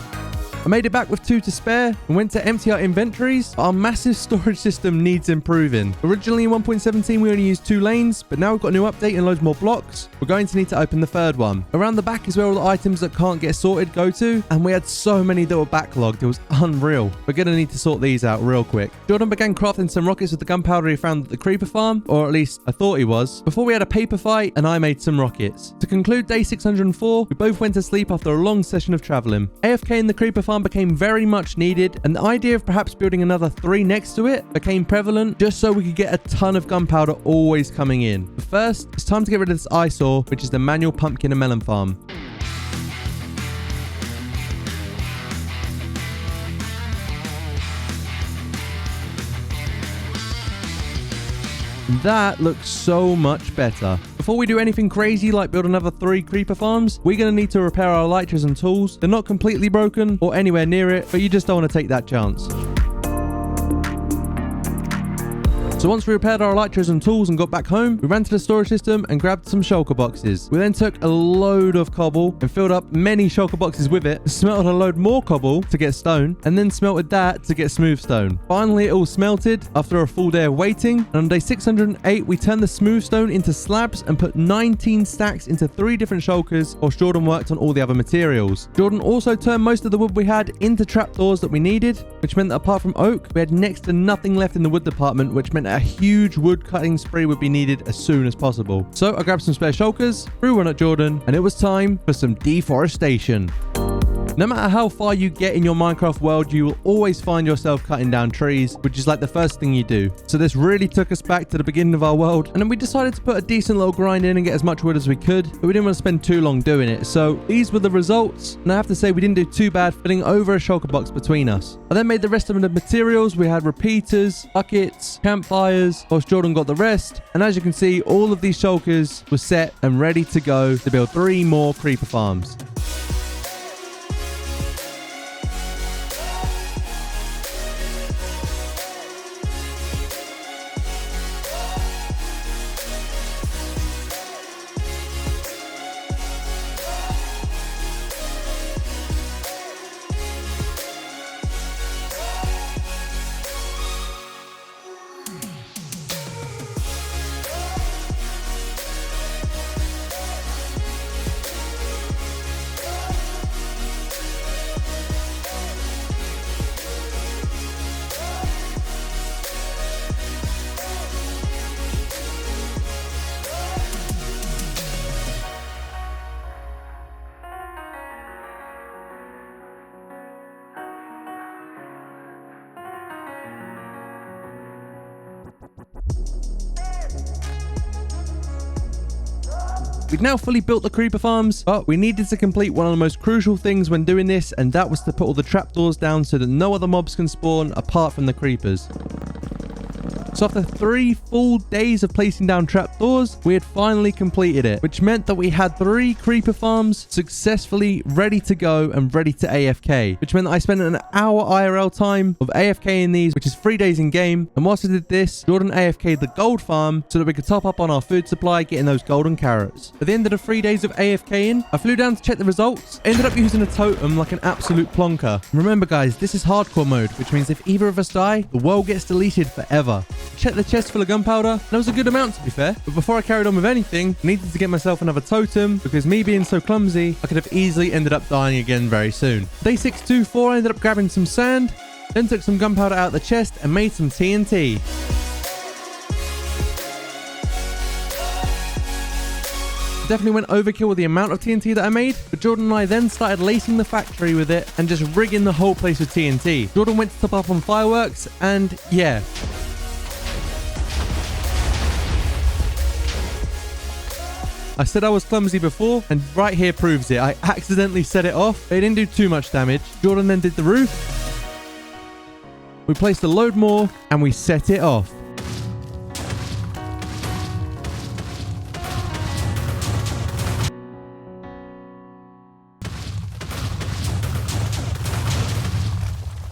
Speaker 1: I made it back with 2 to spare and went to empty our inventories, but our massive storage system needs improving. Originally in 1.17 we only used 2 lanes, but now we've got a new update and loads more blocks. We're going to need to open the 3rd one. Around the back is where all the items that can't get sorted go to, and we had so many that were backlogged, it was unreal. We're going to need to sort these out real quick. Jordan began crafting some rockets with the gunpowder he found at the creeper farm, or at least I thought he was, before we had a paper fight and I made some rockets. To conclude day 604, we both went to sleep after a long session of traveling. AFK in the creeper farm became very much needed, and the idea of perhaps building another 3 next to it became prevalent just so we could get a ton of gunpowder always coming in. But first, it's time to get rid of this eyesore, which is the manual pumpkin and melon farm. That looks so much better. Before we do anything crazy like build another 3 creeper farms, we're going to need to repair our elytras and tools. They're not completely broken or anywhere near it, but you just don't want to take that chance. So once we repaired our elytras and tools and got back home, we ran to the storage system and grabbed some shulker boxes. We then took a load of cobble and filled up many shulker boxes with it, smelted a load more cobble to get stone, and then smelted that to get smooth stone. Finally, it all smelted after a full day of waiting, and on day 608, we turned the smooth stone into slabs and put 19 stacks into 3 different shulkers whilst Jordan worked on all the other materials. Jordan also turned most of the wood we had into trapdoors that we needed, which meant that apart from oak, we had next to nothing left in the wood department, which meant a huge wood cutting spree would be needed as soon as possible. So I grabbed some spare shulkers, threw one at Jordan, and it was time for some deforestation. No matter how far you get in your Minecraft world, you will always find yourself cutting down trees, which is like the first thing you do. So this really took us back to the beginning of our world, and then we decided to put a decent little grind in and get as much wood as we could, but we didn't want to spend too long doing it. So these were the results, and I have to say we didn't do too bad filling over a shulker box between us. I then made the rest of the materials. We had repeaters, buckets, campfires, whilst Jordan got the rest, and as you can see, all of these shulkers were set and ready to go to build 3 more creeper farms. We'd now fully built the creeper farms, but we needed to complete one of the most crucial things when doing this, and that was to put all the trapdoors down so that no other mobs can spawn apart from the creepers. So after 3 full days of placing down trapdoors, we had finally completed it, which meant that we had 3 creeper farms successfully ready to go and ready to AFK, which meant that I spent an hour IRL time of AFK in these, which is 3 days in game. And whilst I did this, Jordan AFK'd the gold farm so that we could top up on our food supply, getting those golden carrots. At the end of the 3 days of AFKing, I flew down to check the results, ended up using a totem like an absolute plonker. Remember guys, this is hardcore mode, which means if either of us die, the world gets deleted forever. Checked the chest full of gunpowder. That was a good amount to be fair. But before I carried on with anything, I needed to get myself another totem because me being so clumsy, I could have easily ended up dying again very soon. Day 624, I ended up grabbing some sand, then took some gunpowder out of the chest and made some TNT. Definitely went overkill with the amount of TNT that I made, but Jordan and I then started lacing the factory with it and just rigging the whole place with TNT. Jordan went to top up on fireworks, and yeah. I said I was clumsy before, and right here proves it. I accidentally set it off. It didn't do too much damage. Jordan then did the roof. We placed a load more, and we set it off.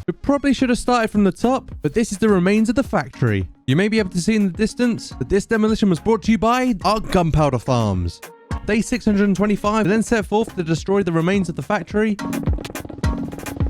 Speaker 1: We probably should have started from the top, but this is the remains of the factory. You may be able to see in the distance that this demolition was brought to you by our gunpowder farms. Day 625 then set forth to destroy the remains of the factory.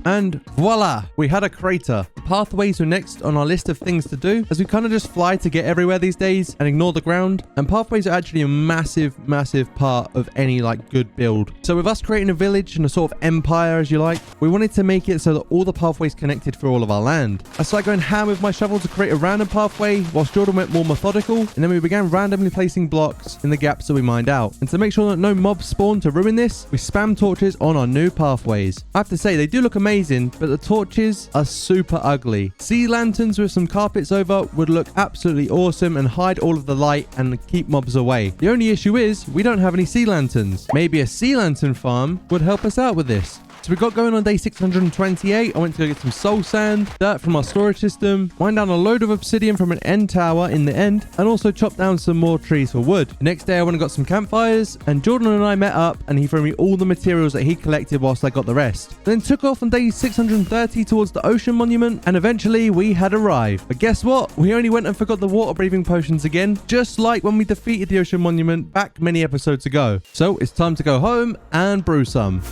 Speaker 1: And voila, we had a crater. Pathways were next on our list of things to do, as we kind of just fly to get everywhere these days and ignore the ground. And pathways are actually a massive part of any good build. So with us creating a village and a sort of empire, as you like, we wanted to make it so that all the pathways connected through all of our land. I started going ham with my shovel to create a random pathway, whilst Jordan went more methodical, and then we began randomly placing blocks in the gaps that we mined out. And to make sure that no mobs spawn to ruin this, we spam torches on our new pathways. I have to say, they do look amazing, but the torches are super ugly. Sea lanterns with some carpets over would look absolutely awesome and hide all of the light and keep mobs away. The only issue is we don't have any sea lanterns. Maybe a sea lantern farm would help us out with this. So we got going on day 628. I went to go get some soul sand, dirt from our storage system, wind down a load of obsidian from an end tower in the end, and also chop down some more trees for wood. The next day I went and got some campfires, and Jordan and I met up, and he threw me all the materials that he collected whilst I got the rest. Then took off on day 630 towards the ocean monument, and eventually we had arrived. But guess what? We only went and forgot the water breathing potions again, just like when we defeated the ocean monument back many episodes ago. So it's time to go home and brew some.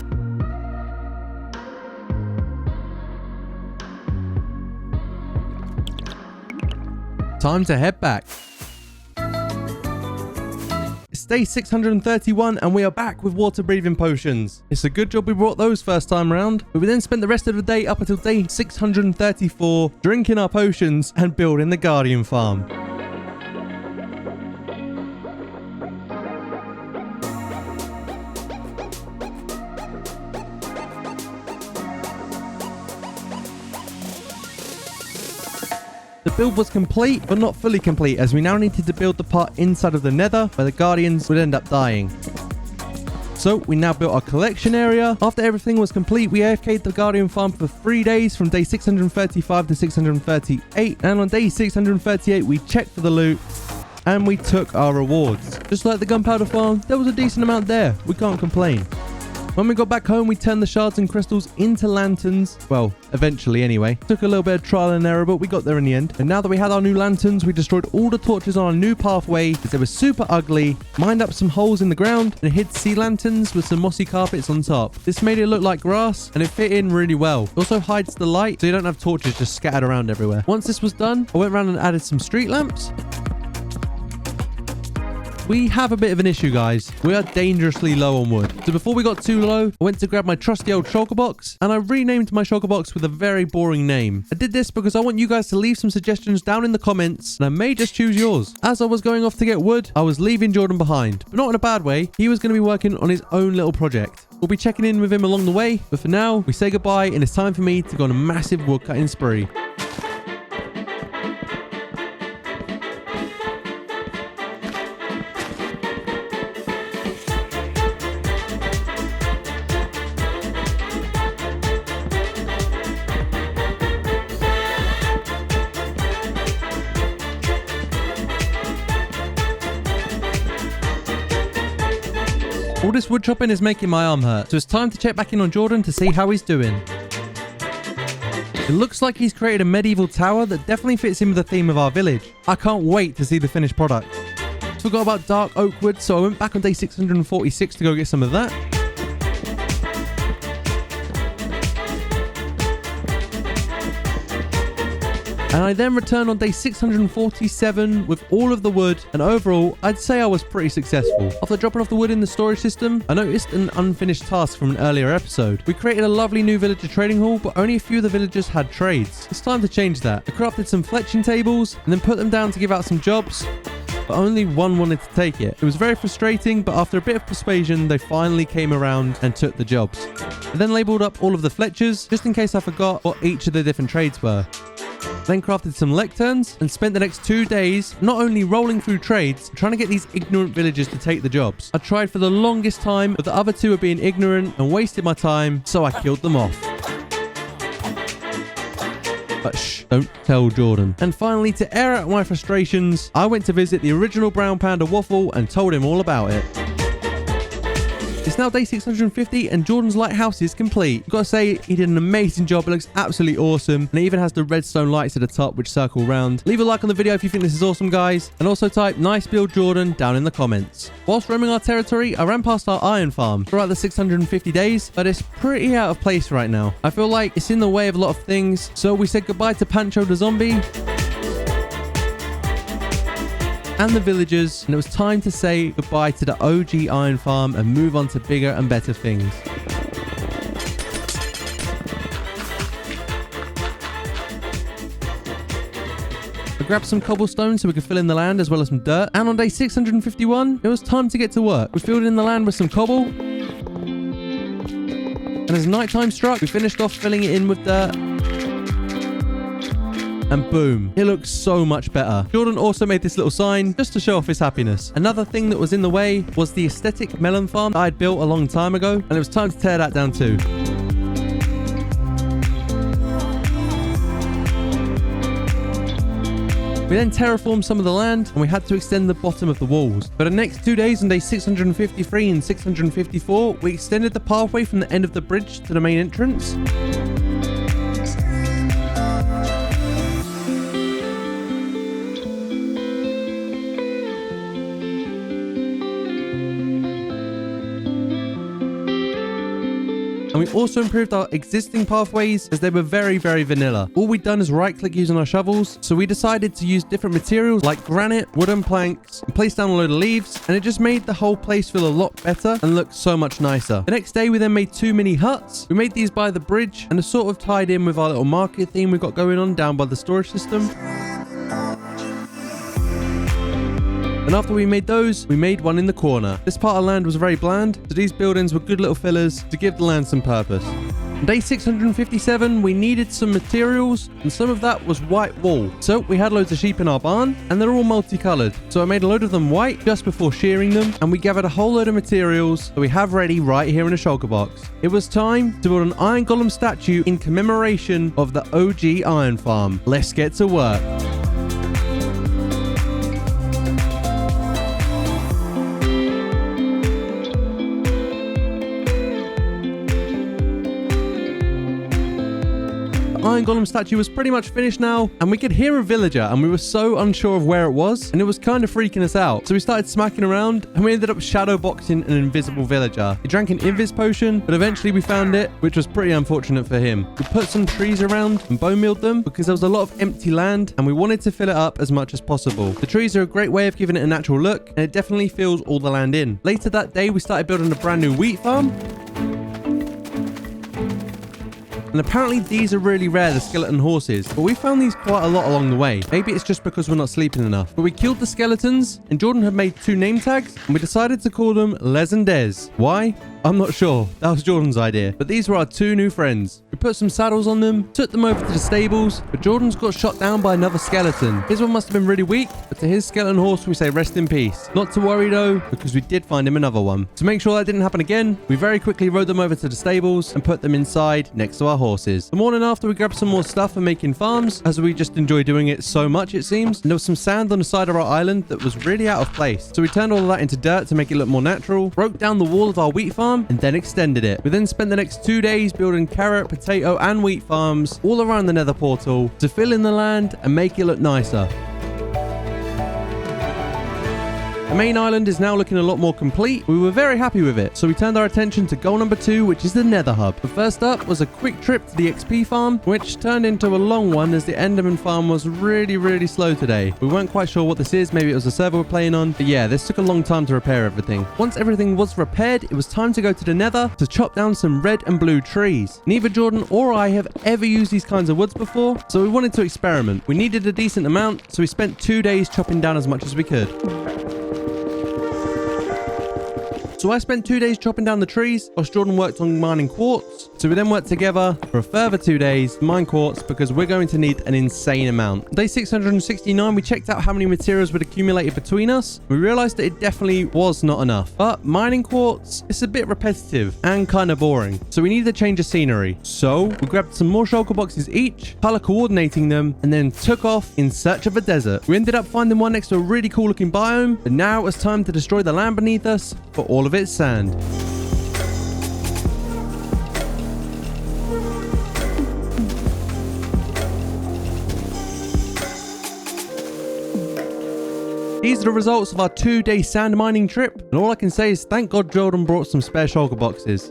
Speaker 1: Time to head back. It's day 631 and we are back with water breathing potions. It's a good job we brought those first time round, but we then spent the rest of the day up until day 634 drinking our potions and building the Guardian farm. The build was complete, but not fully complete, as we now needed to build the part inside of the nether, where the Guardians would end up dying. So we now built our collection area. After everything was complete, we AFK'd the Guardian farm for 3 days, from day 635 to 638, and on day 638 we checked for the loot, and we took our rewards. Just like the gunpowder farm, there was a decent amount there, we can't complain. When we got back home, we turned the shards and crystals into lanterns. Well, eventually anyway. Took a little bit of trial and error, but we got there in the end. And now that we had our new lanterns, we destroyed all the torches on our new pathway because they were super ugly, mined up some holes in the ground, and hid sea lanterns with some mossy carpets on top. This made it look like grass, and it fit in really well. It also hides the light, so you don't have torches just scattered around everywhere. Once this was done, I went around and added some street lamps. We have a bit of an issue, guys. We are dangerously low on wood. So before we got too low, I went to grab my trusty old shulker box, and I renamed my shulker box with a very boring name. I did this because I want you guys to leave some suggestions down in the comments, and I may just choose yours. As I was going off to get wood, I was leaving Jordan behind, but not in a bad way. He was going to be working on his own little project. We'll be checking in with him along the way, but for now, we say goodbye, and it's time for me to go on a massive wood cutting spree. All this wood chopping is making my arm hurt, so it's time to check back in on Jordan to see how he's doing. It looks like he's created a medieval tower that definitely fits in with the theme of our village. I can't wait to see the finished product. Forgot about dark oak wood, so I went back on day 646 to go get some of that. And I then returned on day 647 with all of the wood, and overall, I'd say I was pretty successful. After dropping off the wood in the storage system, I noticed an unfinished task from an earlier episode. We created a lovely new villager trading hall, but only a few of the villagers had trades. It's time to change that. I crafted some fletching tables, and then put them down to give out some jobs. But but only one wanted to take it. It was very frustrating, but after a bit of persuasion, they finally came around and took the jobs. I then labeled up all of the Fletchers, just in case I forgot what each of the different trades were. Then crafted some lecterns and spent the next 2 days not only rolling through trades, trying to get these ignorant villagers to take the jobs. I tried for the longest time, but the other two were being ignorant and wasted my time, so I killed them off. But shh, don't tell Jordan. And finally, to air out my frustrations, I went to visit the original Brown Panda Waffle and told him all about it. It's now day 650 and Jordan's lighthouse is complete. I've got to say, he did an amazing job. It looks absolutely awesome. And it even has the redstone lights at the top which circle around. Leave a like on the video if you think this is awesome, guys. And also type nice build Jordan down in the comments. Whilst roaming our territory, I ran past our iron farm throughout the 650 days, but it's pretty out of place right now. I feel like it's in the way of a lot of things. So we said goodbye to Pancho the zombie and the villagers, and it was time to say goodbye to the OG iron farm and move on to bigger and better things. I grabbed some cobblestone so we could fill in the land as well as some dirt, and on day 651 it was time to get to work. We filled in the land with some cobble, and as nighttime struck we finished off filling it in with dirt. And boom, it looks so much better. Jordan also made this little sign just to show off his happiness. Another thing that was in the way was the aesthetic melon farm that I'd built a long time ago, and it was time to tear that down too. We then terraformed some of the land and we had to extend the bottom of the walls. For the next 2 days on day 653 and 654, we extended the pathway from the end of the bridge to the main entrance. And we also improved our existing pathways as they were very, very vanilla. All we'd done is right click using our shovels. So we decided to use different materials like granite, wooden planks, and place down a load of leaves. And it just made the whole place feel a lot better and look so much nicer. The next day we then made 2 mini huts. We made these by the bridge and are sort of tied in with our little market theme we've got going on down by the storage system. And after we made those, we made one in the corner. This part of land was very bland, so these buildings were good little fillers to give the land some purpose. On day 657, we needed some materials, and some of that was white wool. So we had loads of sheep in our barn, and they're all multicolored. So I made a load of them white just before shearing them, and we gathered a whole load of materials that we have ready right here in a shulker box. It was time to build an iron golem statue in commemoration of the OG iron farm. Let's get to work. Iron Golem statue was pretty much finished now, and we could hear a villager, and we were so unsure of where it was, and it was kind of freaking us out. So we started smacking around, and we ended up shadow boxing an invisible villager. He drank an invis potion, but eventually we found it, which was pretty unfortunate for him. We put some trees around and bone mealed them because there was a lot of empty land, and we wanted to fill it up as much as possible. The trees are a great way of giving it a natural look, and it definitely fills all the land in. Later that day, we started building a brand new wheat farm. And apparently these are really rare, the skeleton horses, but we found these quite a lot along the way. Maybe it's just because we're not sleeping enough. But we killed the skeletons, and Jordan had made 2 name tags, and we decided to call them Les and Des. Why? I'm not sure. That was Jordan's idea. But these were our 2 new friends. We put some saddles on them, took them over to the stables, but Jordan's got shot down by another skeleton. His one must have been really weak, but to his skeleton horse we say rest in peace. Not to worry though, because we did find him another one. To make sure that didn't happen again, we very quickly rode them over to the stables and put them inside next to our horses. The morning after, we grabbed some more stuff for making farms, as we just enjoy doing it so much it seems. And there was some sand on the side of our island that was really out of place. So we turned all of that into dirt to make it look more natural, broke down the wall of our wheat farm, and then extended it. We then spent the next 2 days building carrot, potato, and wheat farms all around the nether portal to fill in the land and make it look nicer. The main island is now looking a lot more complete. We were very happy with it, so we turned our attention to goal number 2, which is the Nether Hub. But first up was a quick trip to the XP farm, which turned into a long one as the Enderman farm was really slow today. We weren't quite sure what this is. Maybe it was a server we're playing on, but yeah, this took a long time to repair everything. Once everything was repaired, it was time to go to the Nether to chop down some red and blue trees. Neither Jordan or I have ever used these kinds of woods before, so we wanted to experiment. We needed a decent amount, so we spent 2 days chopping down as much as we could. So I spent 2 days chopping down the trees, whilst Jordan worked on mining quartz. So we then worked together for a further 2 days to mine quartz because we're going to need an insane amount. Day 669, we checked out how many materials would accumulated between us. We realized that it definitely was not enough. But mining quartz, it's a bit repetitive and kind of boring. So we needed a change of scenery. So we grabbed some more shulker boxes each, color coordinating them, and then took off in search of a desert. We ended up finding one next to a really cool looking biome, but now it was time to destroy the land beneath us for all of its sand. These are the results of our 2-day sand mining trip, and all I can say is thank God Jordan brought some spare shulker boxes.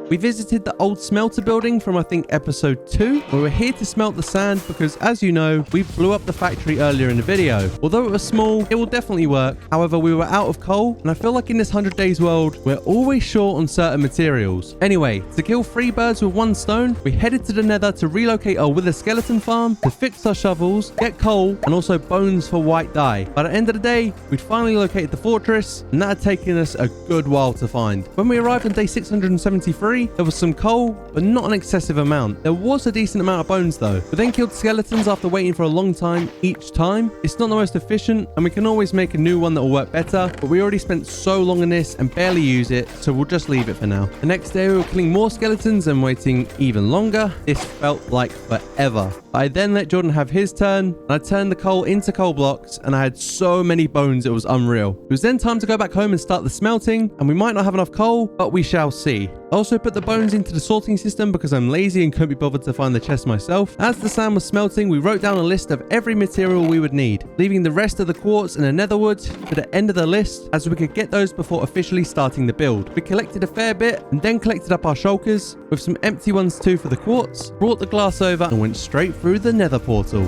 Speaker 1: We visited the old smelter building from I think episode 2. We were here to smelt the sand because, as you know, we blew up the factory earlier in the video. Although it was small, it will definitely work. However, we were out of coal, and I feel like in this 100 days world, we're always short on certain materials. Anyway, to kill 3 birds with 1 stone, we headed to the Nether to relocate our wither skeleton farm, to fix our shovels, get coal, and also bones for white dye. By the end of the day, we'd finally located the fortress, and that had taken us a good while to find. When we arrived on day 673, there was some coal, but not an excessive amount. There was a decent amount of bones though. We then killed skeletons after waiting for a long time each time. It's not the most efficient, and we can always make a new one that will work better, but we already spent so long on this and barely use it, so we'll just leave it for now. The next day we were killing more skeletons and waiting even longer. This felt like forever. I then let Jordan have his turn, and I turned the coal into coal blocks, and I had so many bones it was unreal. It was then time to go back home and start the smelting, and we might not have enough coal, but we shall see. I also put the bones into the sorting system because I'm lazy and couldn't be bothered to find the chest myself. As the sand was smelting, we wrote down a list of every material we would need, leaving the rest of the quartz and the netherwood to the end of the list as we could get those before officially starting the build. We collected a fair bit and then collected up our shulkers with some empty ones too for the quartz, brought the glass over and went straight through the nether portal.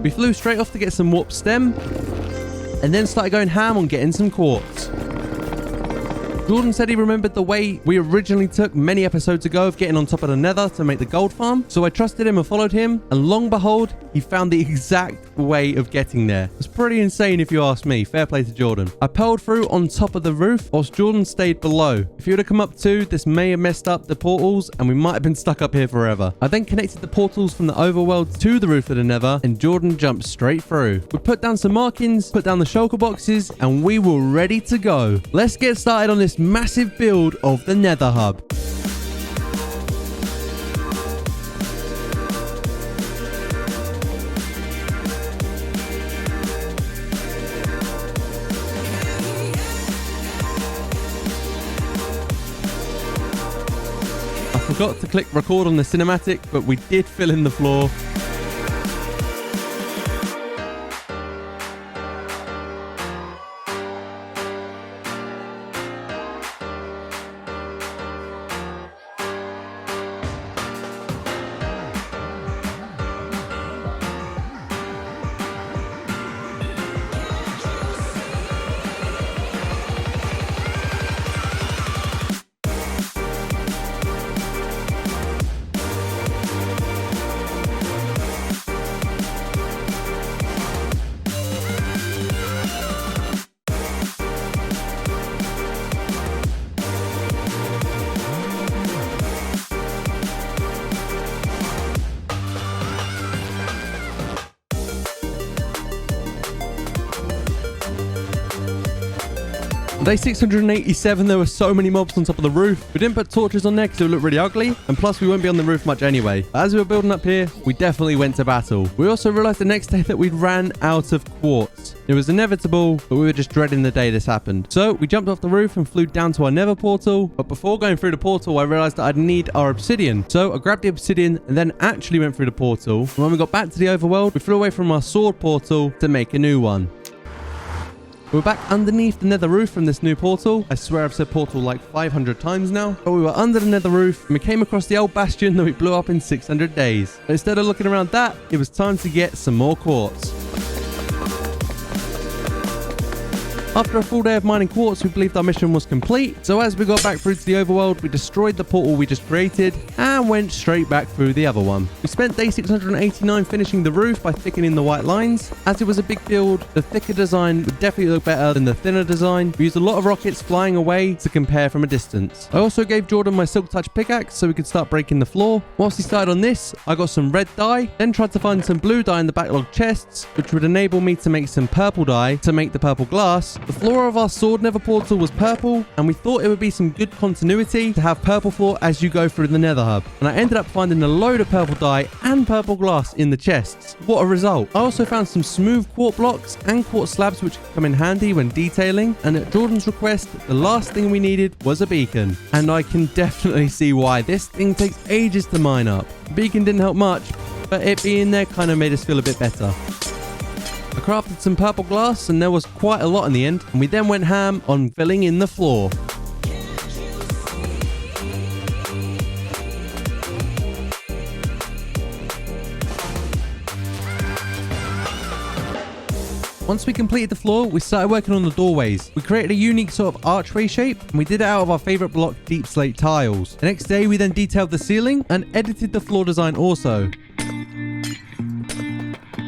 Speaker 1: We flew straight off to get some warp stem and then started going ham on getting some quartz. Jordan said he remembered the way we originally took many episodes ago of getting on top of the nether to make the gold farm, so I trusted him and followed him, and long behold, he found the exact way of getting there. It's pretty insane if you ask me. Fair play to Jordan. I pearled through on top of the roof whilst Jordan stayed below. If he would have come up too, this may have messed up the portals and we might have been stuck up here forever. I then connected the portals from the overworld to the roof of the nether and Jordan jumped straight through. We put down some markings, put down the shulker boxes, and we were ready to go. Let's get started on this massive build of the Nether Hub. I forgot to click record on the cinematic, but we did fill in the floor. Day 687, there were so many mobs on top of the roof. We didn't put torches on there because it would look really ugly, and plus we won't be on the roof much anyway. But as we were building up here, we definitely went to battle. We also realized the next day that we'd ran out of quartz. It was inevitable, but we were just dreading the day this happened. So we jumped off the roof and flew down to our nether portal. But before going through the portal, I realized that I'd need our obsidian. So I grabbed the obsidian and then actually went through the portal. And when we got back to the overworld, we flew away from our sword portal to make a new one. We're back underneath the nether roof from this new portal. I swear I've said portal like 500 times now. But we were under the nether roof and we came across the old bastion that we blew up in 600 days. But instead of looking around that, it was time to get some more quartz. After a full day of mining quartz, we believed our mission was complete. So as we got back through to the overworld, we destroyed the portal we just created and went straight back through the other one. We spent day 689 finishing the roof by thickening the white lines. As it was a big build, the thicker design would definitely look better than the thinner design. We used a lot of rockets flying away to compare from a distance. I also gave Jordan my silk touch pickaxe so we could start breaking the floor. Whilst he started on this, I got some red dye, then tried to find some blue dye in the backlog chests, which would enable me to make some purple dye to make the purple glass. The floor of our sword nether portal was purple, and we thought it would be some good continuity to have purple floor as you go through the nether hub. And I ended up finding a load of purple dye and purple glass in the chests. What a result. I also found some smooth quartz blocks and quartz slabs which come in handy when detailing, and at Jordan's request, the last thing we needed was a beacon. And I can definitely see why. This thing takes ages to mine up. The beacon didn't help much, but it being there kind of made us feel a bit better. I crafted some purple glass and there was quite a lot in the end, and we then went ham on filling in the floor. Once we completed the floor, we started working on the doorways. We created a unique sort of archway shape, and we did it out of our favorite block, deep slate tiles. The next day, we then detailed the ceiling and edited the floor design also.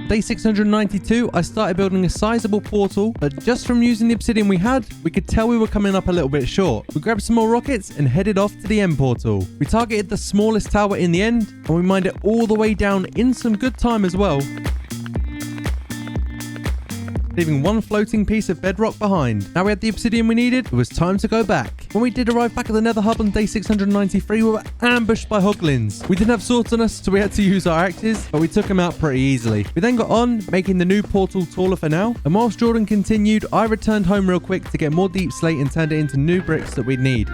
Speaker 1: Day 692, I started building a sizable portal, but just from using the obsidian we had, we could tell we were coming up a little bit short. We grabbed some more rockets and headed off to the end portal. We targeted the smallest tower in the end, and we mined it all the way down in some good time as well, leaving one floating piece of bedrock behind. Now we had the obsidian we needed, it was time to go back. When we did arrive back at the nether hub on day 693, we were ambushed by hoglins. We didn't have swords on us, so we had to use our axes, but we took them out pretty easily. We then got on, making the new portal taller for now, and whilst Jordan continued, I returned home real quick to get more deep slate and turned it into new bricks that we'd need.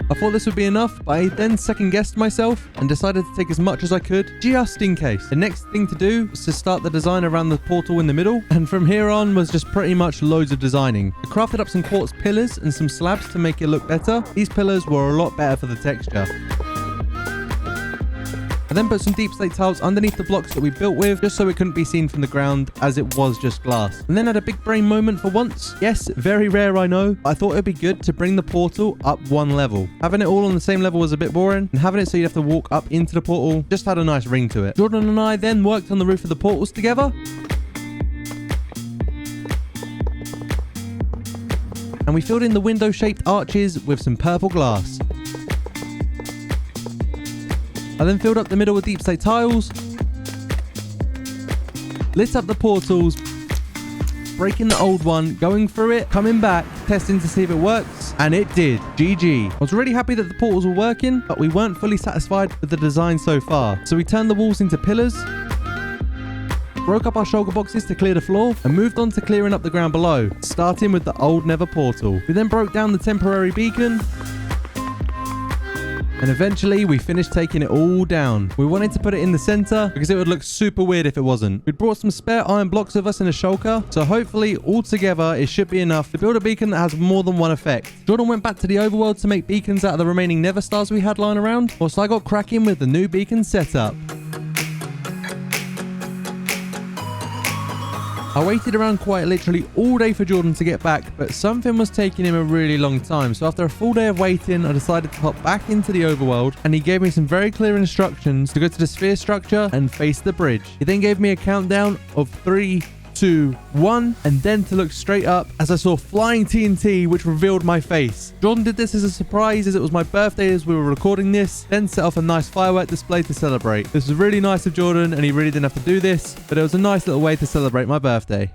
Speaker 1: I thought this would be enough, but I then second-guessed myself and decided to take as much as I could, just in case. The next thing to do was to start the design around the portal in the middle, and from here on was just pretty much loads of designing. I crafted up some quartz pillars and some slabs to make it look better. These pillars were a lot better for the texture. I then put some deep slate tiles underneath the blocks that we built with, just so it couldn't be seen from the ground as it was just glass. And then had a big brain moment for once. Yes, very rare I know, but I thought it'd be good to bring the portal up one level. Having it all on the same level was a bit boring, and having it so you'd have to walk up into the portal just had a nice ring to it. Jordan and I then worked on the roof of the portals together, and we filled in the window-shaped arches with some purple glass. I then filled up the middle with deep slate tiles, lit up the portals, breaking the old one, going through it, coming back, testing to see if it works, and it did. GG. I was really happy that the portals were working, but we weren't fully satisfied with the design so far. So we turned the walls into pillars, broke up our shulker boxes to clear the floor, and moved on to clearing up the ground below, starting with the old nether portal. We then broke down the temporary beacon, and eventually we finished taking it all down. We wanted to put it in the center because it would look super weird if it wasn't. We brought some spare iron blocks with us in a shulker, so hopefully all together it should be enough to build a beacon that has more than one effect. Jordan went back to the overworld to make beacons out of the remaining nether stars we had lying around, whilst I got cracking with the new beacon setup. I waited around quite literally all day for Jordan to get back, but something was taking him a really long time. So after a full day of waiting, I decided to hop back into the overworld, and he gave me some very clear instructions to go to the sphere structure and face the bridge. He then gave me a countdown of 3, 2, 1, and then to look straight up as I saw flying TNT, which revealed my face. Jordan did this as a surprise as it was my birthday as we were recording this, then set off a nice firework display to celebrate. This was really nice of Jordan, and he really didn't have to do this, but it was a nice little way to celebrate my birthday.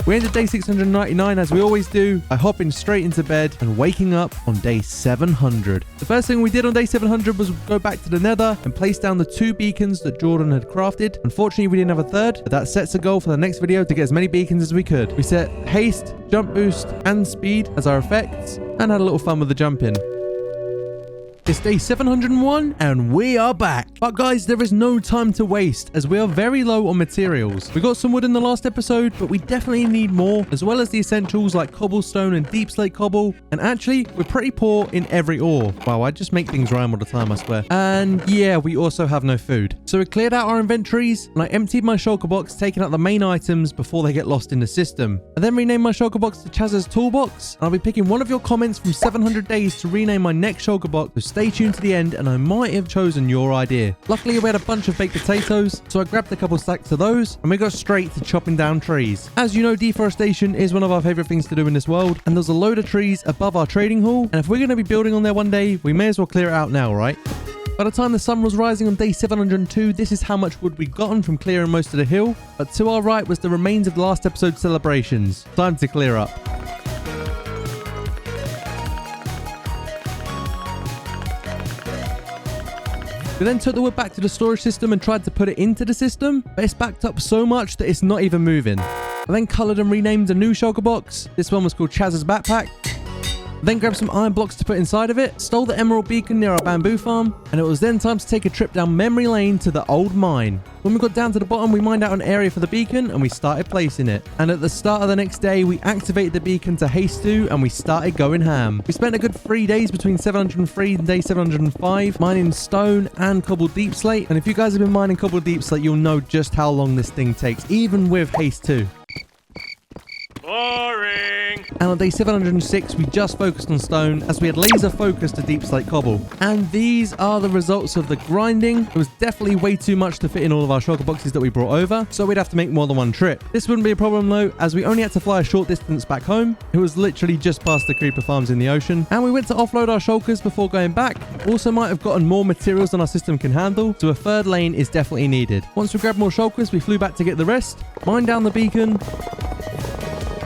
Speaker 1: We ended day 699 as we always do by hopping straight into bed and waking up on day 700. The first thing we did on day 700 was go back to the nether and place down the 2 beacons that Jordan had crafted. Unfortunately, we didn't have a third, but that sets a goal for the next video to get as many beacons as we could. We set haste, jump boost, and speed as our effects and had a little fun with the jumping. It's day 701 and we are back. But guys, there is no time to waste as we are very low on materials. We got some wood in the last episode, but we definitely need more, as well as the essentials like cobblestone and deep slate cobble. And actually, we're pretty poor in every ore. Wow, I just make things rhyme all the time, I swear. And yeah, we also have no food. So we cleared out our inventories and I emptied my shulker box, taking out the main items before they get lost in the system. I then renamed my shulker box to Chaza's toolbox. And I'll be picking one of your comments from 700 days to rename my next shulker box. Stay tuned to the end and I might have chosen your idea. Luckily, we had a bunch of baked potatoes, so I grabbed a couple stacks of those and we got straight to chopping down trees. As you know, deforestation is one of our favorite things to do in this world, and there's a load of trees above our trading hall, and if we're going to be building on there one day, we may as well clear it out now, right? By the time the sun was rising on day 702, this is how much wood we'd gotten from clearing most of the hill, but to our right was the remains of the last episode's celebrations. Time to clear up. We then took the wood back to the storage system and tried to put it into the system, but it's backed up so much that it's not even moving. I then coloured and renamed a new shulker box. This one was called Chaza's backpack. Then grabbed some iron blocks to put inside of it, stole the emerald beacon near our bamboo farm, and it was then time to take a trip down memory lane to the old mine. When we got down to the bottom, we mined out an area for the beacon and we started placing it. And at the start of the next day, we activated the beacon to haste to and we started going ham. We spent a good 3 days between 703 and day 705 mining stone and cobbled deep slate. And if you guys have been mining cobbled deep slate, you'll know just how long this thing takes, even with haste 2.
Speaker 3: Boring.
Speaker 1: And on day 706, we just focused on stone as we had laser focus to deep slate cobble. And these are the results of the grinding. It was definitely way too much to fit in all of our shulker boxes that we brought over, so we'd have to make more than one trip. This wouldn't be a problem though, as we only had to fly a short distance back home. It was literally just past the creeper farms in the ocean. And we went to offload our shulkers before going back. Also might have gotten more materials than our system can handle, so a third lane is definitely needed. Once we grabbed more shulkers, we flew back to get the rest, mined down the beacon,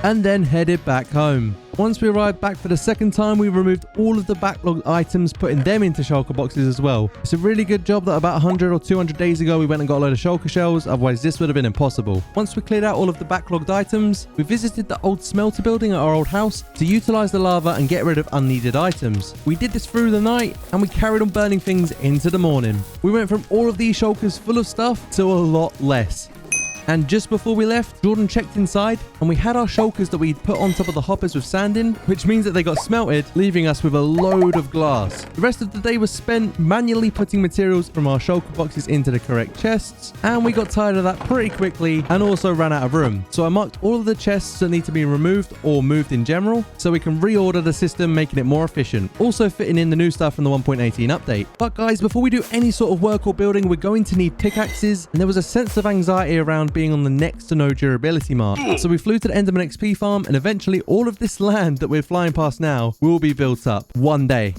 Speaker 1: and then headed back home. Once we arrived back for the second time, we removed all of the backlogged items, putting them into shulker boxes as well. It's a really good job that about 100 or 200 days ago we went and got a load of shulker shells, otherwise this would have been impossible. Once we cleared out all of the backlogged items, we visited the old smelter building at our old house to utilize the lava and get rid of unneeded items. We did this through the night and we carried on burning things into the morning. We went from all of these shulkers full of stuff to a lot less. And just before we left, Jordan checked inside and we had our shulkers that we'd put on top of the hoppers with sand in, which means that they got smelted, leaving us with a load of glass. The rest of the day was spent manually putting materials from our shulker boxes into the correct chests, and we got tired of that pretty quickly and also ran out of room. So I marked all of the chests that need to be removed or moved in general so we can reorder the system, making it more efficient. Also fitting in the new stuff from the 1.18 update. But guys, before we do any sort of work or building, we're going to need pickaxes, and there was a sense of anxiety around being on the next to no durability mark. So we flew to the Enderman XP farm, and eventually all of this land that we're flying past now will be built up one day.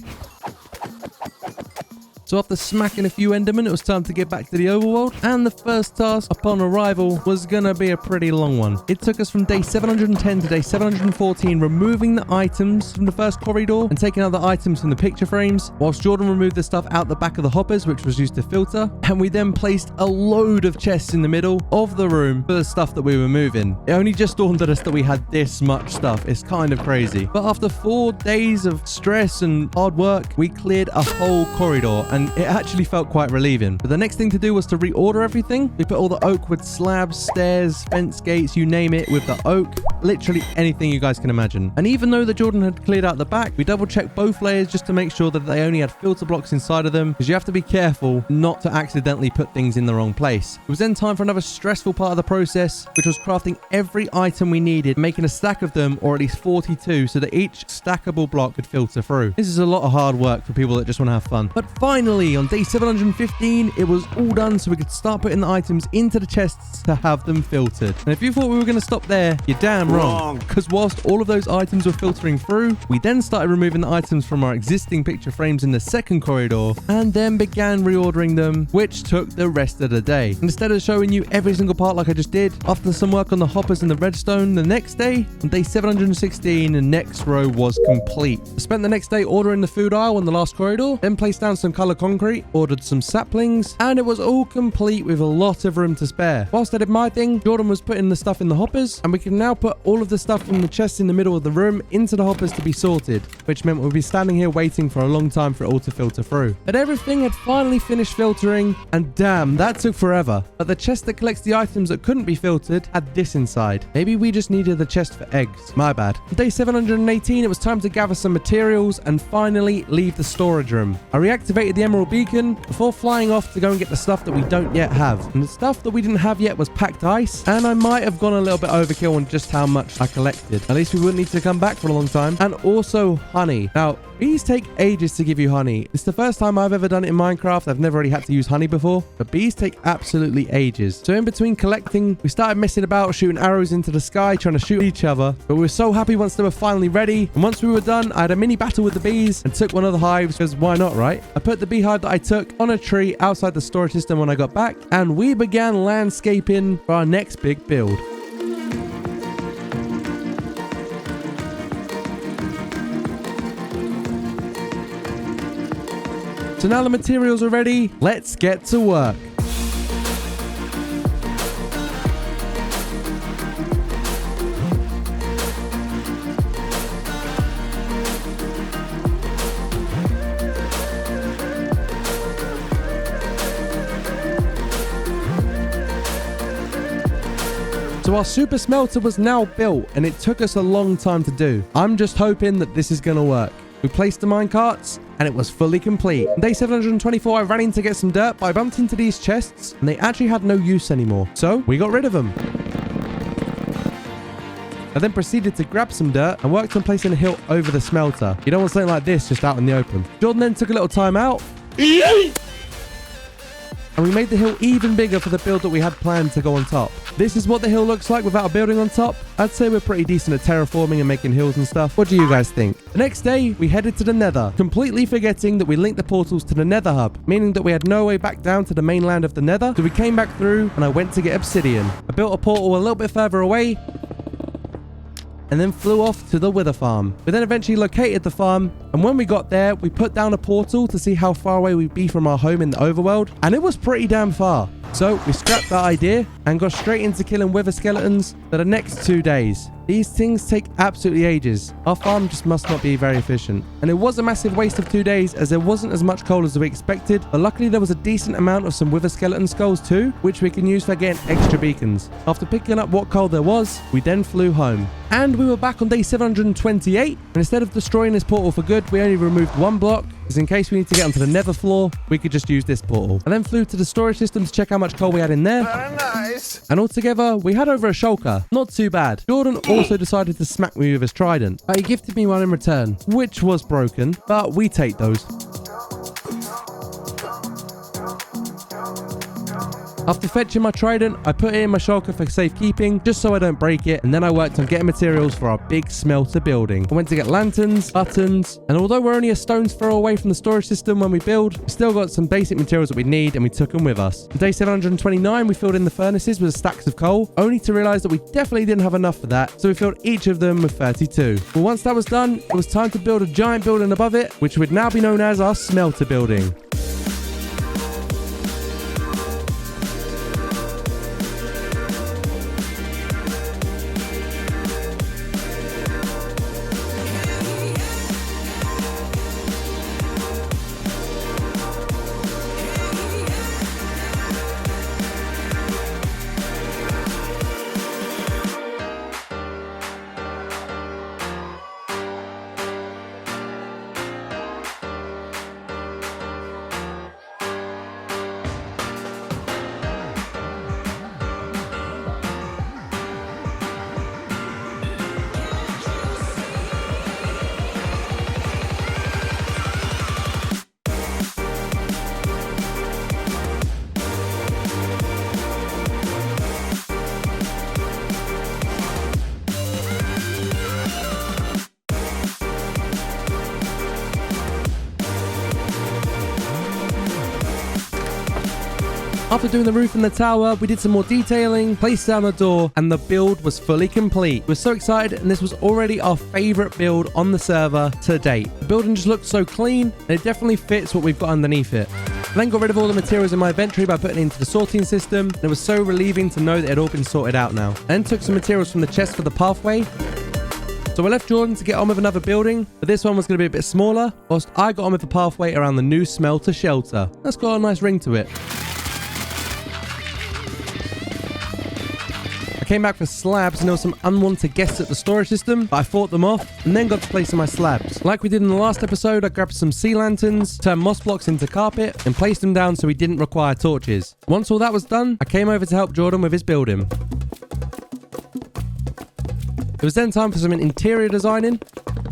Speaker 1: So after smacking a few Endermen, it was time to get back to the overworld, and the first task upon arrival was gonna be a pretty long one. It took us from day 710 to day 714, removing the items from the first corridor and taking out the items from the picture frames, whilst Jordan removed the stuff out the back of the hoppers, which was used to filter, and we then placed a load of chests in the middle of the room for the stuff that we were moving. It only just dawned on us that we had this much stuff. It's kind of crazy. But after 4 days of stress and hard work, we cleared a whole corridor, and it actually felt quite relieving. But the next thing to do was to reorder everything. We put all the oak wood slabs, stairs, fence gates, you name it, with the oak. Literally anything you guys can imagine. And even though the Jordan had cleared out the back, we double checked both layers just to make sure that they only had filter blocks inside of them, because you have to be careful not to accidentally put things in the wrong place. It was then time for another stressful part of the process, which was crafting every item we needed, making a stack of them, or at least 42, so that each stackable block could filter through. This is a lot of hard work for people that just want to have fun. But finally, finally, on day 715, it was all done so we could start putting the items into the chests to have them filtered. And if you thought we were going to stop there, you're damn wrong. Because whilst all of those items were filtering through, we then started removing the items from our existing picture frames in the second corridor and then began reordering them, which took the rest of the day. And instead of showing you every single part like I just did, after some work on the hoppers and the redstone, the next day, on day 716, the next row was complete. I spent the next day ordering the food aisle in the last corridor, then placed down some color concrete, ordered some saplings, and it was all complete with a lot of room to spare. Whilst I did my thing, Jordan was putting the stuff in the hoppers, and we can now put all of the stuff from the chests in the middle of the room into the hoppers to be sorted, which meant we'll be standing here waiting for a long time for it all to filter through. But everything had finally finished filtering, and damn, that took forever. But the chest that collects the items that couldn't be filtered had this inside. Maybe we just needed the chest for eggs. My bad. On day 718, it was time to gather some materials and finally leave the storage room. I reactivated the emerald beacon before flying off to go and get the stuff that we don't yet have. And the stuff that we didn't have yet was packed ice, and I might have gone a little bit overkill on just how much I collected. At least we wouldn't need to come back for a long time. And also honey. Now, bees take ages to give you honey. It's the first time I've ever done it in Minecraft. I've never really had to use honey before, but bees take absolutely ages. So in between collecting, we started messing about, shooting arrows into the sky, trying to shoot each other. But we were so happy once they were finally ready. And once we were done, I had a mini battle with the bees and took one of the hives, because why not, right? I put the beehive that I took on a tree outside the storage system when I got back, and we began landscaping for our next big build. So now the materials are ready, let's get to work. So our super smelter was now built, and it took us a long time to do. I'm just hoping that this is going to work. We placed the minecarts, and it was fully complete. On day 724, I ran in to get some dirt, but I bumped into these chests, and they actually had no use anymore. So we got rid of them. I then proceeded to grab some dirt and worked on placing a hill over the smelter. You don't want something like this just out in the open. Jordan then took a little time out. And we made the hill even bigger for the build that we had planned to go on top. This is what the hill looks like without a building on top. I'd say we're pretty decent at terraforming and making hills and stuff. What do you guys think? The next day, we headed to the nether, completely forgetting that we linked the portals to the nether hub, meaning that we had no way back down to the mainland of the nether. So we came back through and I went to get obsidian. I built a portal a little bit further away and then flew off to the wither farm. We then eventually located the farm, and when we got there, we put down a portal to see how far away we'd be from our home in the overworld, and it was pretty damn far. So we scrapped that idea and got straight into killing wither skeletons for the next 2 days. These things take absolutely ages. Our farm just must not be very efficient. And it was a massive waste of 2 days, as there wasn't as much coal as we expected, but luckily there was a decent amount of some wither skeleton skulls too, which we can use for getting extra beacons. After picking up what coal there was, we then flew home. And we were back on day 728, and instead of destroying this portal for good, we only removed one block, because in case we need to get onto the nether floor, we could just use this portal. I then flew to the storage system to check how much coal we had in there.
Speaker 4: Very nice.
Speaker 1: And altogether, we had over a shulker. Not too bad. Jordan also decided to smack me with his trident. He gifted me one in return, which was broken, but we take those. After fetching my trident, I put it in my shulker for safekeeping, just so I don't break it, and then I worked on getting materials for our big smelter building. I went to get lanterns, buttons, and although we're only a stone's throw away from the storage system when we build, we still got some basic materials that we need, and we took them with us. On day 729, we filled in the furnaces with stacks of coal, only to realize that we definitely didn't have enough for that, so we filled each of them with 32. But once that was done, it was time to build a giant building above it, which would now be known as our smelter building. After doing the roof and the tower, we did some more detailing, placed down the door, and the build was fully complete. We were so excited, and this was already our favorite build on the server to date. The building just looked so clean, and it definitely fits what we've got underneath it. I then got rid of all the materials in my inventory by putting it into the sorting system, and it was so relieving to know that it had all been sorted out now. I then took some materials from the chest for the pathway. So I left Jordan to get on with another building, but this one was going to be a bit smaller, whilst I got on with the pathway around the new smelter shelter. That's got a nice ring to it. I came back for slabs and there were some unwanted guests at the storage system, but I fought them off and then got to place in my slabs. Like we did in the last episode, I grabbed some sea lanterns, turned moss blocks into carpet, and placed them down so we didn't require torches. Once all that was done, I came over to help Jordan with his building. It was then time for some interior designing,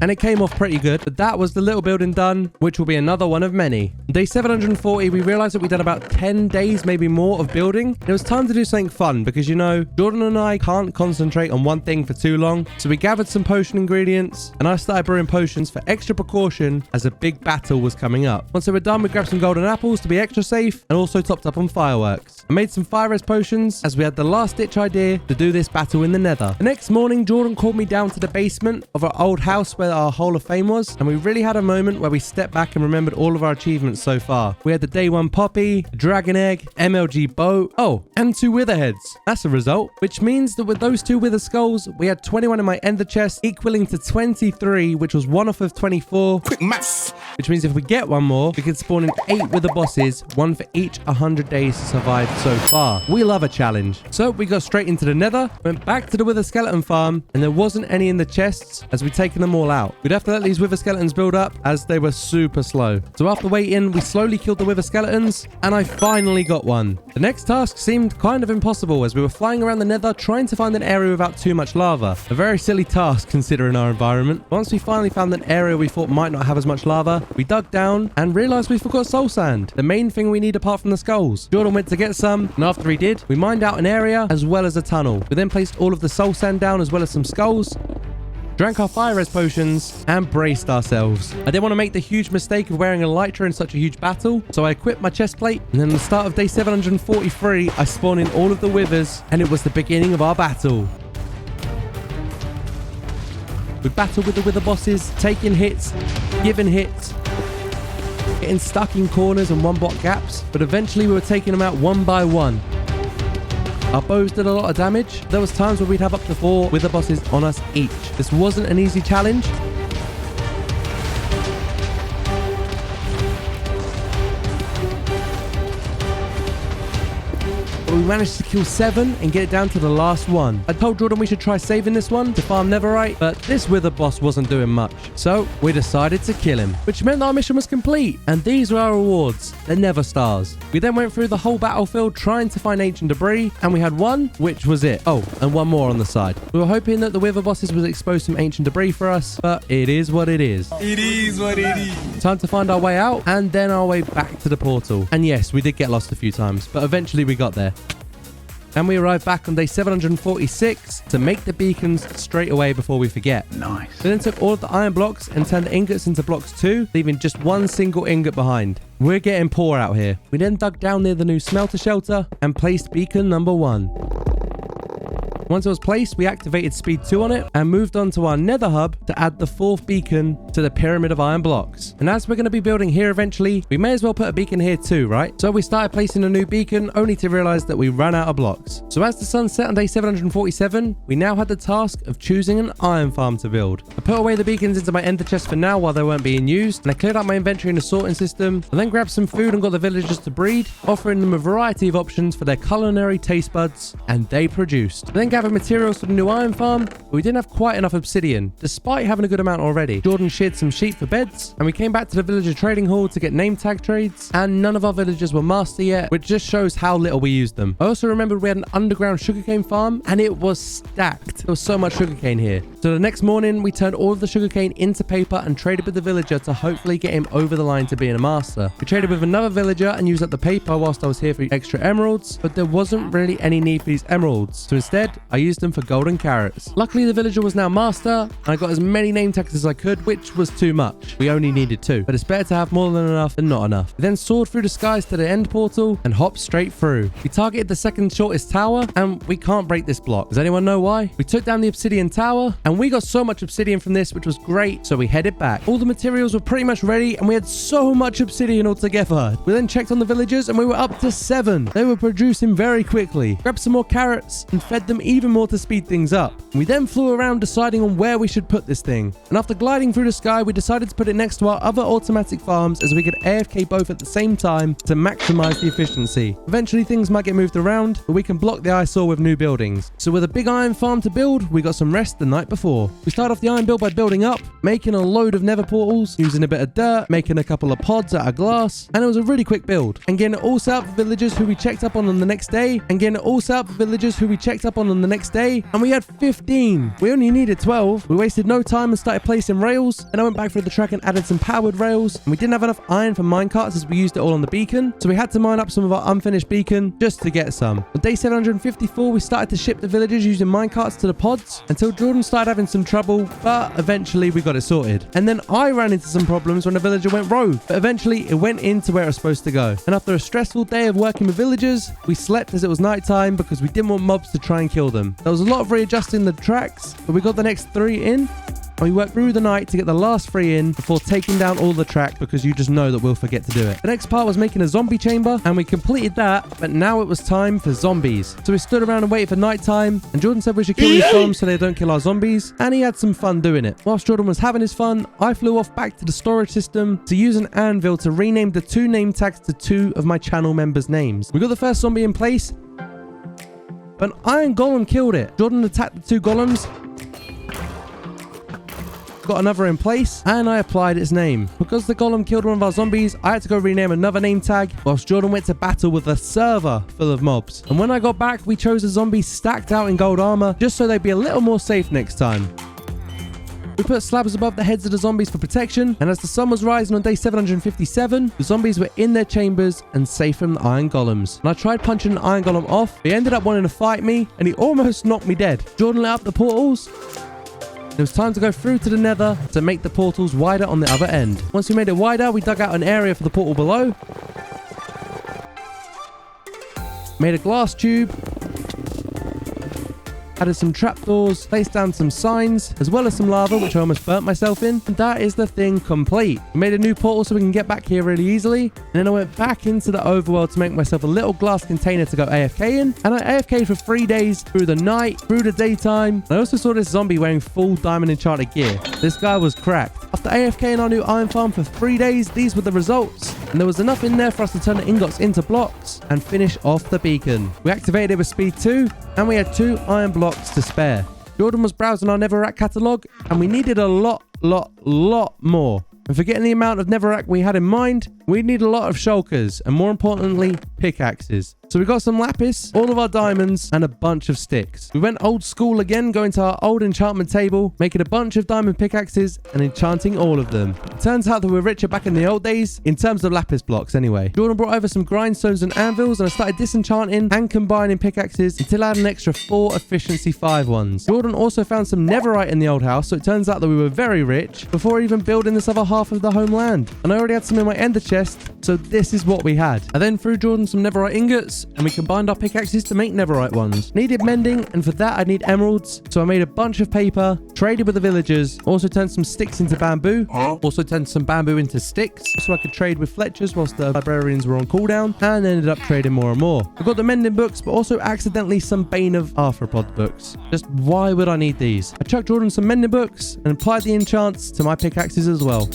Speaker 1: and it came off pretty good, but that was the little building done, which will be another one of many. Day 740, we realized that we'd done about 10 days, maybe more, of building. It was time to do something fun because, you know, Jordan and I can't concentrate on one thing for too long, so we gathered some potion ingredients, and I started brewing potions for extra precaution as a big battle was coming up. Once they were done, we grabbed some golden apples to be extra safe, and also topped up on fireworks. I made some fire res potions as we had the last ditch idea to do this battle in the nether. The next morning, Jordan called me down to the basement of our old house where our Hall of Fame was, and we really had a moment where we stepped back and remembered all of our achievements so far. We had the day 1 poppy, dragon egg, MLG boat, and 2 wither heads. That's a result, which means that with those 2 wither skulls, we had 21 in my ender chest, equaling to 23, which was 1 off of 24.
Speaker 4: Quick maths!
Speaker 1: Which means if we get one more, we could spawn in 8 wither bosses, 1 for each 100 days to survive so far. We love a challenge. So we got straight into the nether, went back to the wither skeleton farm, and there wasn't any in the chests as we'd taken them all out. We'd have to let these wither skeletons build up as they were super slow. So after waiting, we slowly killed the wither skeletons, and I finally got one. The next task seemed kind of impossible as we were flying around the nether trying to find an area without too much lava. A very silly task considering our environment. Once we finally found an area we thought might not have as much lava, we dug down and realized we forgot soul sand, the main thing we need apart from the skulls. Jordan went to get some, and after he did, we mined out an area as well as a tunnel. We then placed all of the soul sand down as well as some skulls, drank our fire res potions, and braced ourselves. I didn't want to make the huge mistake of wearing a elytra in such a huge battle, so I equipped my chest plate, and then at the start of day 743, I spawned in all of the withers, and it was the beginning of our battle. We battled with the wither bosses, taking hits, giving hits, getting stuck in corners and one-block gaps, but eventually we were taking them out one by one. Our bows did a lot of damage. There was times where we'd have up to 4 wither bosses on us each. This wasn't an easy challenge. But we managed to kill 7 and get it down to the last one. I told Jordan we should try saving this one to farm netherite, but this wither boss wasn't doing much. So we decided to kill him, which meant that our mission was complete. And these were our rewards, the nether stars. We then went through the whole battlefield trying to find ancient debris, and we had one, which was it. Oh, and one more on the side. We were hoping that the wither bosses would expose some ancient debris for us, but it is what it is.
Speaker 4: It is what it is.
Speaker 1: Time to find our way out, and then our way back to the portal. And yes, we did get lost a few times, but eventually we got there. And we arrived back on day 746 to make the beacons straight away before we forget.
Speaker 4: Nice.
Speaker 1: We then took all of the iron blocks and turned the ingots into blocks 2, leaving just one single ingot behind. We're getting poor out here. We then dug down near the new smelter shelter and placed beacon number 1. Once it was placed, we activated speed 2 on it and moved on to our nether hub to add the 4th beacon to the pyramid of iron blocks. And as we're going to be building here eventually, we may as well put a beacon here too, right? So we started placing a new beacon only to realize that we ran out of blocks. So as the sun set on day 747, we now had the task of choosing an iron farm to build. I put away the beacons into my ender chest for now while they weren't being used, and I cleared out my inventory in a sorting system, and then grabbed some food and got the villagers to breed, offering them a variety of options for their culinary taste buds, and they produced. I then gathered materials for the new iron farm, but we didn't have quite enough obsidian, despite having a good amount already. Jordan sheared some sheep for beds, and we came back to the villager trading hall to get name tag trades, and none of our villagers were master yet, which just shows how little we used them. I also remembered we had an underground sugarcane farm, and it was stacked. There was so much sugarcane here. So the next morning, we turned all of the sugarcane into paper and traded with the villager to hopefully get him over the line to being a master. We traded with another villager and used up the paper whilst I was here for extra emeralds, but there wasn't really any need for these emeralds. So instead, I used them for golden carrots. Luckily, the villager was now master, and I got as many name tags as I could, which was too much. We only needed 2, but it's better to have more than enough than not enough. We then soared through the skies to the end portal and hopped straight through. We targeted the second shortest tower, and we can't break this block. Does anyone know why? We took down the obsidian tower, and we got so much obsidian from this, which was great, so we headed back. All the materials were pretty much ready, and we had so much obsidian altogether. We then checked on the villagers, and we were up to 7. They were producing very quickly. Grabbed some more carrots and fed them even more to speed things up. We then flew around deciding on where we should put this thing. And after gliding through the sky, we decided to put it next to our other automatic farms as we could AFK both at the same time to maximize the efficiency. Eventually things might get moved around, but we can block the eyesore with new buildings. So with a big iron farm to build, we got some rest the night before. We started off the iron build by building up, making a load of nether portals, using a bit of dirt, making a couple of pods out of glass, and it was a really quick build. And getting it all set up for villagers who we checked up on the next day, and we had 15. We only needed 12. We wasted no time and started placing rails, and I went back through the track and added some powered rails, and we didn't have enough iron for minecarts as we used it all on the beacon, so we had to mine up some of our unfinished beacon just to get some. On day 754, we started to ship the villagers using minecarts to the pods until Jordan started having some trouble, but eventually we got it sorted. And then I ran into some problems when a villager went rogue, but eventually it went into where it was supposed to go. And after a stressful day of working with villagers, we slept as it was nighttime because we didn't want mobs to try and kill them. There was a lot of readjusting the tracks, but we got the next 3 in. And we worked through the night to get the last 3 in before taking down all the track because you just know that we'll forget to do it. The next part was making a zombie chamber, and we completed that, but now it was time for zombies. So we stood around and waited for nighttime, and Jordan said we should kill these bombs so they don't kill our zombies, and he had some fun doing it. Whilst Jordan was having his fun, I flew off back to the storage system to use an anvil to rename the 2 name tags to 2 of my channel members' names. We got the first zombie in place, but an iron golem killed it. Jordan attacked the 2 golems, got another in place, and I applied its name. Because the golem killed one of our zombies, I had to go rename another name tag whilst Jordan went to battle with a server full of mobs. And when I got back, we chose a zombie stacked out in gold armor just so they'd be a little more safe next time. We put slabs above the heads of the zombies for protection, and as the sun was rising on day 757, the zombies were in their chambers and safe from the iron golems. And I tried punching an iron golem off, but he ended up wanting to fight me, and he almost knocked me dead. Jordan lit up the portals. It was time to go through to the nether to make the portals wider on the other end. Once we made it wider, we dug out an area for the portal below. Made a glass tube. Added some trapdoors, placed down some signs, as well as some lava, which I almost burnt myself in. And that is the thing complete. We made a new portal so we can get back here really easily. And then I went back into the overworld to make myself a little glass container to go AFK in. And I AFK'd for 3 days, through the night, through the daytime. I also saw this zombie wearing full diamond enchanted gear. This guy was cracked. After AFKing our new iron farm for 3 days, these were the results. And there was enough in there for us to turn the ingots into blocks and finish off the beacon. We activated it with speed 2, and we had 2 iron blocks to spare. Jordan was browsing our netherrack catalogue, and we needed a lot more. And forgetting the amount of netherrack we had in mind, we need a lot of shulkers, and more importantly, pickaxes. So we got some lapis, all of our diamonds, and a bunch of sticks. We went old school again, going to our old enchantment table, making a bunch of diamond pickaxes, and enchanting all of them. It turns out that we're richer back in the old days, in terms of lapis blocks anyway. Jordan brought over some grindstones and anvils, and I started disenchanting and combining pickaxes until I had an extra 4 efficiency 5 ones. Jordan also found some netherite in the old house, so it turns out that we were very rich before even building this other half of the homeland. And I already had some in my ender chest, so this is what we had. I then threw Jordan some netherite ingots, and we combined our pickaxes to make netherite ones. Needed mending, and for that I need emeralds, so I made a bunch of paper, traded with the villagers, also turned some sticks into bamboo, also turned some bamboo into sticks, so I could trade with Fletchers whilst the librarians were on cooldown, and ended up trading more and more. I got the mending books, but also accidentally some Bane of Arthropod books. Just why would I need these? I chucked Jordan some mending books, and applied the enchants to my pickaxes as well.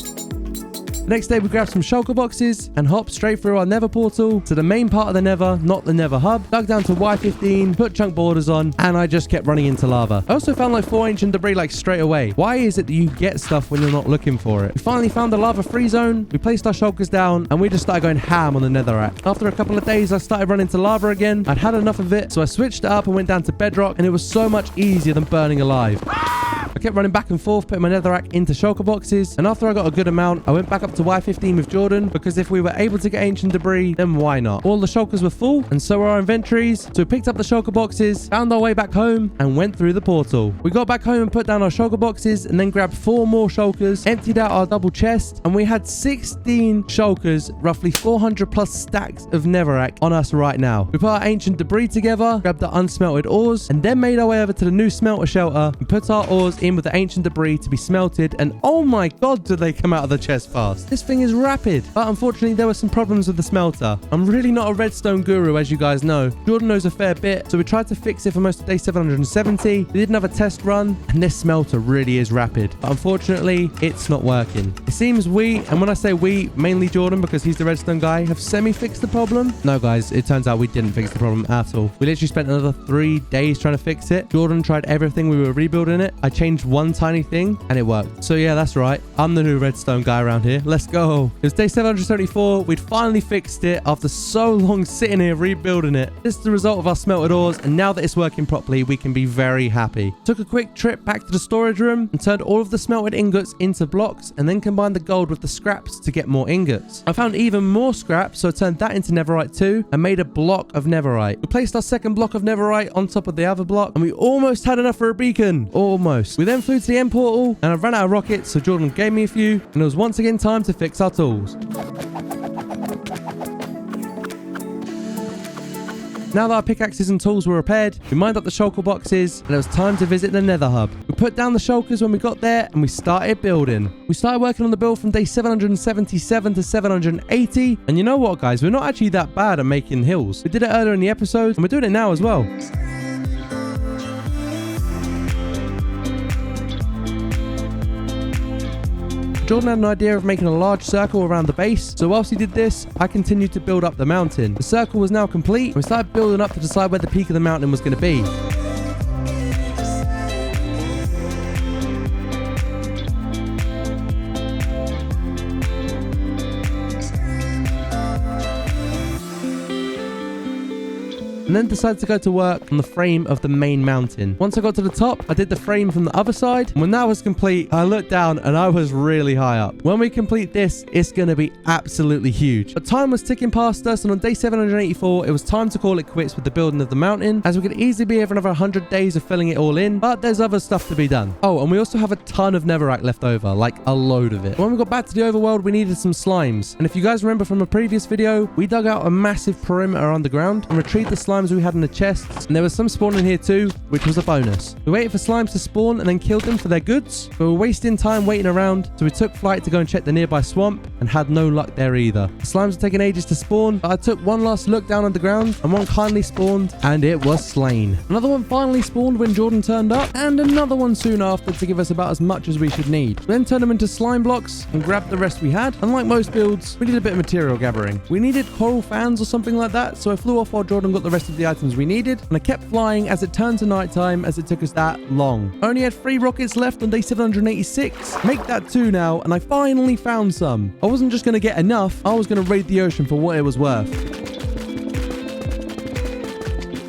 Speaker 1: The next day we grabbed some shulker boxes and hopped straight through our nether portal to the main part of the nether, not the nether hub, dug down to Y15, put chunk borders on, and I just kept running into lava. I also found like 4 ancient debris like straight away. Why is it that you get stuff when you're not looking for it? We finally found the lava free zone, we placed our shulkers down, and we just started going ham on the netherrack. After a couple of days I started running into lava again. I'd had enough of it, so I switched it up and went down to bedrock, and it was so much easier than burning alive. I kept running back and forth, putting my netherrack into shulker boxes, and after I got a good amount, I went back up to Y15 with Jordan, because if we were able to get ancient debris, then why not? All the shulkers were full, and so were our inventories, so we picked up the shulker boxes, found our way back home, and went through the portal. We got back home and put down our shulker boxes, and then grabbed 4 more shulkers, emptied out our double chest, and we had 16 shulkers, roughly 400 plus stacks of netherrack on us right now. We put our ancient debris together, grabbed the unsmelted ores, and then made our way over to the new smelter shelter and put our ores in with the ancient debris to be smelted, and oh my god, do they come out of the chest fast. This thing is rapid, but unfortunately there were some problems with the smelter. I'm really not a redstone guru, as you guys know. Jordan knows a fair bit, so we tried to fix it for most of day 770. We did another test run, and this smelter really is rapid, but unfortunately it's not working. It seems we, and when I say we, mainly Jordan because he's the redstone guy, have semi-fixed the problem. No guys, it turns out we didn't fix the problem at all. We literally spent another 3 days trying to fix it. Jordan tried everything, we were rebuilding it. I changed one tiny thing and it worked. So yeah, that's right, I'm the new redstone guy around here. Let's go. It was day 774. We'd finally fixed it after so long sitting here rebuilding it. This is the result of our smelted ores, and now that it's working properly, we can be very happy. Took a quick trip back to the storage room and turned all of the smelted ingots into blocks, and then combined the gold with the scraps to get more ingots. I found even more scraps, so I turned that into netherite too and made a block of netherite. We placed our second block of netherite on top of the other block, and we almost had enough for a beacon. Almost. We then flew to the end portal, and I ran out of rockets, so Jordan gave me a few, and it was once again time to fix our tools. Now that our pickaxes and tools were repaired, we mined up the shulker boxes, and it was time to visit the nether hub. We put down the shulkers when we got there, and we started building. We started working on the build from day 777 to 780, and you know what guys, we're not actually that bad at making hills. We did it earlier in the episode, and we're doing it now as well. Jordan had an idea of making a large circle around the base, so whilst he did this, I continued to build up the mountain. The circle was now complete, and we started building up to decide where the peak of the mountain was going to be. And then decided to go to work on the frame of the main mountain. Once I got to the top, I did the frame from the other side. And when that was complete, I looked down and I was really high up. When we complete this, it's going to be absolutely huge. But time was ticking past us, and on day 784, it was time to call it quits with the building of the mountain, as we could easily be here for another 100 days of filling it all in, but there's other stuff to be done. Oh, and we also have a ton of netherrack left over, like a load of it. When we got back to the overworld, we needed some slimes. And if you guys remember from a previous video, we dug out a massive perimeter underground and retrieved the slimes we had in the chests, and there was some spawning here too, which was a bonus. We waited for slimes to spawn and then killed them for their goods, but we were wasting time waiting around, so we took flight to go and check the nearby swamp and had no luck there either. The slimes were taking ages to spawn, but I took one last look down underground and one kindly spawned, and it was slain. Another one finally spawned when Jordan turned up, and another one soon after to give us about as much as we should need. We then turned them into slime blocks and grabbed the rest we had. Unlike most builds, we did a bit of material gathering. We needed coral fans or something like that, so I flew off while Jordan got the rest of the items we needed, and I kept flying as it turned to nighttime, as it took us that long. I only had 3 rockets left on day 786. Make that 2 now, and I finally found some. I wasn't just going to get enough, I was going to raid the ocean for what it was worth.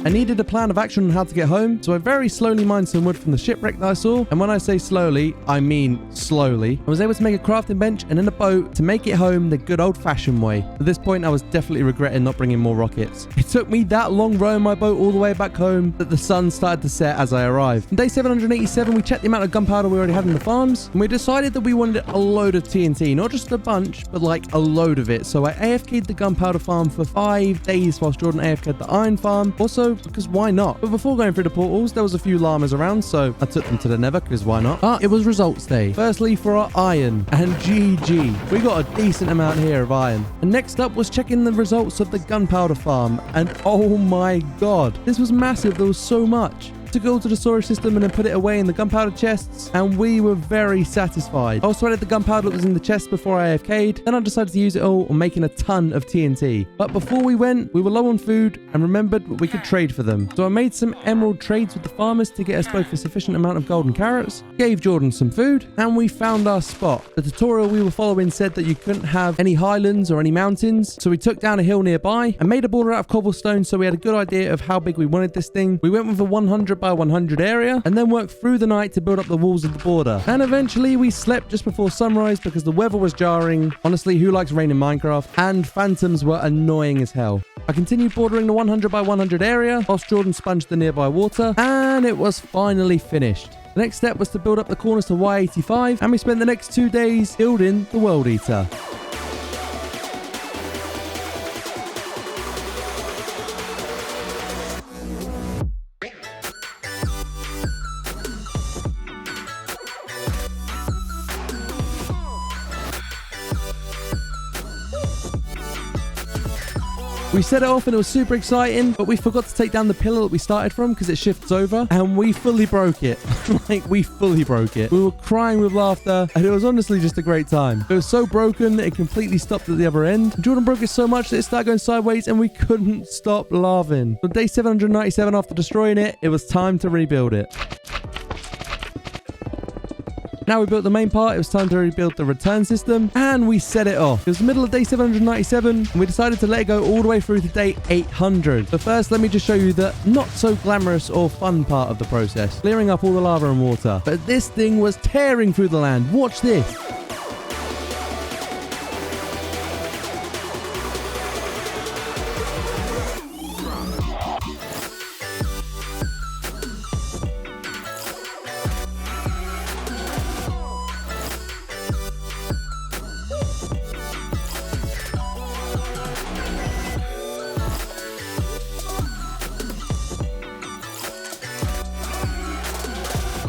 Speaker 1: I needed a plan of action on how to get home, so I very slowly mined some wood from the shipwreck that I saw, and when I say slowly, I mean slowly. I was able to make a crafting bench and then a boat to make it home the good old-fashioned way. At this point, I was definitely regretting not bringing more rockets. It took me that long rowing my boat all the way back home that the sun started to set as I arrived. On day 787, we checked the amount of gunpowder we already had in the farms, and we decided that we wanted a load of TNT, not just a bunch, but like a load of it. So I AFK'd the gunpowder farm for 5 days whilst Jordan AFK'd the iron farm. Also, because why not? But before going through the portals, there was a few llamas around, so I took them to the nether, because why not? But it was results day. Firstly, for our iron, and GG. We got a decent amount here of iron. And next up was checking the results of the gunpowder farm, and oh my god, this was massive. There was so much. To go to the storage system and then put it away in the gunpowder chests, and we were very satisfied. I also added the gunpowder that was in the chest before I AFK'd, then I decided to use it all on making a ton of TNT. But before we went, we were low on food and remembered that we could trade for them. So I made some emerald trades with the farmers to get us both a sufficient amount of golden carrots, gave Jordan some food, and we found our spot. The tutorial we were following said that you couldn't have any highlands or any mountains, so we took down a hill nearby and made a border out of cobblestone, so we had a good idea of how big we wanted this thing. We went with a 100% by 100 area and then worked through the night to build up the walls of the border. And eventually we slept just before sunrise because the weather was jarring. Honestly, who likes rain in Minecraft? And phantoms were annoying as hell. I continued bordering the 100 by 100 area whilst Jordan sponged the nearby water, and it was finally finished. The next step was to build up the corners to Y85, and we spent the next 2 days building the World Eater. We set it off and it was super exciting, but we forgot to take down the pillar that we started from because it shifts over, and we fully broke it. Like, we fully broke it. We were crying with laughter, and it was honestly just a great time. It was so broken that it completely stopped at the other end. Jordan broke it so much that it started going sideways, and we couldn't stop laughing. On day 797 after destroying it, it was time to rebuild it. Now we built the main part, it was time to rebuild the return system, and we set it off. It was the middle of day 797, and we decided to let it go all the way through to day 800. But first, let me just show you the not so glamorous or fun part of the process, clearing up all the lava and water. But this thing was tearing through the land. Watch this.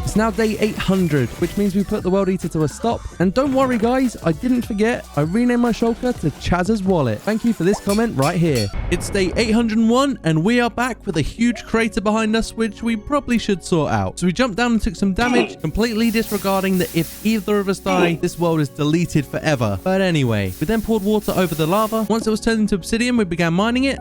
Speaker 1: It's now day 800, which means we put the World Eater to a stop. And don't worry guys, I didn't forget, I renamed my shulker to Chaza's Wallet. Thank you for this comment right here. It's day 801 and we are back with a huge crater behind us, which we probably should sort out. So we jumped down and took some damage, completely disregarding that if either of us die, this world is deleted forever. But anyway, we then poured water over the lava. Once it was turned into obsidian, we began mining it.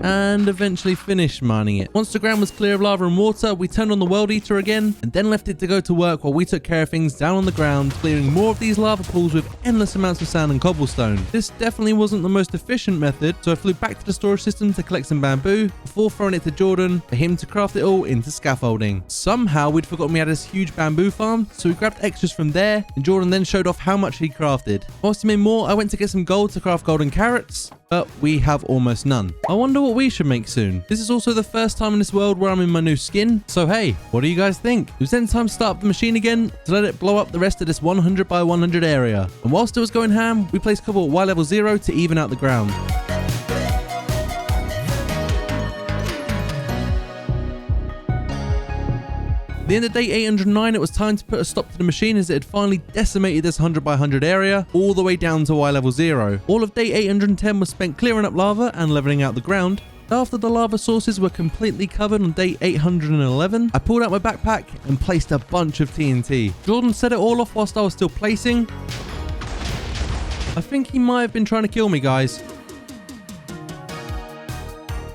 Speaker 1: And eventually finished mining it. Once the ground was clear of lava and water, we turned on the World Eater again and then left it to go to work while we took care of things down on the ground, clearing more of these lava pools with endless amounts of sand and cobblestone. This definitely wasn't the most efficient method, so I flew back to the storage system to collect some bamboo before throwing it to Jordan for him to craft it all into scaffolding. Somehow we'd forgotten we had this huge bamboo farm, so we grabbed extras from there, and Jordan then showed off how much he crafted. Whilst he made more, I went to get some gold to craft golden carrots, but we have almost none. I wonder what we should make soon. This is also the first time in this world where I'm in my new skin, so hey, what do you guys think? It was then time to start up the machine again to let it blow up the rest of this 100 by 100 area. And whilst it was going ham, we placed cobble at Y level 0 to even out the ground. At the end of day 809, it was time to put a stop to the machine as it had finally decimated this 100 by 100 area all the way down to Y level 0. All of day 810 was spent clearing up lava and leveling out the ground. After the lava sources were completely covered on day 811, I pulled out my backpack and placed a bunch of TNT. Jordan set it all off whilst I was still placing. I think he might have been trying to kill me, guys.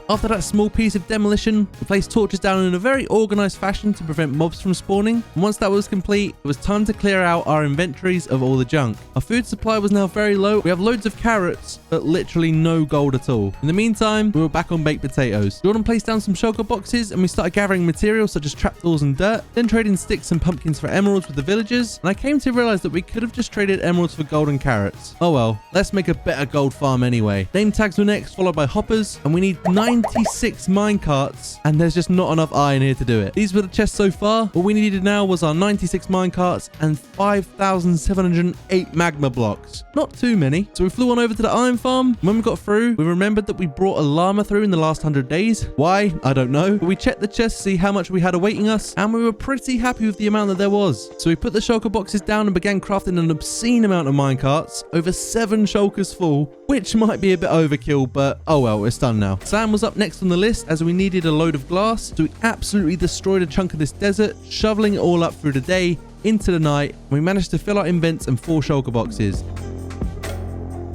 Speaker 1: After that small piece of demolition, we placed torches down in a very organised fashion to prevent mobs from spawning. And once that was complete, it was time to clear out our inventories of all the junk. Our food supply was now very low. We have loads of carrots, but literally no gold at all. In the meantime, we were back on baked potatoes. Jordan placed down some shulker boxes and we started gathering materials such as trapdoors and dirt, then trading sticks and pumpkins for emeralds with the villagers. And I came to realise that we could have just traded emeralds for golden carrots. Oh well, let's make a better gold farm anyway. Name tags were next, followed by hoppers, and we need 96 minecarts, and there's just not enough iron here to do it. These were the chests so far. What we needed now was our 96 minecarts and 5,708 magma blocks. Not too many. So we flew on over to the iron farm. When we got through, we remembered that we brought a llama through in the last 100 days. Why? I don't know. But we checked the chest to see how much we had awaiting us, and we were pretty happy with the amount that there was. So we put the shulker boxes down and began crafting an obscene amount of minecarts, over 7 shulkers full, which might be a bit overkill, but oh well, it's done now. Sand was up next on the list as we needed a load of glass, so we absolutely destroyed a chunk of this desert, shoveling it all up through the day into the night, and we managed to fill our invents and 4 shulker boxes.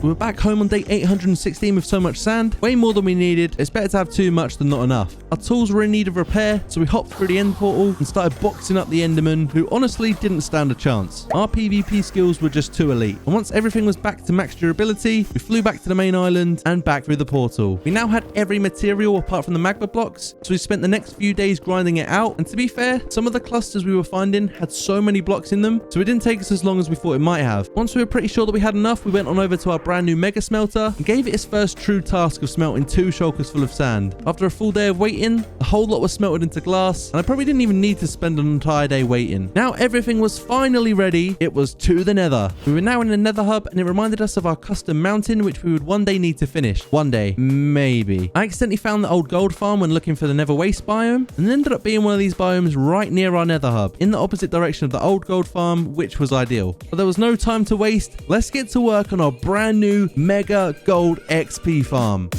Speaker 1: We were back home on day 816 with so much sand, way more than we needed. It's better to have too much than not enough. Our tools were in need of repair, so we hopped through the end portal and started boxing up the Enderman, who honestly didn't stand a chance. Our PvP skills were just too elite. And once everything was back to max durability, we flew back to the main island and back through the portal. We now had every material apart from the magma blocks, so we spent the next few days grinding it out. And to be fair, some of the clusters we were finding had so many blocks in them, so it didn't take us as long as we thought it might have. Once we were pretty sure that we had enough, we went on over to our brand new mega smelter and gave it its first true task of smelting 2 shulkers full of sand. After a full day of waiting, the whole lot was smelted into glass, and I probably didn't even need to spend an entire day waiting. Now everything was finally ready. It was to the nether. We were now in the nether hub, and it reminded us of our custom mountain, which we would one day need to finish. One day. Maybe. I accidentally found the old gold farm when looking for the nether waste biome, and it ended up being one of these biomes right near our nether hub, in the opposite direction of the old gold farm, which was ideal. But there was no time to waste. Let's get to work on our brand new mega gold XP farm.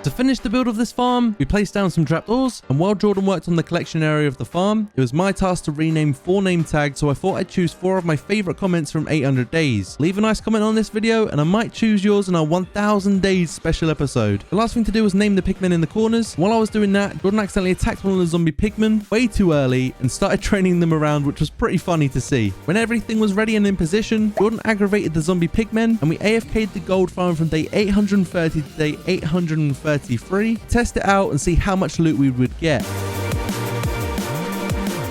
Speaker 1: To finish the build of this farm, we placed down some trapdoors, and while Jordan worked on the collection area of the farm, it was my task to rename 4 name tags, so I thought I'd choose 4 of my favorite comments from 800 days. Leave a nice comment on this video, and I might choose yours in our 1000 days special episode. The last thing to do was name the pigmen in the corners. While I was doing that, Jordan accidentally attacked one of the zombie pigmen way too early and started training them around, which was pretty funny to see. When everything was ready and in position, Jordan aggravated the zombie pigmen, and we AFK'd the gold farm from day 830 to day 833, test it out and see how much loot we would get.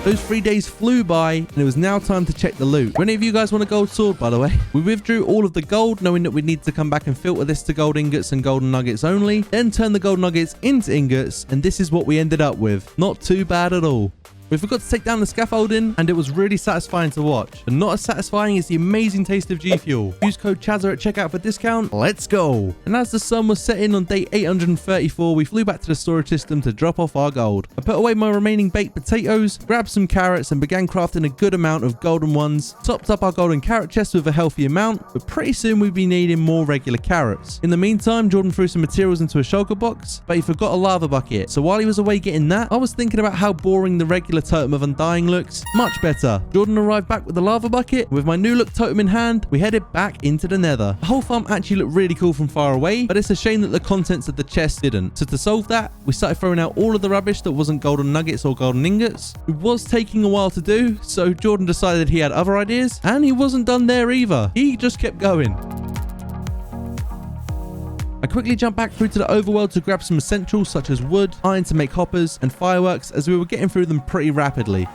Speaker 1: Those 3 days flew by, and it was now time to check the loot. Do any of you guys want a gold sword, by the way? We withdrew all of the gold, knowing that we'd need to come back and filter this to gold ingots and golden nuggets only, then turn the gold nuggets into ingots, and this is what we ended up with. Not too bad at all. We forgot to take down the scaffolding, and it was really satisfying to watch. But not as satisfying as the amazing taste of G Fuel. Use code Chaza at checkout for discount. Let's go! And as the sun was setting on day 834, we flew back to the storage system to drop off our gold. I put away my remaining baked potatoes, grabbed some carrots, and began crafting a good amount of golden ones. Topped up our golden carrot chest with a healthy amount, but pretty soon we'd be needing more regular carrots. In the meantime, Jordan threw some materials into a shulker box, but he forgot a lava bucket. So while he was away getting that, I was thinking about how boring the regular totem of undying looks. Much better. Jordan arrived back with the lava bucket. With my new look totem in hand, we headed back into the nether. The whole farm actually looked really cool from far away, but it's a shame that the contents of the chest didn't. So to solve that, we started throwing out all of the rubbish that wasn't golden nuggets or golden ingots. It was taking a while to do, so Jordan decided he had other ideas, and he wasn't done there either. He just kept going. I quickly jumped back through to the overworld to grab some essentials such as wood, iron to make hoppers, and fireworks, as we were getting through them pretty rapidly.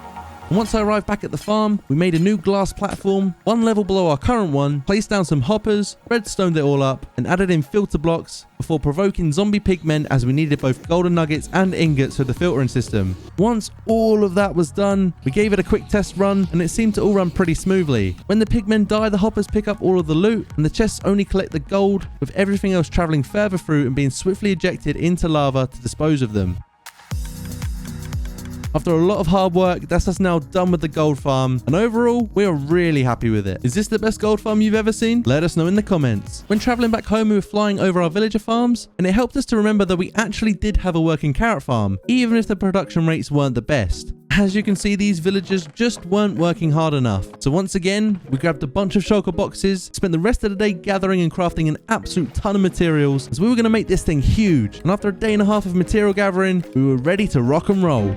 Speaker 1: And once I arrived back at the farm, we made a new glass platform, 1 level below our current one, placed down some hoppers, redstoned it all up, and added in filter blocks before provoking zombie pigmen, as we needed both golden nuggets and ingots for the filtering system. Once all of that was done, we gave it a quick test run, and it seemed to all run pretty smoothly. When the pigmen die, the hoppers pick up all of the loot, and the chests only collect the gold, with everything else traveling further through and being swiftly ejected into lava to dispose of them. After a lot of hard work, that's us now done with the gold farm, and overall, we are really happy with it. Is this the best gold farm you've ever seen? Let us know in the comments. When traveling back home, we were flying over our villager farms, and it helped us to remember that we actually did have a working carrot farm, even if the production rates weren't the best. As you can see, these villagers just weren't working hard enough. So once again, we grabbed a bunch of shulker boxes, spent the rest of the day gathering and crafting an absolute ton of materials, as we were going to make this thing huge. And after a day and a half of material gathering, we were ready to rock and roll.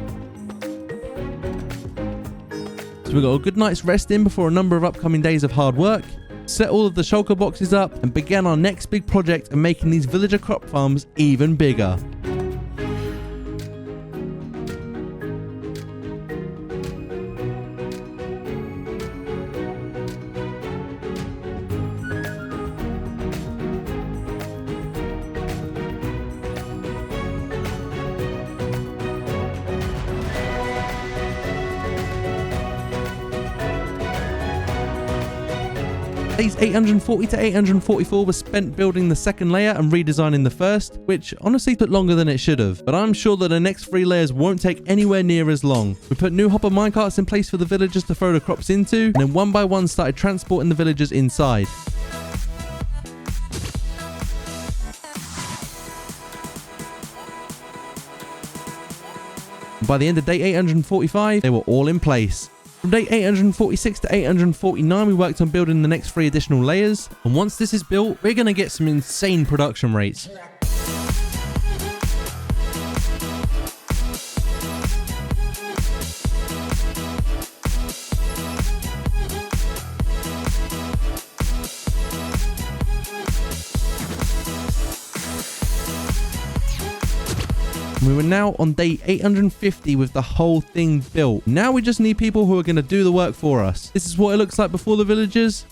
Speaker 1: We got a good night's rest in before a number of upcoming days of hard work, set all of the shulker boxes up, and began our next big project of making these villager crop farms even bigger. Days 840 to 844 was spent building the second layer and redesigning the first, which honestly took longer than it should have, but I'm sure that the next 3 layers won't take anywhere near as long. We put new hopper minecarts in place for the villagers to throw the crops into, and then one by one started transporting the villagers inside. By the end of day 845, they were all in place. From day 846 to 849, we worked on building the next 3 additional layers, and once this is built, we're going to get some insane production rates. We were now on day 850 with the whole thing built. Now we just need people who are going to do the work for us. This is what it looks like before the villagers.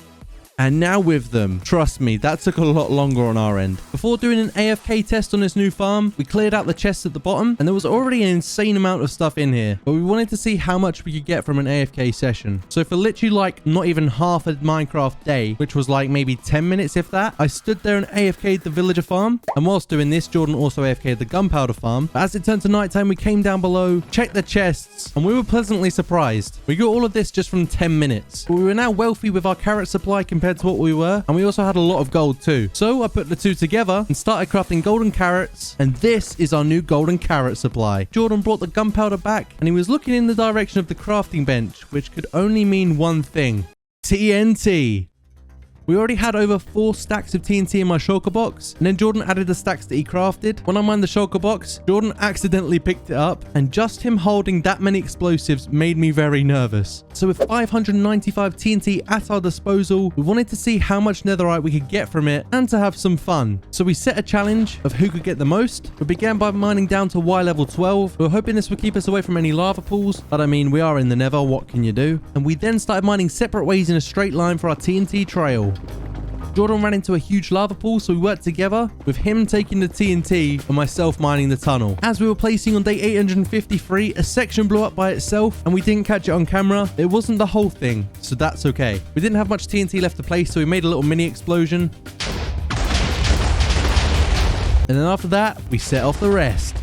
Speaker 1: And now with them. Trust me, that took a lot longer on our end. Before doing an AFK test on this new farm, we cleared out the chests at the bottom, and there was already an insane amount of stuff in here. But we wanted to see how much we could get from an AFK session. So for literally like not even half a Minecraft day, which was like maybe 10 minutes if that, I stood there and AFK'd the villager farm. And whilst doing this, Jordan also AFK'd the gunpowder farm. But as it turned to nighttime, we came down below, checked the chests, and we were pleasantly surprised. We got all of this just from 10 minutes. But we were now wealthy with our carrot supply compared to what we were, and we also had a lot of gold too. So I put the two together and started crafting golden carrots, and this is our new golden carrot supply. Jordan brought the gunpowder back, and he was looking in the direction of the crafting bench, which could only mean one thing: TNT. We already had over 4 stacks of TNT in my shulker box, and then Jordan added the stacks that he crafted. When I mined the shulker box, Jordan accidentally picked it up, and just him holding that many explosives made me very nervous. So with 595 TNT at our disposal, we wanted to see how much netherite we could get from it and to have some fun. So we set a challenge of who could get the most. We began by mining down to Y level 12. We were hoping this would keep us away from any lava pools, but I mean, we are in the nether, what can you do? And we then started mining separate ways in a straight line for our TNT trail. Jordan ran into a huge lava pool, so we worked together, with him taking the TNT and myself mining the tunnel. As we were placing on day 853, a section blew up by itself, and we didn't catch it on camera. It wasn't the whole thing, so that's okay. We didn't have much TNT left to place, so we made a little mini explosion. And then after that, we set off the rest.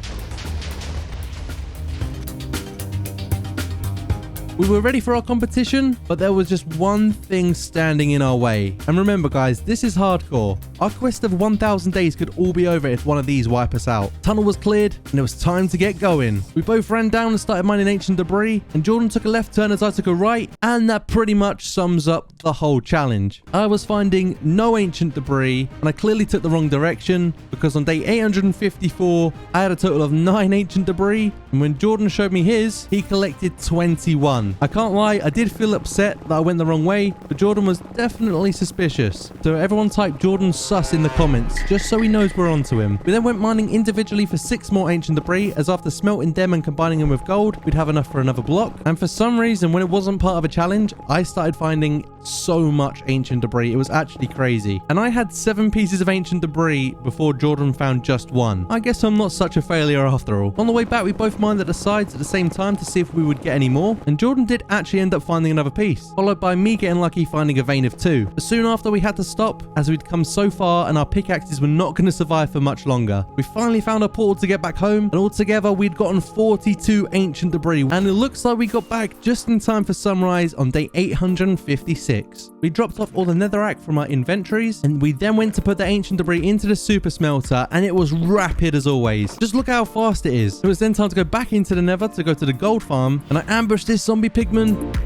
Speaker 1: We were ready for our competition, but there was just one thing standing in our way. And remember guys, this is hardcore. Our quest of 1,000 days could all be over if one of these wipe us out. Tunnel was cleared, and it was time to get going. We both ran down and started mining ancient debris, and Jordan took a left turn as I took a right, and that pretty much sums up the whole challenge. I was finding no ancient debris, and I clearly took the wrong direction, because on day 854, I had a total of 9 ancient debris, and when Jordan showed me his, he collected 21. I can't lie, I did feel upset that I went the wrong way, but Jordan was definitely suspicious. So everyone type Jordan sus in the comments, just so he knows we're onto him. We then went mining individually for 6 more ancient debris, as after smelting them and combining them with gold, we'd have enough for another block. And for some reason, when it wasn't part of a challenge, I started finding so much ancient debris. It was actually crazy. And I had 7 pieces of ancient debris before Jordan found just 1. I guess I'm not such a failure after all. On the way back, we both mined at the sides at the same time to see if we would get any more, and Jordan did actually end up finding another piece, followed by me getting lucky finding a vein of 2. But soon after, we had to stop as we'd come so far and our pickaxes were not going to survive for much longer. We finally found a portal to get back home, and altogether we'd gotten 42 ancient debris, and it looks like we got back just in time for sunrise on day 856. We dropped off all the netherrack from our inventories, and we then went to put the ancient debris into the super smelter, and it was rapid as always. Just look how fast it is. It was then time to go back into the nether to go to the gold farm, and I ambushed this zombie pigman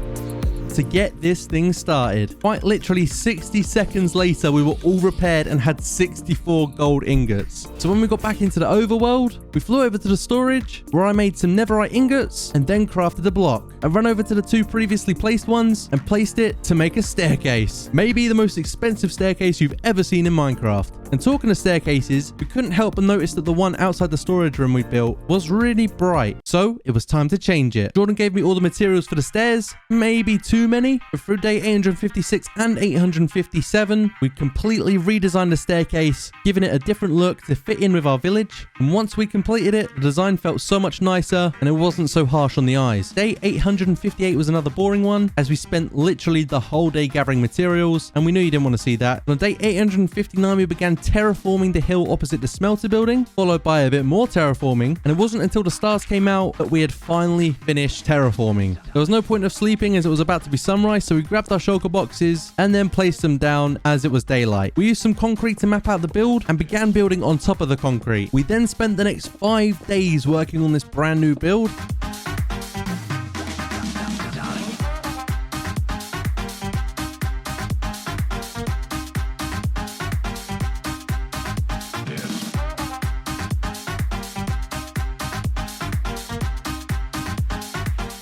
Speaker 1: to get this thing started. Quite literally 60 seconds later, we were all repaired and had 64 gold ingots. So when we got back into the overworld, we flew over to the storage where I made some netherite ingots and then crafted a block. I ran over to the 2 previously placed ones and placed it to make a staircase. Maybe the most expensive staircase you've ever seen in Minecraft. And talking of staircases, we couldn't help but notice that the one outside the storage room we built was really bright. So it was time to change it. Jordan gave me all the materials for the stairs, maybe too many, but through day 856 and 857, we completely redesigned the staircase, giving it a different look to fit in with our village. And once we completed it, the design felt so much nicer and it wasn't so harsh on the eyes. Day 858 was another boring one, as we spent literally the whole day gathering materials, and we knew you didn't want to see that. On day 859, we began terraforming the hill opposite the smelter building, followed by a bit more terraforming, and it wasn't until the stars came out that we had finally finished terraforming. There was no point of sleeping as it was about to be sunrise, so we grabbed our shulker boxes and then placed them down as it was daylight. We used some concrete to map out the build and began building on top of the concrete. We then spent the next 5 days working on this brand new build.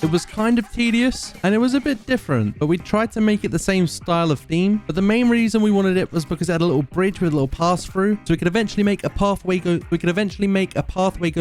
Speaker 1: It was kind of tedious and it was a bit different, but we tried to make it the same style of theme. But the main reason we wanted it was because it had a little bridge with a little pass through, so we could eventually make a pathway go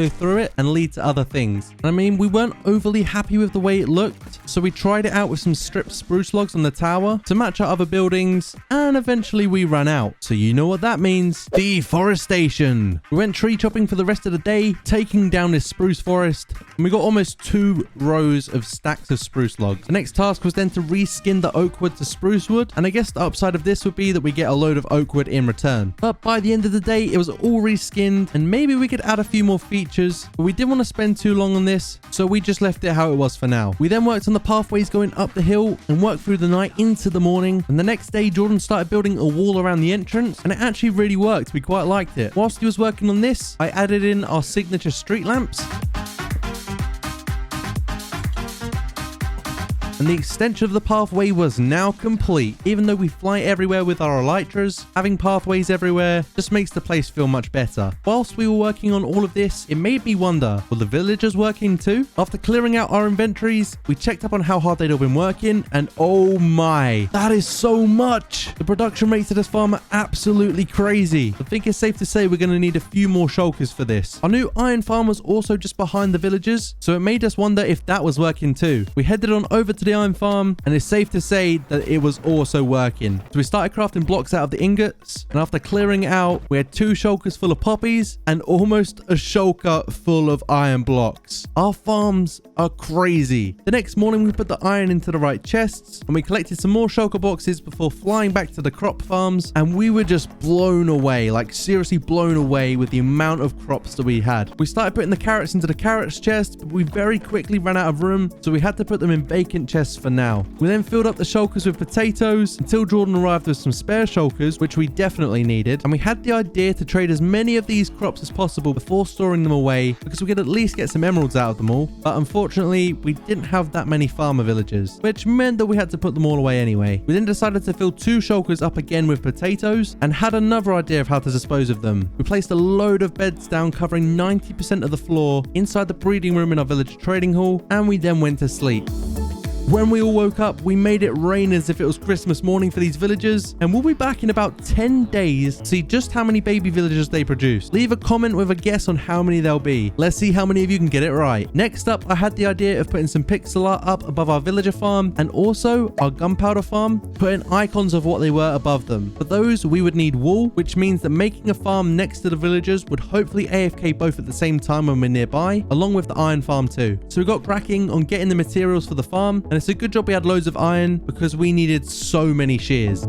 Speaker 1: through it and lead to other things. And I mean, we weren't overly happy with the way it looked, so we tried it out with some stripped spruce logs on the tower to match our other buildings, and eventually we ran out. So you know what that means: deforestation. We went tree chopping for the rest of the day, taking down this spruce forest, and we got almost 2 rows of stacks of spruce logs. The next task was then to reskin the oak wood to spruce wood, and I guess the upside of this would be that we get a load of oak wood in return. But by the end of the day, it was all reskinned, and maybe we could add a few more features, but we didn't want to spend too long on this, so we just left it how it was for now. We then worked on the pathways going up the hill and worked through the night into the morning, and the next day Jordan started building a wall around the entrance, and it actually really worked. We quite liked it. Whilst he was working on this, I added in our signature street lamps, and the extension of the pathway was now complete. Even though we fly everywhere with our elytras, having pathways everywhere just makes the place feel much better. Whilst we were working on all of this, it made me wonder, were the villagers working too? After clearing out our inventories, we checked up on how hard they'd all been working, and oh my, that is so much! The production rates of this farm are absolutely crazy. I think it's safe to say we're going to need a few more shulkers for this. Our new iron farm was also just behind the villagers, so it made us wonder if that was working too. We headed on over to the iron farm, and it's safe to say that it was also working. So we started crafting blocks out of the ingots, and after clearing it out, we had 2 shulkers full of poppies and almost a shulker full of iron blocks. Our farms are crazy. The next morning, we put the iron into the right chests, and we collected some more shulker boxes before flying back to the crop farms, and we were just blown away, like seriously blown away with the amount of crops that we had. We started putting the carrots into the carrots chest, but we very quickly ran out of room, so we had to put them in vacant chests for now. We then filled up the shulkers with potatoes until Jordan arrived with some spare shulkers, which we definitely needed, and we had the idea to trade as many of these crops as possible before storing them away, because we could at least get some emeralds out of them all. But unfortunately, we didn't have that many farmer villagers, which meant that we had to put them all away anyway. We then decided to fill 2 shulkers up again with potatoes and had another idea of how to dispose of them. We placed a load of beds down covering 90% of the floor inside the breeding room in our village trading hall, and we then went to sleep. When we all woke up, we made it rain as if it was Christmas morning for these villagers, and we'll be back in about 10 days to see just how many baby villagers they produce. Leave a comment with a guess on how many there'll be. Let's see how many of you can get it right. Next up, I had the idea of putting some pixel art up above our villager farm and also our gunpowder farm, putting icons of what they were above them. For those, we would need wool, which means that making a farm next to the villagers would hopefully AFK both at the same time when we're nearby, along with the iron farm too. So we got cracking on getting the materials for the farm, and it's a good job we had loads of iron because we needed so many shears.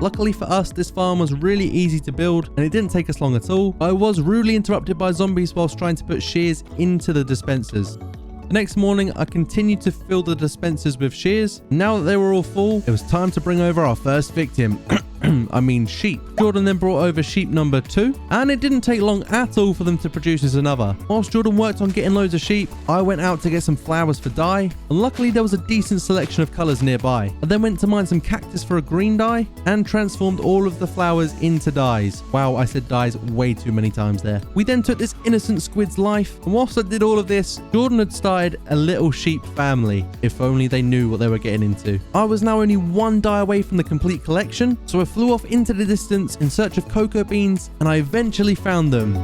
Speaker 1: Luckily for us, this farm was really easy to build and it didn't take us long at all. I was rudely interrupted by zombies whilst trying to put shears into the dispensers. The next morning, I continued to fill the dispensers with shears. Now that they were all full, it was time to bring over our first victim. I mean sheep. Jordan then brought over sheep number 2, and it didn't take long at all for them to produce us another. Whilst Jordan worked on getting loads of sheep, I went out to get some flowers for dye, and luckily there was a decent selection of colours nearby. I then went to mine some cactus for a green dye, and transformed all of the flowers into dyes. Wow, I said dyes way too many times there. We then took this innocent squid's life, and whilst I did all of this, Jordan had started a little sheep family. If only they knew what they were getting into. I was now only one dye away from the complete collection, so I flew off into the distance in search of cocoa beans, and I eventually found them.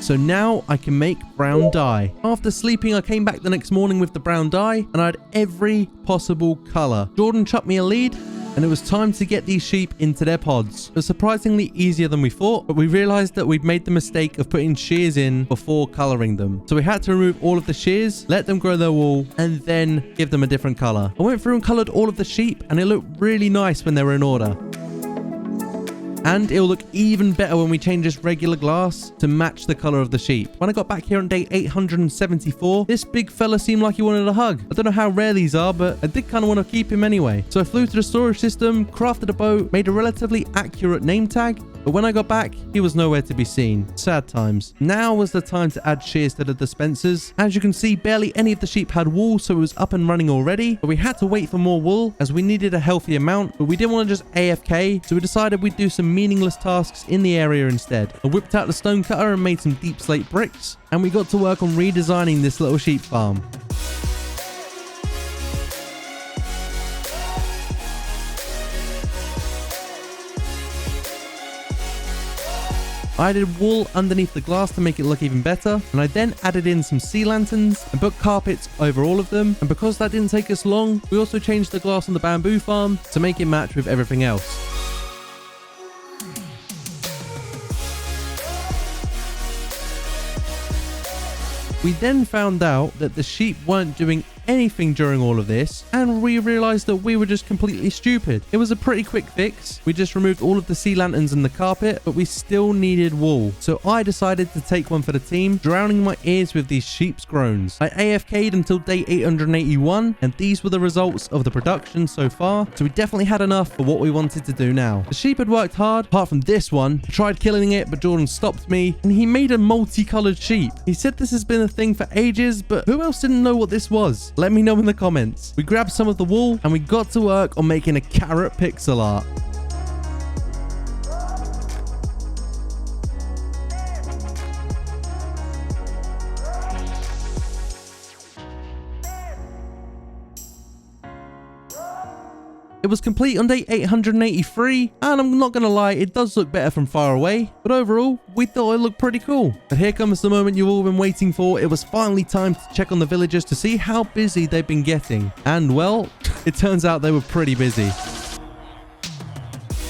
Speaker 1: So now I can make brown dye. After sleeping, I came back the next morning with the brown dye, and I had every possible color. Jordan chucked me a lead, and it was time to get these sheep into their pods. It was surprisingly easier than we thought, but we realized that we'd made the mistake of putting shears in before coloring them. So we had to remove all of the shears, let them grow their wool, and then give them a different color. I went through and colored all of the sheep, and it looked really nice when they were in order. And it'll look even better when we change this regular glass to match the color of the sheep. When I got back here on day 874, this big fella seemed like he wanted a hug. I don't know how rare these are, but I did kind of want to keep him anyway. So I flew to the storage system, crafted a boat, made a relatively accurate name tag, but when I got back, he was nowhere to be seen. Sad times. Now was the time to add shears to the dispensers. As you can see, barely any of the sheep had wool, so it was up and running already. But we had to wait for more wool, as we needed a healthy amount, but we didn't want to just AFK, so we decided we'd do some meaningless tasks in the area instead. I whipped out the stone cutter and made some deep slate bricks, and we got to work on redesigning this little sheep farm. I added wool underneath the glass to make it look even better, and I then added in some sea lanterns and put carpets over all of them, and because that didn't take us long, we also changed the glass on the bamboo farm to make it match with everything else. We then found out that the sheep weren't doing anything during all of this, and we realized that we were just completely stupid. It was a pretty quick fix. We just removed all of the sea lanterns and the carpet, but we still needed wool. So I decided to take one for the team, drowning my ears with these sheep's groans. I AFK'd until day 881, and these were the results of the production so far, so we definitely had enough for what we wanted to do now. The sheep had worked hard, apart from this one. I tried killing it, but Jordan stopped me, and he made a multicolored sheep. He said this has been a thing for ages, but who else didn't know what this was? Let me know in the comments. We grabbed some of the wool and we got to work on making a carrot pixel art. It was complete on day 883, and I'm not gonna lie, it does look better from far away, but overall, we thought it looked pretty cool. But here comes the moment you've all been waiting for. It was finally time to check on the villagers to see how busy they've been getting. And well, it turns out they were pretty busy.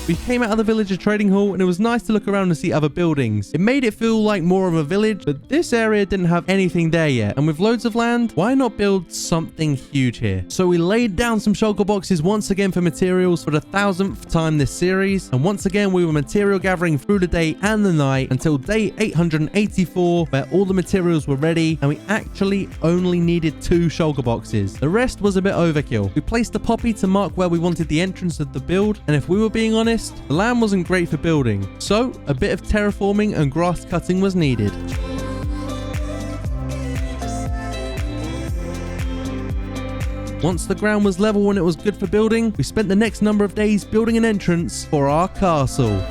Speaker 1: We came out of the villager trading hall, and it was nice to look around and see other buildings. It made it feel like more of a village, but this area didn't have anything there yet. And with loads of land, why not build something huge here? So we laid down some shulker boxes once again for materials for the 1000th time this series. And once again, we were material gathering through the day and the night until day 884, where all the materials were ready, and we actually only needed 2 shulker boxes. The rest was a bit overkill. We placed a poppy to mark where we wanted the entrance of the build, and if we were being honest, the land wasn't great for building, so a bit of terraforming and grass cutting was needed. Once the ground was level and it was good for building, we spent the next number of days building an entrance for our castle.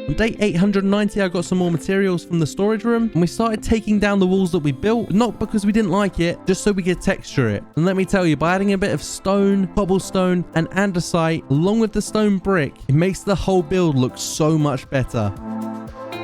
Speaker 1: On day 890, I got some more materials from the storage room, and we started taking down the walls that we built, not because we didn't like it, just so we could texture it. And let me tell you, by adding a bit of stone, cobblestone, and andesite, along with the stone brick, it makes the whole build look so much better.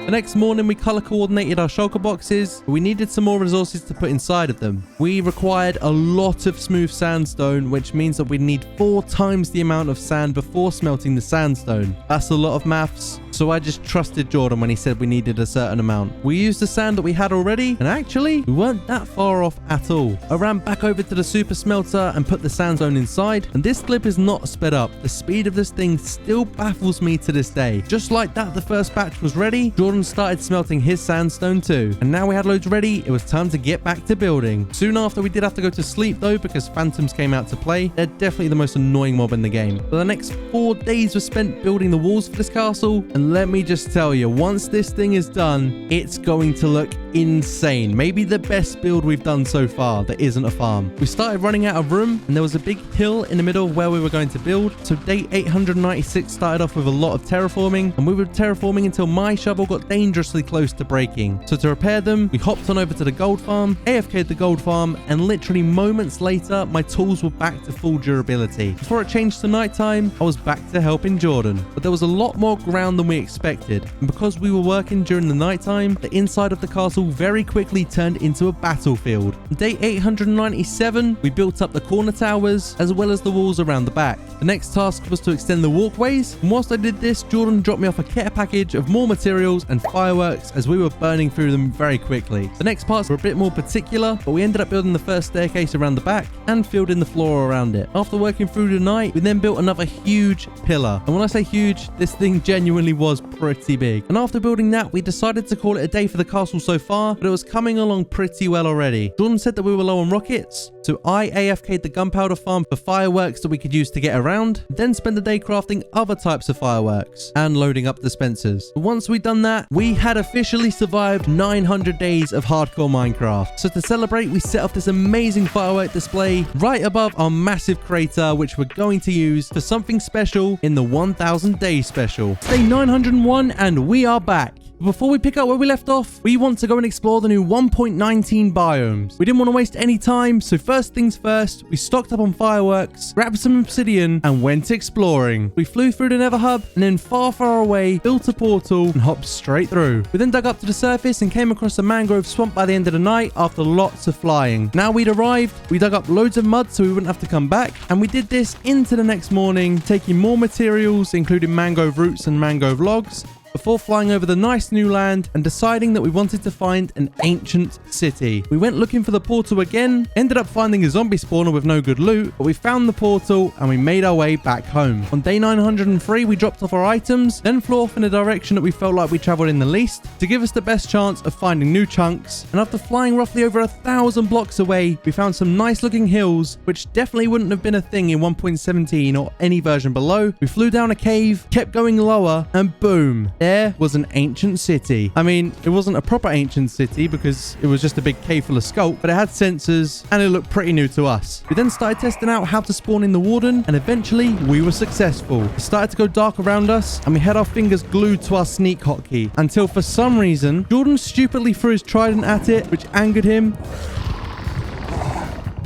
Speaker 1: The next morning, we color coordinated our shulker boxes, but we needed some more resources to put inside of them. We required a lot of smooth sandstone, which means that we need 4 times the amount of sand before smelting the sandstone. That's a lot of maths, so I just trusted Jordan when he said we needed a certain amount. We used the sand that we had already, and actually, we weren't that far off at all. I ran back over to the super smelter and put the sandstone inside, and this clip is not sped up. The speed of this thing still baffles me to this day. Just like that, the first batch was ready. Jordan Jordan started smelting his sandstone too. And now we had loads ready, it was time to get back to building. Soon after, we did have to go to sleep though because phantoms came out to play. They're definitely the most annoying mob in the game. But the next 4 days were spent building the walls for this castle. And let me just tell you, once this thing is done, it's going to look insane. Maybe the best build we've done so far that isn't a farm. We started running out of room and there was a big hill in the middle of where we were going to build. So day 896 started off with a lot of terraforming, and we were terraforming until my shovel got dangerously close to breaking. So to repair them, we hopped on over to the gold farm, AFK'd the gold farm, and literally moments later, my tools were back to full durability. Before it changed to nighttime, I was back to helping Jordan. But there was a lot more ground than we expected, and because we were working during the nighttime, the inside of the castle very quickly turned into a battlefield. On day 897, we built up the corner towers as well as the walls around the back. The next task was to extend the walkways, and whilst I did this, Jordan dropped me off a care package of more materials and fireworks as we were burning through them very quickly. The next parts were a bit more particular, but we ended up building the first staircase around the back and filled in the floor around it. After working through the night, we then built another huge pillar. And when I say huge, this thing genuinely was pretty big. And after building that, we decided to call it a day for the castle so far, but it was coming along pretty well already. Jordan said that we were low on rockets, so I AFK'd the gunpowder farm for fireworks that we could use to get around, then spend the day crafting other types of fireworks and loading up dispensers. Once we'd done that, we had officially survived 900 days of hardcore Minecraft. So to celebrate, we set up this amazing firework display right above our massive crater, which we're going to use for something special in the 1000 day special. It's day 901 and we are back. Before we pick up where we left off, we want to go and explore the new 1.19 biomes. We didn't want to waste any time, so first things first, we stocked up on fireworks, grabbed some obsidian, and went exploring. We flew through the Nether Hub, and then far away, built a portal, and hopped straight through. We then dug up to the surface and came across a mangrove swamp by the end of the night after lots of flying. Now we'd arrived, we dug up loads of mud so we wouldn't have to come back, and we did this into the next morning, taking more materials, including mangrove roots and mangrove logs, before flying over the nice new land and deciding that we wanted to find an ancient city. We went looking for the portal again, ended up finding a zombie spawner with no good loot, but we found the portal and we made our way back home. On day 903, we dropped off our items, then flew off in a direction that we felt like we traveled in the least to give us the best chance of finding new chunks. And after flying roughly over 1,000 blocks away, we found some nice looking hills, which definitely wouldn't have been a thing in 1.17 or any version below. We flew down a cave, kept going lower, and boom, there was an ancient city. I mean, it wasn't a proper ancient city because it was just a big cave full of sculpt, but it had sensors and it looked pretty new to us. We then started testing out how to spawn in the warden, and eventually we were successful. It started to go dark around us and we had our fingers glued to our sneak hotkey until for some reason Jordan stupidly threw his trident at it, which angered him.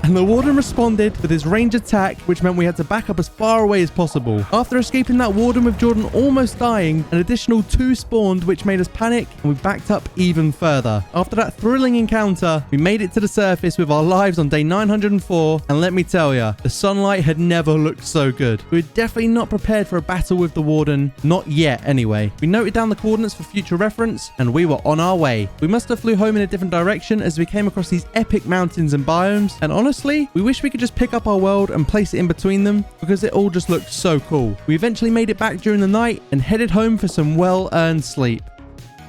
Speaker 1: And the warden responded with his range attack, which meant we had to back up as far away as possible. After escaping that warden with Jordan almost dying, an additional 2 spawned, which made us panic, and we backed up even further. After that thrilling encounter, we made it to the surface with our lives on day 904, and let me tell ya, the sunlight had never looked so good. We were definitely not prepared for a battle with the warden, not yet anyway. We noted down the coordinates for future reference, and we were on our way. We must have flew home in a different direction as we came across these epic mountains and biomes, and honestly, we wish we could just pick up our world and place it in between them because it all just looked so cool. We eventually made it back during the night and headed home for some well-earned sleep.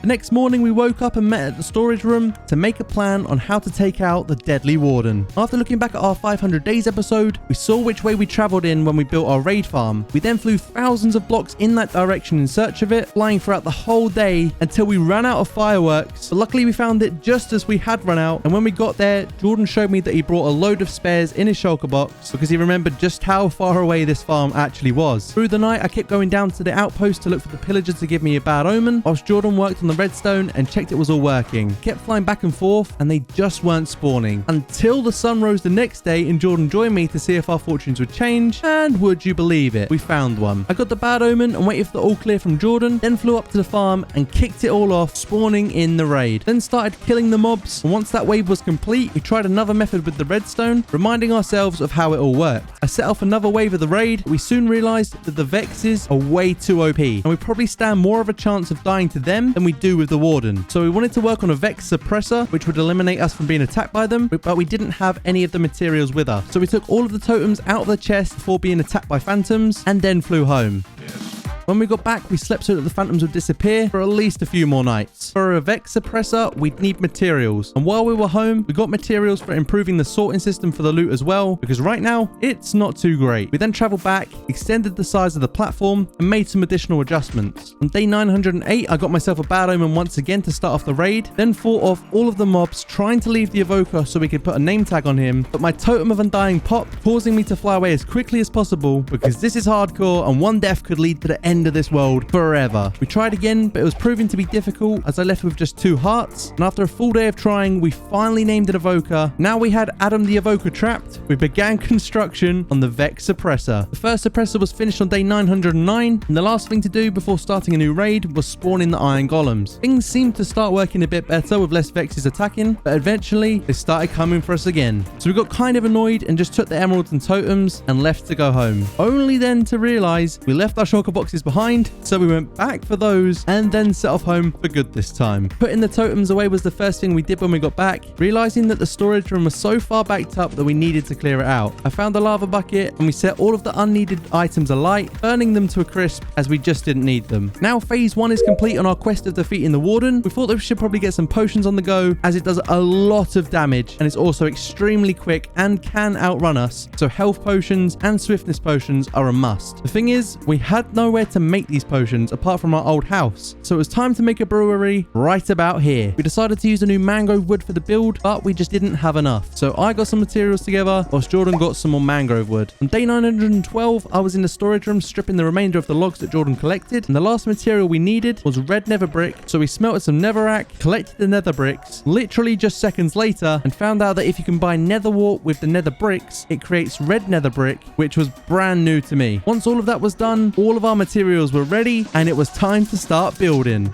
Speaker 1: The next morning, we woke up and met at the storage room to make a plan on how to take out the deadly warden. After looking back at our 500 days episode, we saw which way we traveled in when we built our raid farm. We then flew thousands of blocks in that direction in search of it, flying throughout the whole day until we ran out of fireworks. But luckily, we found it just as we had run out. And when we got there, Jordan showed me that he brought a load of spares in his shulker box because he remembered just how far away this farm actually was. Through the night, I kept going down to the outpost to look for the pillager to give me a bad omen, whilst Jordan worked on the redstone and checked it was all working. Kept flying back and forth and they just weren't spawning until the sun rose the next day and Jordan joined me to see if our fortunes would change, and would you believe it, we found one. I got the bad omen and waited for the all clear from Jordan, then flew up to the farm and kicked it all off, spawning in the raid. Then started killing the mobs, and once that wave was complete, we tried another method with the redstone, reminding ourselves of how it all worked. I set off another wave of the raid, but we soon realized that the Vexes are way too OP, and we probably stand more of a chance of dying to them than we do with the warden. So we wanted to work on a Vex suppressor, which would eliminate us from being attacked by them, but we didn't have any of the materials with us. So we took all of the totems out of the chest before being attacked by phantoms and then flew home.
Speaker 4: Yes.
Speaker 1: When we got back, we slept so that the phantoms would disappear for at least a few more nights. For a Vex suppressor, we'd need materials. And while we were home, we got materials for improving the sorting system for the loot as well, because right now, it's not too great. We then traveled back, extended the size of the platform, and made some additional adjustments. On day 908, I got myself a bad omen once again to start off the raid, then fought off all of the mobs trying to leave the evoker so we could put a name tag on him, but my totem of undying popped, causing me to fly away as quickly as possible because this is hardcore and one death could lead to the end of this world forever. We tried again, but it was proving to be difficult as I left with just 2 hearts, and after a full day of trying, we finally named an evoker. Now we had Adam the evoker trapped, we began construction on the Vex suppressor. The first suppressor was finished on day 909, and the last thing to do before starting a new raid was spawn in the iron golems. Things seemed to start working a bit better with less Vexes attacking, but eventually they started coming for us again. So we got kind of annoyed and just took the emeralds and totems and left to go home. Only then to realize we left our shulker boxes behind, so we went back for those and then set off home for good this time. Putting the totems away was the first thing we did when we got back, realizing that the storage room was so far backed up that we needed to clear it out. I found a lava bucket and we set all of the unneeded items alight, burning them to a crisp as we just didn't need them. Now phase 1 is complete on our quest of defeating the warden. We thought that we should probably get some potions on the go as it does a lot of damage and it's also extremely quick and can outrun us, so health potions and swiftness potions are a must. The thing is, we had nowhere to make these potions apart from our old house, so it was time to make a brewery right about here. We decided to use a new mangrove wood for the build, but we just didn't have enough, so I got some materials together whilst Jordan got some more mangrove wood. On day 912, I was in the storage room stripping the remainder of the logs that Jordan collected, and the last material we needed was red nether brick, so we smelted some netherrack, collected the nether bricks, literally just seconds later, and found out that if you combine nether wart with the nether bricks, it creates red nether brick, which was brand new to me. Once all of that was done, all of our materials were ready, and it was time to start building.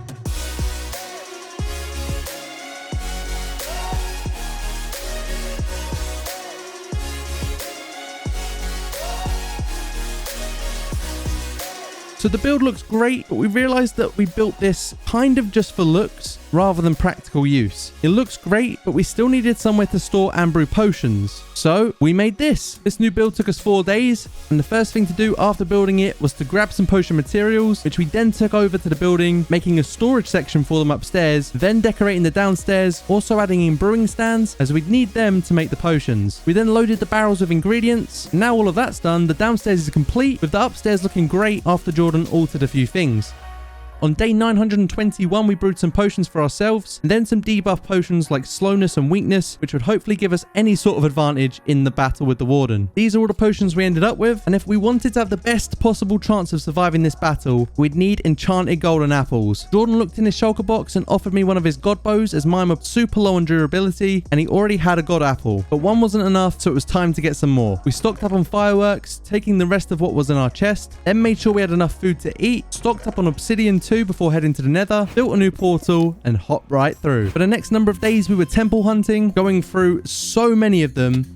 Speaker 1: So the build looks great, but we realized that we built this kind of just for looks rather than practical use. It looks great, but we still needed somewhere to store and brew potions. So we made this. This new build took us 4 days, and the first thing to do after building it was to grab some potion materials, which we then took over to the building, making a storage section for them upstairs, then decorating the downstairs, also adding in brewing stands as we'd need them to make the potions. We then loaded the barrels with ingredients. Now all of that's done, the downstairs is complete, with the upstairs looking great after Jordan altered a few things. On day 921, we brewed some potions for ourselves, and then some debuff potions like slowness and weakness, which would hopefully give us any sort of advantage in the battle with the warden. These are all the potions we ended up with, and if we wanted to have the best possible chance of surviving this battle, we'd need enchanted golden apples. Jordan looked in his shulker box and offered me one of his god bows as mine were super low on durability, and he already had a god apple, but one wasn't enough, so it was time to get some more. We stocked up on fireworks, taking the rest of what was in our chest, then made sure we had enough food to eat, stocked up on obsidian too before heading to the nether, built a new portal, and hopped right through. For the next number of days, we were temple hunting, going through so many of them.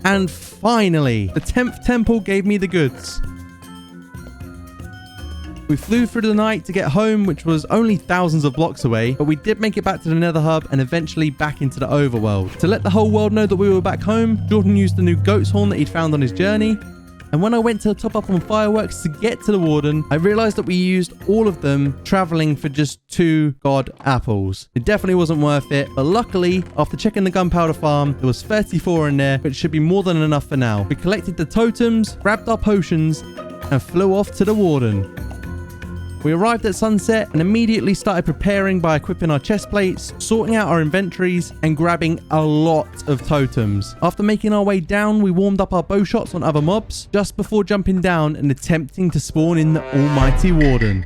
Speaker 1: And finally, the 10th temple gave me the goods. We flew through the night to get home, which was only thousands of blocks away, but we did make it back to the nether hub and eventually back into the overworld. To let the whole world know that we were back home, Jordan used the new goat's horn that he'd found on his journey. And when I went to top up on fireworks to get to the warden, I realized that we used all of them traveling for just 2 god apples. It definitely wasn't worth it, but luckily, after checking the gunpowder farm, there was 34 in there, which should be more than enough for now. We collected the totems, grabbed our potions, and flew off to the warden. We arrived at sunset and immediately started preparing by equipping our chest plates, sorting out our inventories, and grabbing a lot of totems. After making our way down, we warmed up our bow shots on other mobs, just before jumping down and attempting to spawn in the almighty warden.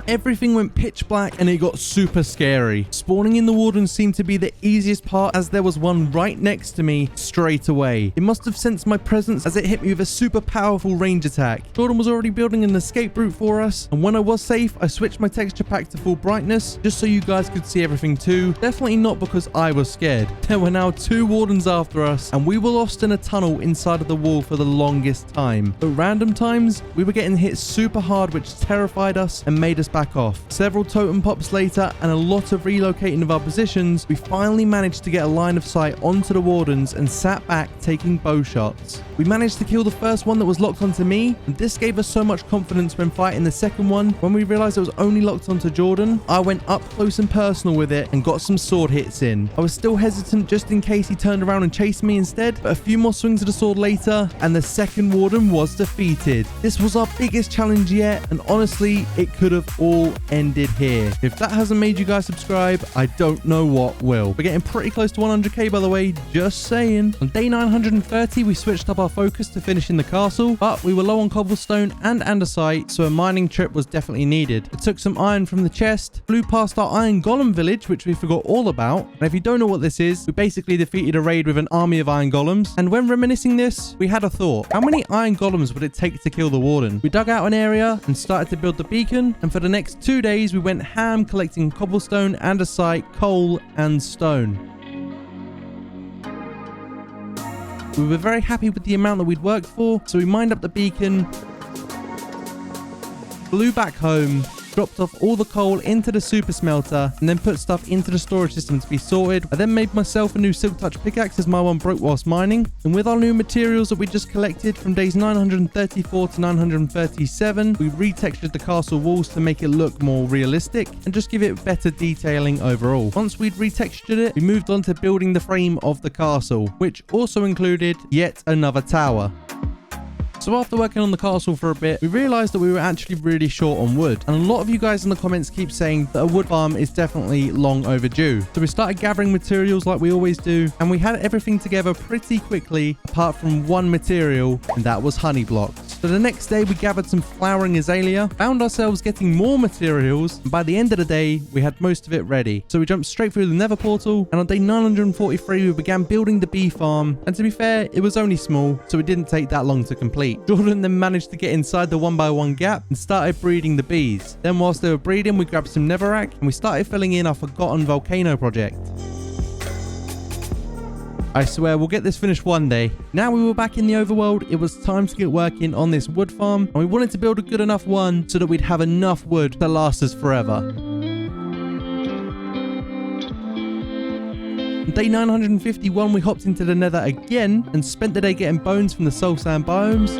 Speaker 1: Everything went pitch black and it got super scary. Spawning in the warden seemed to be the easiest part as there was one right next to me straight away. It must have sensed my presence as it hit me with a super powerful range attack. Jordan was already building an escape route for us, and when I was safe, I switched my texture pack to full brightness just so you guys could see everything too. Definitely not because I was scared. There were now 2 wardens after us and we were lost in a tunnel inside of the wall for the longest time. At random times, we were getting hit super hard, which terrified us and made us back off. Several totem pops later and a lot of relocating of our positions, we finally managed to get a line of sight onto the wardens and sat back taking bow shots. We managed to kill the first one that was locked onto me, and this gave us so much confidence when fighting the second one. When we realized it was only locked onto Jordan, I went up close and personal with it and got some sword hits in. I was still hesitant just in case he turned around and chased me instead, but a few more swings of the sword later and the second warden was defeated. This was our biggest challenge yet, and honestly, it could have all ended here. If that hasn't made you guys subscribe, I don't know what will. We're getting pretty close to 100k, by the way, just saying. On day 930, we switched up our focus to finishing the castle, but we were low on cobblestone and andesite, so a mining trip was definitely needed. I took some iron from the chest, flew past our iron golem village, which we forgot all about, and if you don't know what this is, we basically defeated a raid with an army of iron golems, and when reminiscing this, we had a thought. How many iron golems would it take to kill the warden? We dug out an area and started to build the beacon, and for the next 2 days, we went ham collecting cobblestone, andesite, coal, and stone. We were very happy with the amount that we'd worked for, so we mined up the beacon, flew back home, dropped off all the coal into the super smelter, and then put stuff into the storage system to be sorted. I then made myself a new silk touch pickaxe as my one broke whilst mining, and with our new materials that we just collected from days 934 to 937, we retextured the castle walls to make it look more realistic and just give it better detailing overall. Once we'd retextured it, we moved on to building the frame of the castle, which also included yet another tower. So after working on the castle for a bit, we realized that we were actually really short on wood. And a lot of you guys in the comments keep saying that a wood farm is definitely long overdue. So we started gathering materials like we always do, and we had everything together pretty quickly, apart from one material, and that was honey blocks. So the next day we gathered some flowering azalea, found ourselves getting more materials, and by the end of the day, we had most of it ready. So we jumped straight through the nether portal, and on day 943, we began building the bee farm. And to be fair, it was only small, so it didn't take that long to complete. Jordan then managed to get inside the 1x1 gap and started breeding the bees. Then whilst they were breeding, we grabbed some netherrack and we started filling in our forgotten volcano project. I swear we'll get this finished one day. Now we were back in the overworld, it was time to get working on this wood farm, and we wanted to build a good enough one so that we'd have enough wood to last us forever. On day 951, we hopped into the nether again and spent the day getting bones from the soul sand biomes.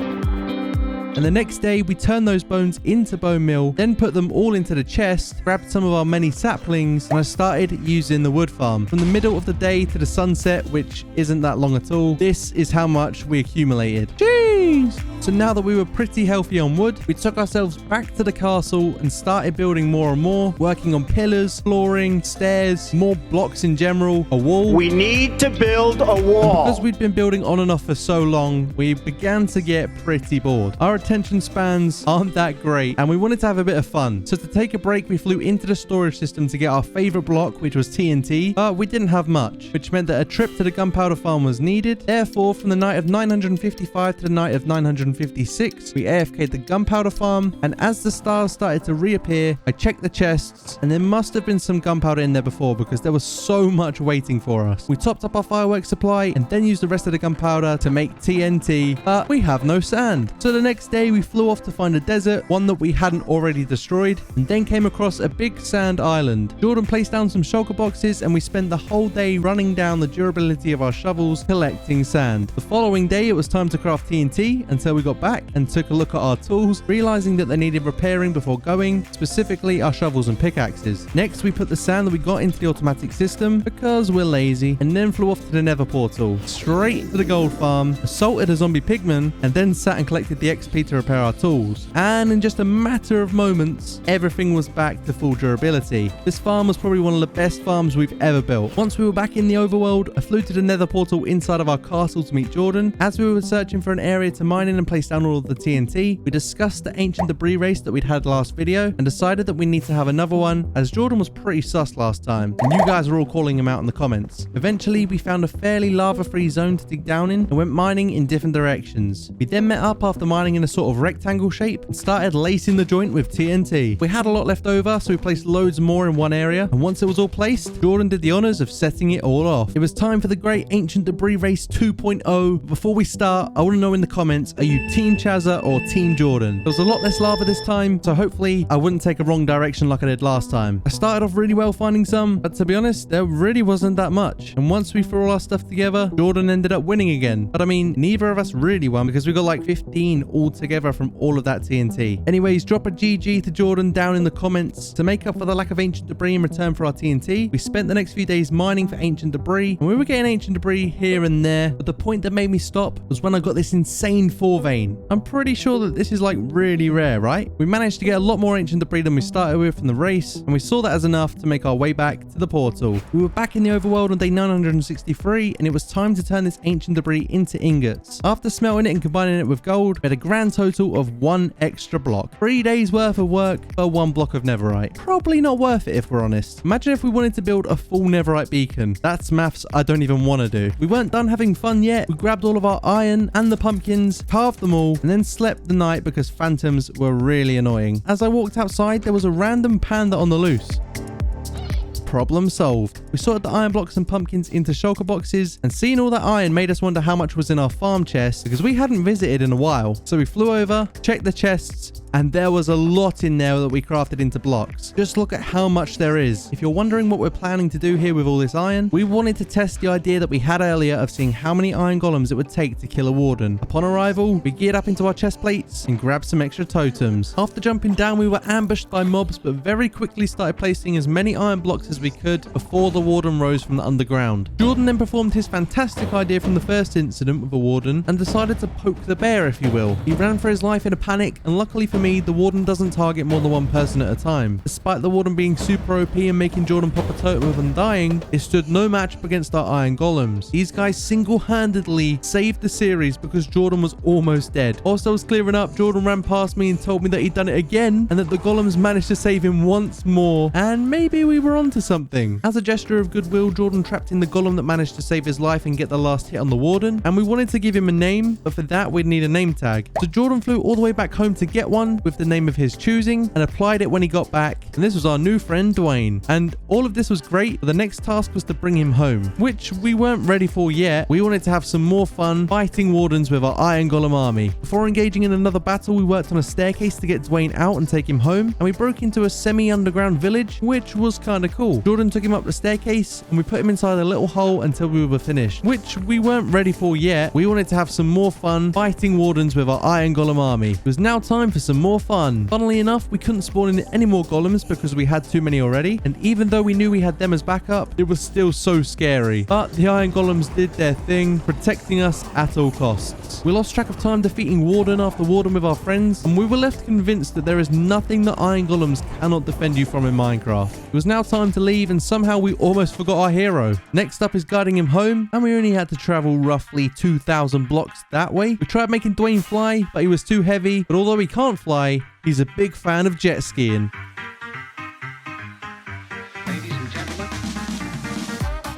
Speaker 1: And the next day, we turned those bones into bone meal, then put them all into the chest, grabbed some of our many saplings, and I started using the wood farm. From the middle of the day to the sunset, which isn't that long at all, this is how much we accumulated. Jeez! So now that we were pretty healthy on wood, we took ourselves back to the castle and started building more and more, working on pillars, flooring, stairs, more blocks in general, a wall.
Speaker 5: We need to build a wall.
Speaker 1: And because we'd been building on and off for so long, we began to get pretty bored. Our attention spans aren't that great, and we wanted to have a bit of fun. So to take a break, we flew into the storage system to get our favorite block, which was TNT, but we didn't have much, which meant that a trip to the gunpowder farm was needed. Therefore, from the night of 955 to the night of 956, we AFK'd the gunpowder farm, and as the stars started to reappear, I checked the chests, and there must have been some gunpowder in there before because there was so much waiting for us. We topped up our fireworks supply and then used the rest of the gunpowder to make TNT, but we have no sand. So the next day, we flew off to find a desert, one that we hadn't already destroyed, and then came across a big sand island. Jordan placed down some shulker boxes, and we spent the whole day running down the durability of our shovels, collecting sand. The following day, it was time to craft TNT until we got back and took a look at our tools, realizing that they needed repairing before going, specifically our shovels and pickaxes. Next, we put the sand that we got into the automatic system because we're lazy, and then flew off to the nether portal, straight to the gold farm, assaulted a zombie pigman, and then sat and collected the XP to repair our tools. And in just a matter of moments, everything was back to full durability. This farm was probably one of the best farms we've ever built. Once we were back in the overworld, I flew to the nether portal inside of our castle to meet Jordan. As we were searching for an area to mine in and place down all of the TNT, we discussed the ancient debris race that we'd had last video and decided that we need to have another one, as Jordan was pretty sus last time, and you guys were all calling him out in the comments. Eventually, we found a fairly lava-free zone to dig down in and went mining in different directions. We then met up after mining in a a sort of rectangle shape and started lacing the joint with TNT. We had a lot left over, so we placed loads more in one area, and once it was all placed, Jordan did the honors of setting it all off. It was time for the Great Ancient Debris Race 2.0. Before we start, I want to know in the comments, are you Team Chaza or Team Jordan? There was a lot less lava this time, so hopefully I wouldn't take a wrong direction like I did last time. I started off really well finding some, but to be honest, there really wasn't that much. And once we threw all our stuff together, Jordan ended up winning again. But I mean, neither of us really won because we got like 15 altogether from all of that TNT. Anyways, drop a GG to Jordan down in the comments. To make up for the lack of ancient debris in return for our TNT, we spent the next few days mining for ancient debris, and we were getting ancient debris here and there, but the point that made me stop was when I got this insane 4 vein. I'm pretty sure that this is like really rare, right? We managed to get a lot more ancient debris than we started with from the race, and we saw that as enough to make our way back to the portal. We were back in the overworld on day 963, and it was time to turn this ancient debris into ingots. After smelting it and combining it with gold, we had a grand total of 1 extra block. 3 days worth of work for 1 block of netherite. Probably not worth it if we're honest. Imagine if we wanted to build a full netherite beacon. That's maths I don't even want to do. We weren't done having fun yet. We grabbed all of our iron and the pumpkins, carved them all, and then slept the night because phantoms were really annoying. As I walked outside, there was a random panda on the loose. Problem solved. We sorted the iron blocks and pumpkins into shulker boxes, and seeing all that iron made us wonder how much was in our farm chest because we hadn't visited in a while. So we flew over, checked the chests, and there was a lot in there that we crafted into blocks. Just look at how much there is. If you're wondering what we're planning to do here with all this iron, we wanted to test the idea that we had earlier of seeing how many iron golems it would take to kill a warden. Upon arrival, we geared up into our chest plates and grabbed some extra totems. After jumping down, we were ambushed by mobs, but very quickly started placing as many iron blocks as we could before the warden rose from the underground. Jordan then performed his fantastic idea from the first incident with the warden and decided to poke the bear, if you will. He ran for his life in a panic, and luckily for me, the warden doesn't target more than 1 person at a time. Despite the warden being super OP and making Jordan pop a totem of undying, it stood no match up against our iron golems. These guys single-handedly saved the series because Jordan was almost dead. Whilst I was clearing up, Jordan ran past me and told me that he'd done it again and that the golems managed to save him once more, and maybe we were onto something. As a gesture of goodwill, Jordan trapped in the golem that managed to save his life and get the last hit on the warden, and we wanted to give him a name, but for that we'd need a name tag. So Jordan flew all the way back home to get one with the name of his choosing and applied it when he got back, and this was our new friend Dwayne. And all of this was great, but the next task was to bring him home, which we weren't ready for yet. We wanted to have some more fun fighting wardens with our iron golem army. Before engaging in another battle, we worked on a staircase to get Dwayne out and take him home, and we broke into a semi-underground village, which was kind of cool. Jordan took him up the staircase and we put him inside a little hole until we were finished, which we weren't ready for yet. We wanted to have some more fun fighting wardens with our iron golem army. It was now time for some more fun. Funnily enough, we couldn't spawn in any more golems because we had too many already, and even though we knew we had them as backup, it was still so scary. But the iron golems did their thing, protecting us at all costs. We lost track of time defeating warden after warden with our friends, and we were left convinced that there is nothing that iron golems cannot defend you from in Minecraft. It was now time to leave, and somehow we almost forgot our hero. Next up is guiding him home, and we only had to travel roughly 2,000 blocks that way. We tried making Dwayne fly, but he was too heavy, but although he can't fly, he's a big fan of jet skiing.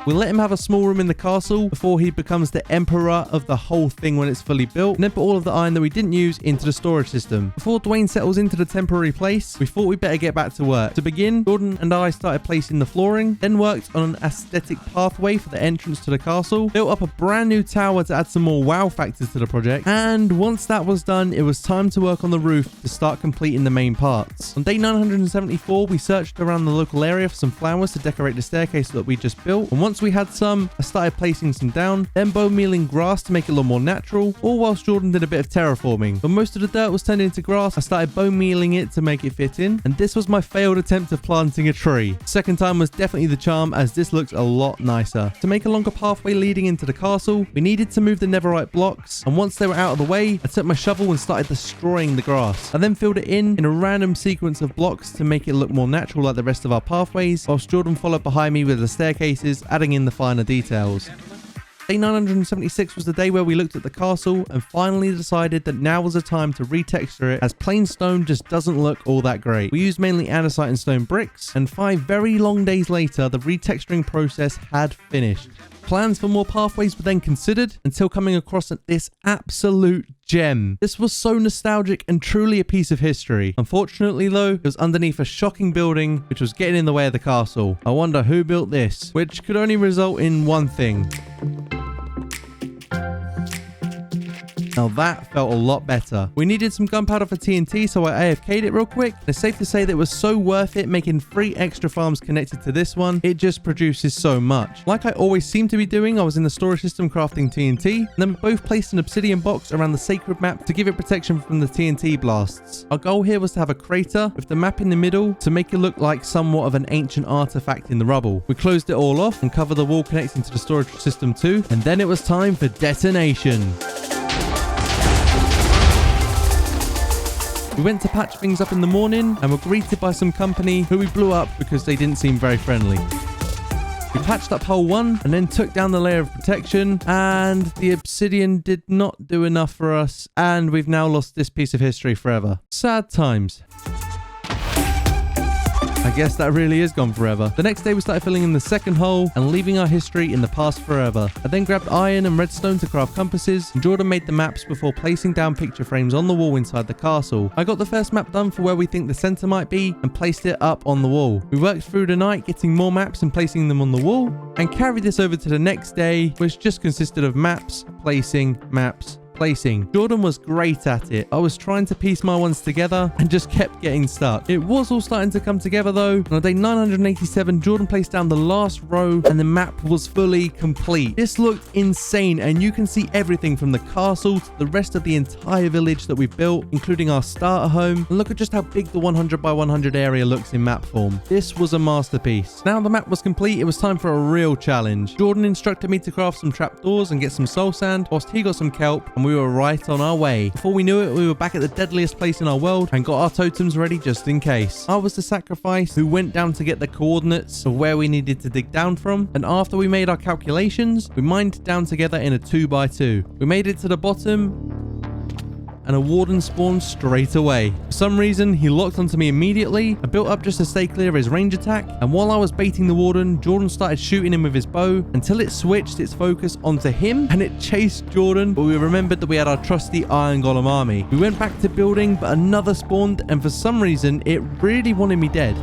Speaker 1: We'll let him have a small room in the castle before he becomes the emperor of the whole thing when it's fully built, and then put all of the iron that we didn't use into the storage system. Before Dwayne settles into the temporary place, we thought we'd better get back to work. To begin, Jordan and I started placing the flooring, then worked on an aesthetic pathway for the entrance to the castle, built up a brand new tower to add some more wow factors to the project, and once that was done, it was time to work on the roof to start completing the main parts. On day 974, we searched around the local area for some flowers to decorate the staircase that we just built, and once we had some, I started placing some down, then bone mealing grass to make it a lot more natural, all whilst Jordan did a bit of terraforming. When most of the dirt was turned into grass, I started bone mealing it to make it fit in, and this was my failed attempt of planting a tree. Second time was definitely the charm, as this looks a lot nicer. To make a longer pathway leading into the castle, we needed to move the netherite blocks, and once they were out of the way, I took my shovel and started destroying the grass. I then filled it in a random sequence of blocks to make it look more natural like the rest of our pathways, whilst Jordan followed behind me with the staircases, adding in the finer details. Day 976 was the day where we looked at the castle and finally decided that now was the time to retexture it, as plain stone just doesn't look all that great. We used mainly andesite and stone bricks, and 5 very long days later, the retexturing process had finished. Plans for more pathways were then considered until coming across this absolute gem. This was so nostalgic and truly a piece of history. Unfortunately though, it was underneath a shocking building which was getting in the way of the castle. I wonder who built this, which could only result in one thing. Now that felt a lot better. We needed some gunpowder for TNT, so I AFK'd it real quick. It's safe to say that it was so worth it making 3 extra farms connected to this one. It just produces so much. Like I always seem to be doing, I was in the storage system crafting TNT, and then we both placed an obsidian box around the sacred map to give it protection from the TNT blasts. Our goal here was to have a crater with the map in the middle to make it look like somewhat of an ancient artifact in the rubble. We closed it all off and covered the wall connecting to the storage system too, and then it was time for detonation. We went to patch things up in the morning and were greeted by some company who we blew up because they didn't seem very friendly. We patched up hole 1 and then took down the layer of protection, and the obsidian did not do enough for us, and we've now lost this piece of history forever. Sad times. I guess that really is gone forever. The next day we started filling in the second hole and leaving our history in the past forever. I then grabbed iron and redstone to craft compasses, and Jordan made the maps before placing down picture frames on the wall inside the castle. I got the first map done for where we think the center might be and placed it up on the wall. We worked through the night getting more maps and placing them on the wall, and carried this over to the next day, which just consisted of maps, placing, maps, placing. Jordan was great at it. I was trying to piece my ones together and just kept getting stuck. It was all starting to come together though. And on day 987, Jordan placed down the last row and the map was fully complete. This looked insane, and you can see everything from the castle to the rest of the entire village that we've built, including our starter home. And look at just how big the 100 by 100 area looks in map form. This was a masterpiece. Now the map was complete, it was time for a real challenge. Jordan instructed me to craft some trapdoors and get some soul sand, whilst he got some kelp, and we were right on our way. Before we knew it, we were back at the deadliest place in our world and got our totems ready just in case. I was the sacrifice who went down to get the coordinates of where we needed to dig down from, and after we made our calculations, we mined down together in a 2x2. We made it to the bottom, and a warden spawned straight away. For some reason, he locked onto me immediately. I built up just to stay clear of his range attack, and while I was baiting the warden, Jordan started shooting him with his bow until it switched its focus onto him and it chased Jordan, but we remembered that we had our trusty Iron Golem army. We went back to building, but another spawned, and for some reason, it really wanted me dead.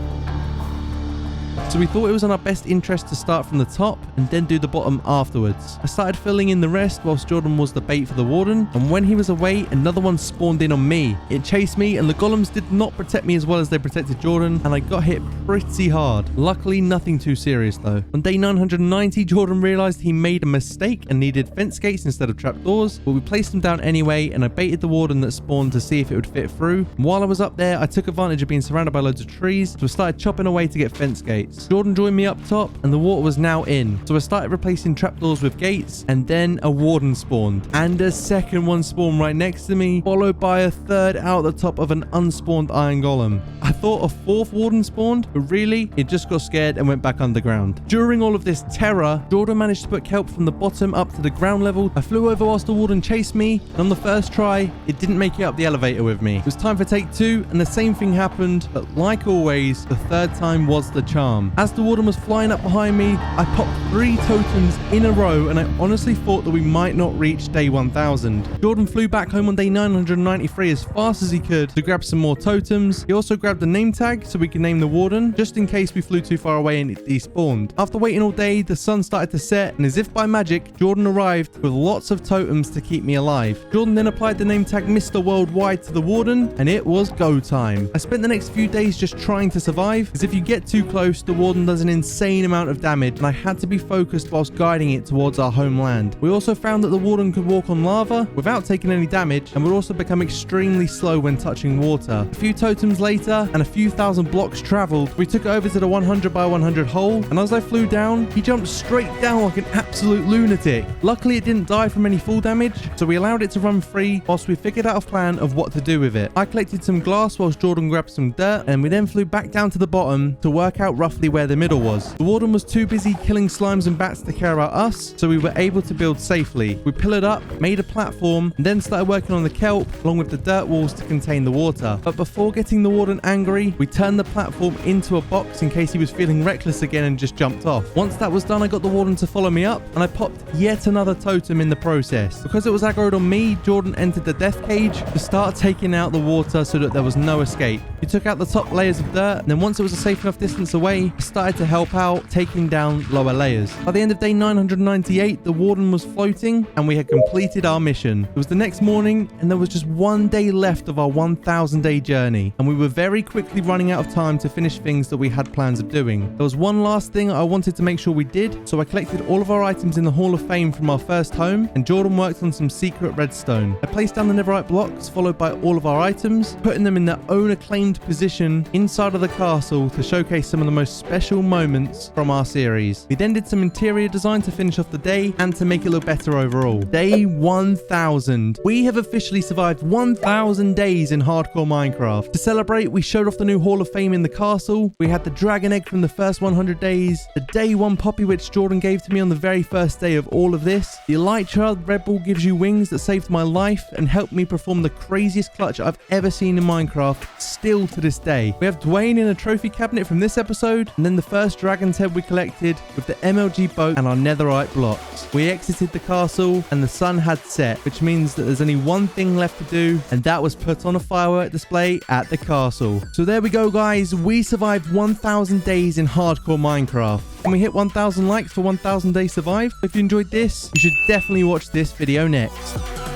Speaker 1: So we thought it was in our best interest to start from the top and then do the bottom afterwards. I started filling in the rest whilst Jordan was the bait for the warden, and when he was away, another one spawned in on me. It chased me, and the golems did not protect me as well as they protected Jordan, and I got hit pretty hard. Luckily, nothing too serious though. On day 990, Jordan realized he made a mistake and needed fence gates instead of trapdoors, but we placed them down anyway, and I baited the warden that spawned to see if it would fit through. And while I was up there, I took advantage of being surrounded by loads of trees, so I started chopping away to get fence gates. Jordan joined me up top, and the water was now in, so I started replacing trapdoors with gates, and then a warden spawned, and a second one spawned right next to me, followed by a third out the top of an unspawned iron golem. I thought a fourth warden spawned, but really, it just got scared and went back underground. During all of this terror, Jordan managed to put kelp from the bottom up to the ground level. I flew over whilst the warden chased me, and on the first try, it didn't make it up the elevator with me. It was time for take 2, and the same thing happened, but like always, the third time was the charm. As the warden was flying up behind me, I popped 3 totems in a row, and I honestly thought that we might not reach day 1000. Jordan flew back home on day 993 as fast as he could to grab some more totems. He also grabbed a name tag so we could name the warden, just in case we flew too far away and it despawned. After waiting all day, the sun started to set, and as if by magic, Jordan arrived with lots of totems to keep me alive. Jordan then applied the name tag Mr. Worldwide to the warden, and it was go time. I spent the next few days just trying to survive, as if you get too close, the warden does an insane amount of damage, and I had to be focused whilst guiding it towards our homeland. We also found that the warden could walk on lava without taking any damage, and would also become extremely slow when touching water. A few totems later, and a few thousand blocks traveled, we took it over to the 100 by 100 hole, and as I flew down, he jumped straight down like an absolute lunatic. Luckily, it didn't die from any fall damage, so we allowed it to run free whilst we figured out a plan of what to do with it. I collected some glass whilst Jordan grabbed some dirt, and we then flew back down to the bottom to work out roughly exactly where the middle was. The warden was too busy killing slimes and bats to care about us, so we were able to build safely. We pillared up, made a platform, and then started working on the kelp along with the dirt walls to contain the water. But before getting the warden angry, we turned the platform into a box in case he was feeling reckless again and just jumped off. Once that was done, I got the warden to follow me up, and I popped yet another totem in the process. Because it was aggroed on me, Jordan entered the death cage to start taking out the water so that there was no escape. He took out the top layers of dirt, and then once it was a safe enough distance away, he started to help out, taking down lower layers. By the end of day 998, the warden was floating, and we had completed our mission. It was the next morning, and there was just one day left of our 1,000-day journey, and we were very quickly running out of time to finish things that we had plans of doing. There was one last thing I wanted to make sure we did, so I collected all of our items in the Hall of Fame from our first home, and Jordan worked on some secret redstone. I placed down the netherite blocks, followed by all of our items, putting them in their own acclaimed position inside of the castle to showcase some of the most special moments from our series. We then did some interior design to finish off the day and to make it look better overall. Day 1000. We have officially survived 1,000 days in hardcore Minecraft. To celebrate, we showed off the new Hall of Fame in the castle. We had the dragon egg from the first 100 days, the day 1 poppy which Jordan gave to me on the very first day of all of this. The Elytra Red Ball gives you wings that saved my life and helped me perform the craziest clutch I've ever seen in Minecraft, still to this day. We have Dwayne in a trophy cabinet from this episode, and then the first dragon's head we collected with the MLG boat and our netherite blocks. We exited the castle and the sun had set, which means that there's only one thing left to do, and that was put on a firework display at the castle. So there we go, guys. We survived 1,000 days in hardcore Minecraft. And we hit 1,000 likes for 1,000 days survived. If you enjoyed this, you should definitely watch this video next.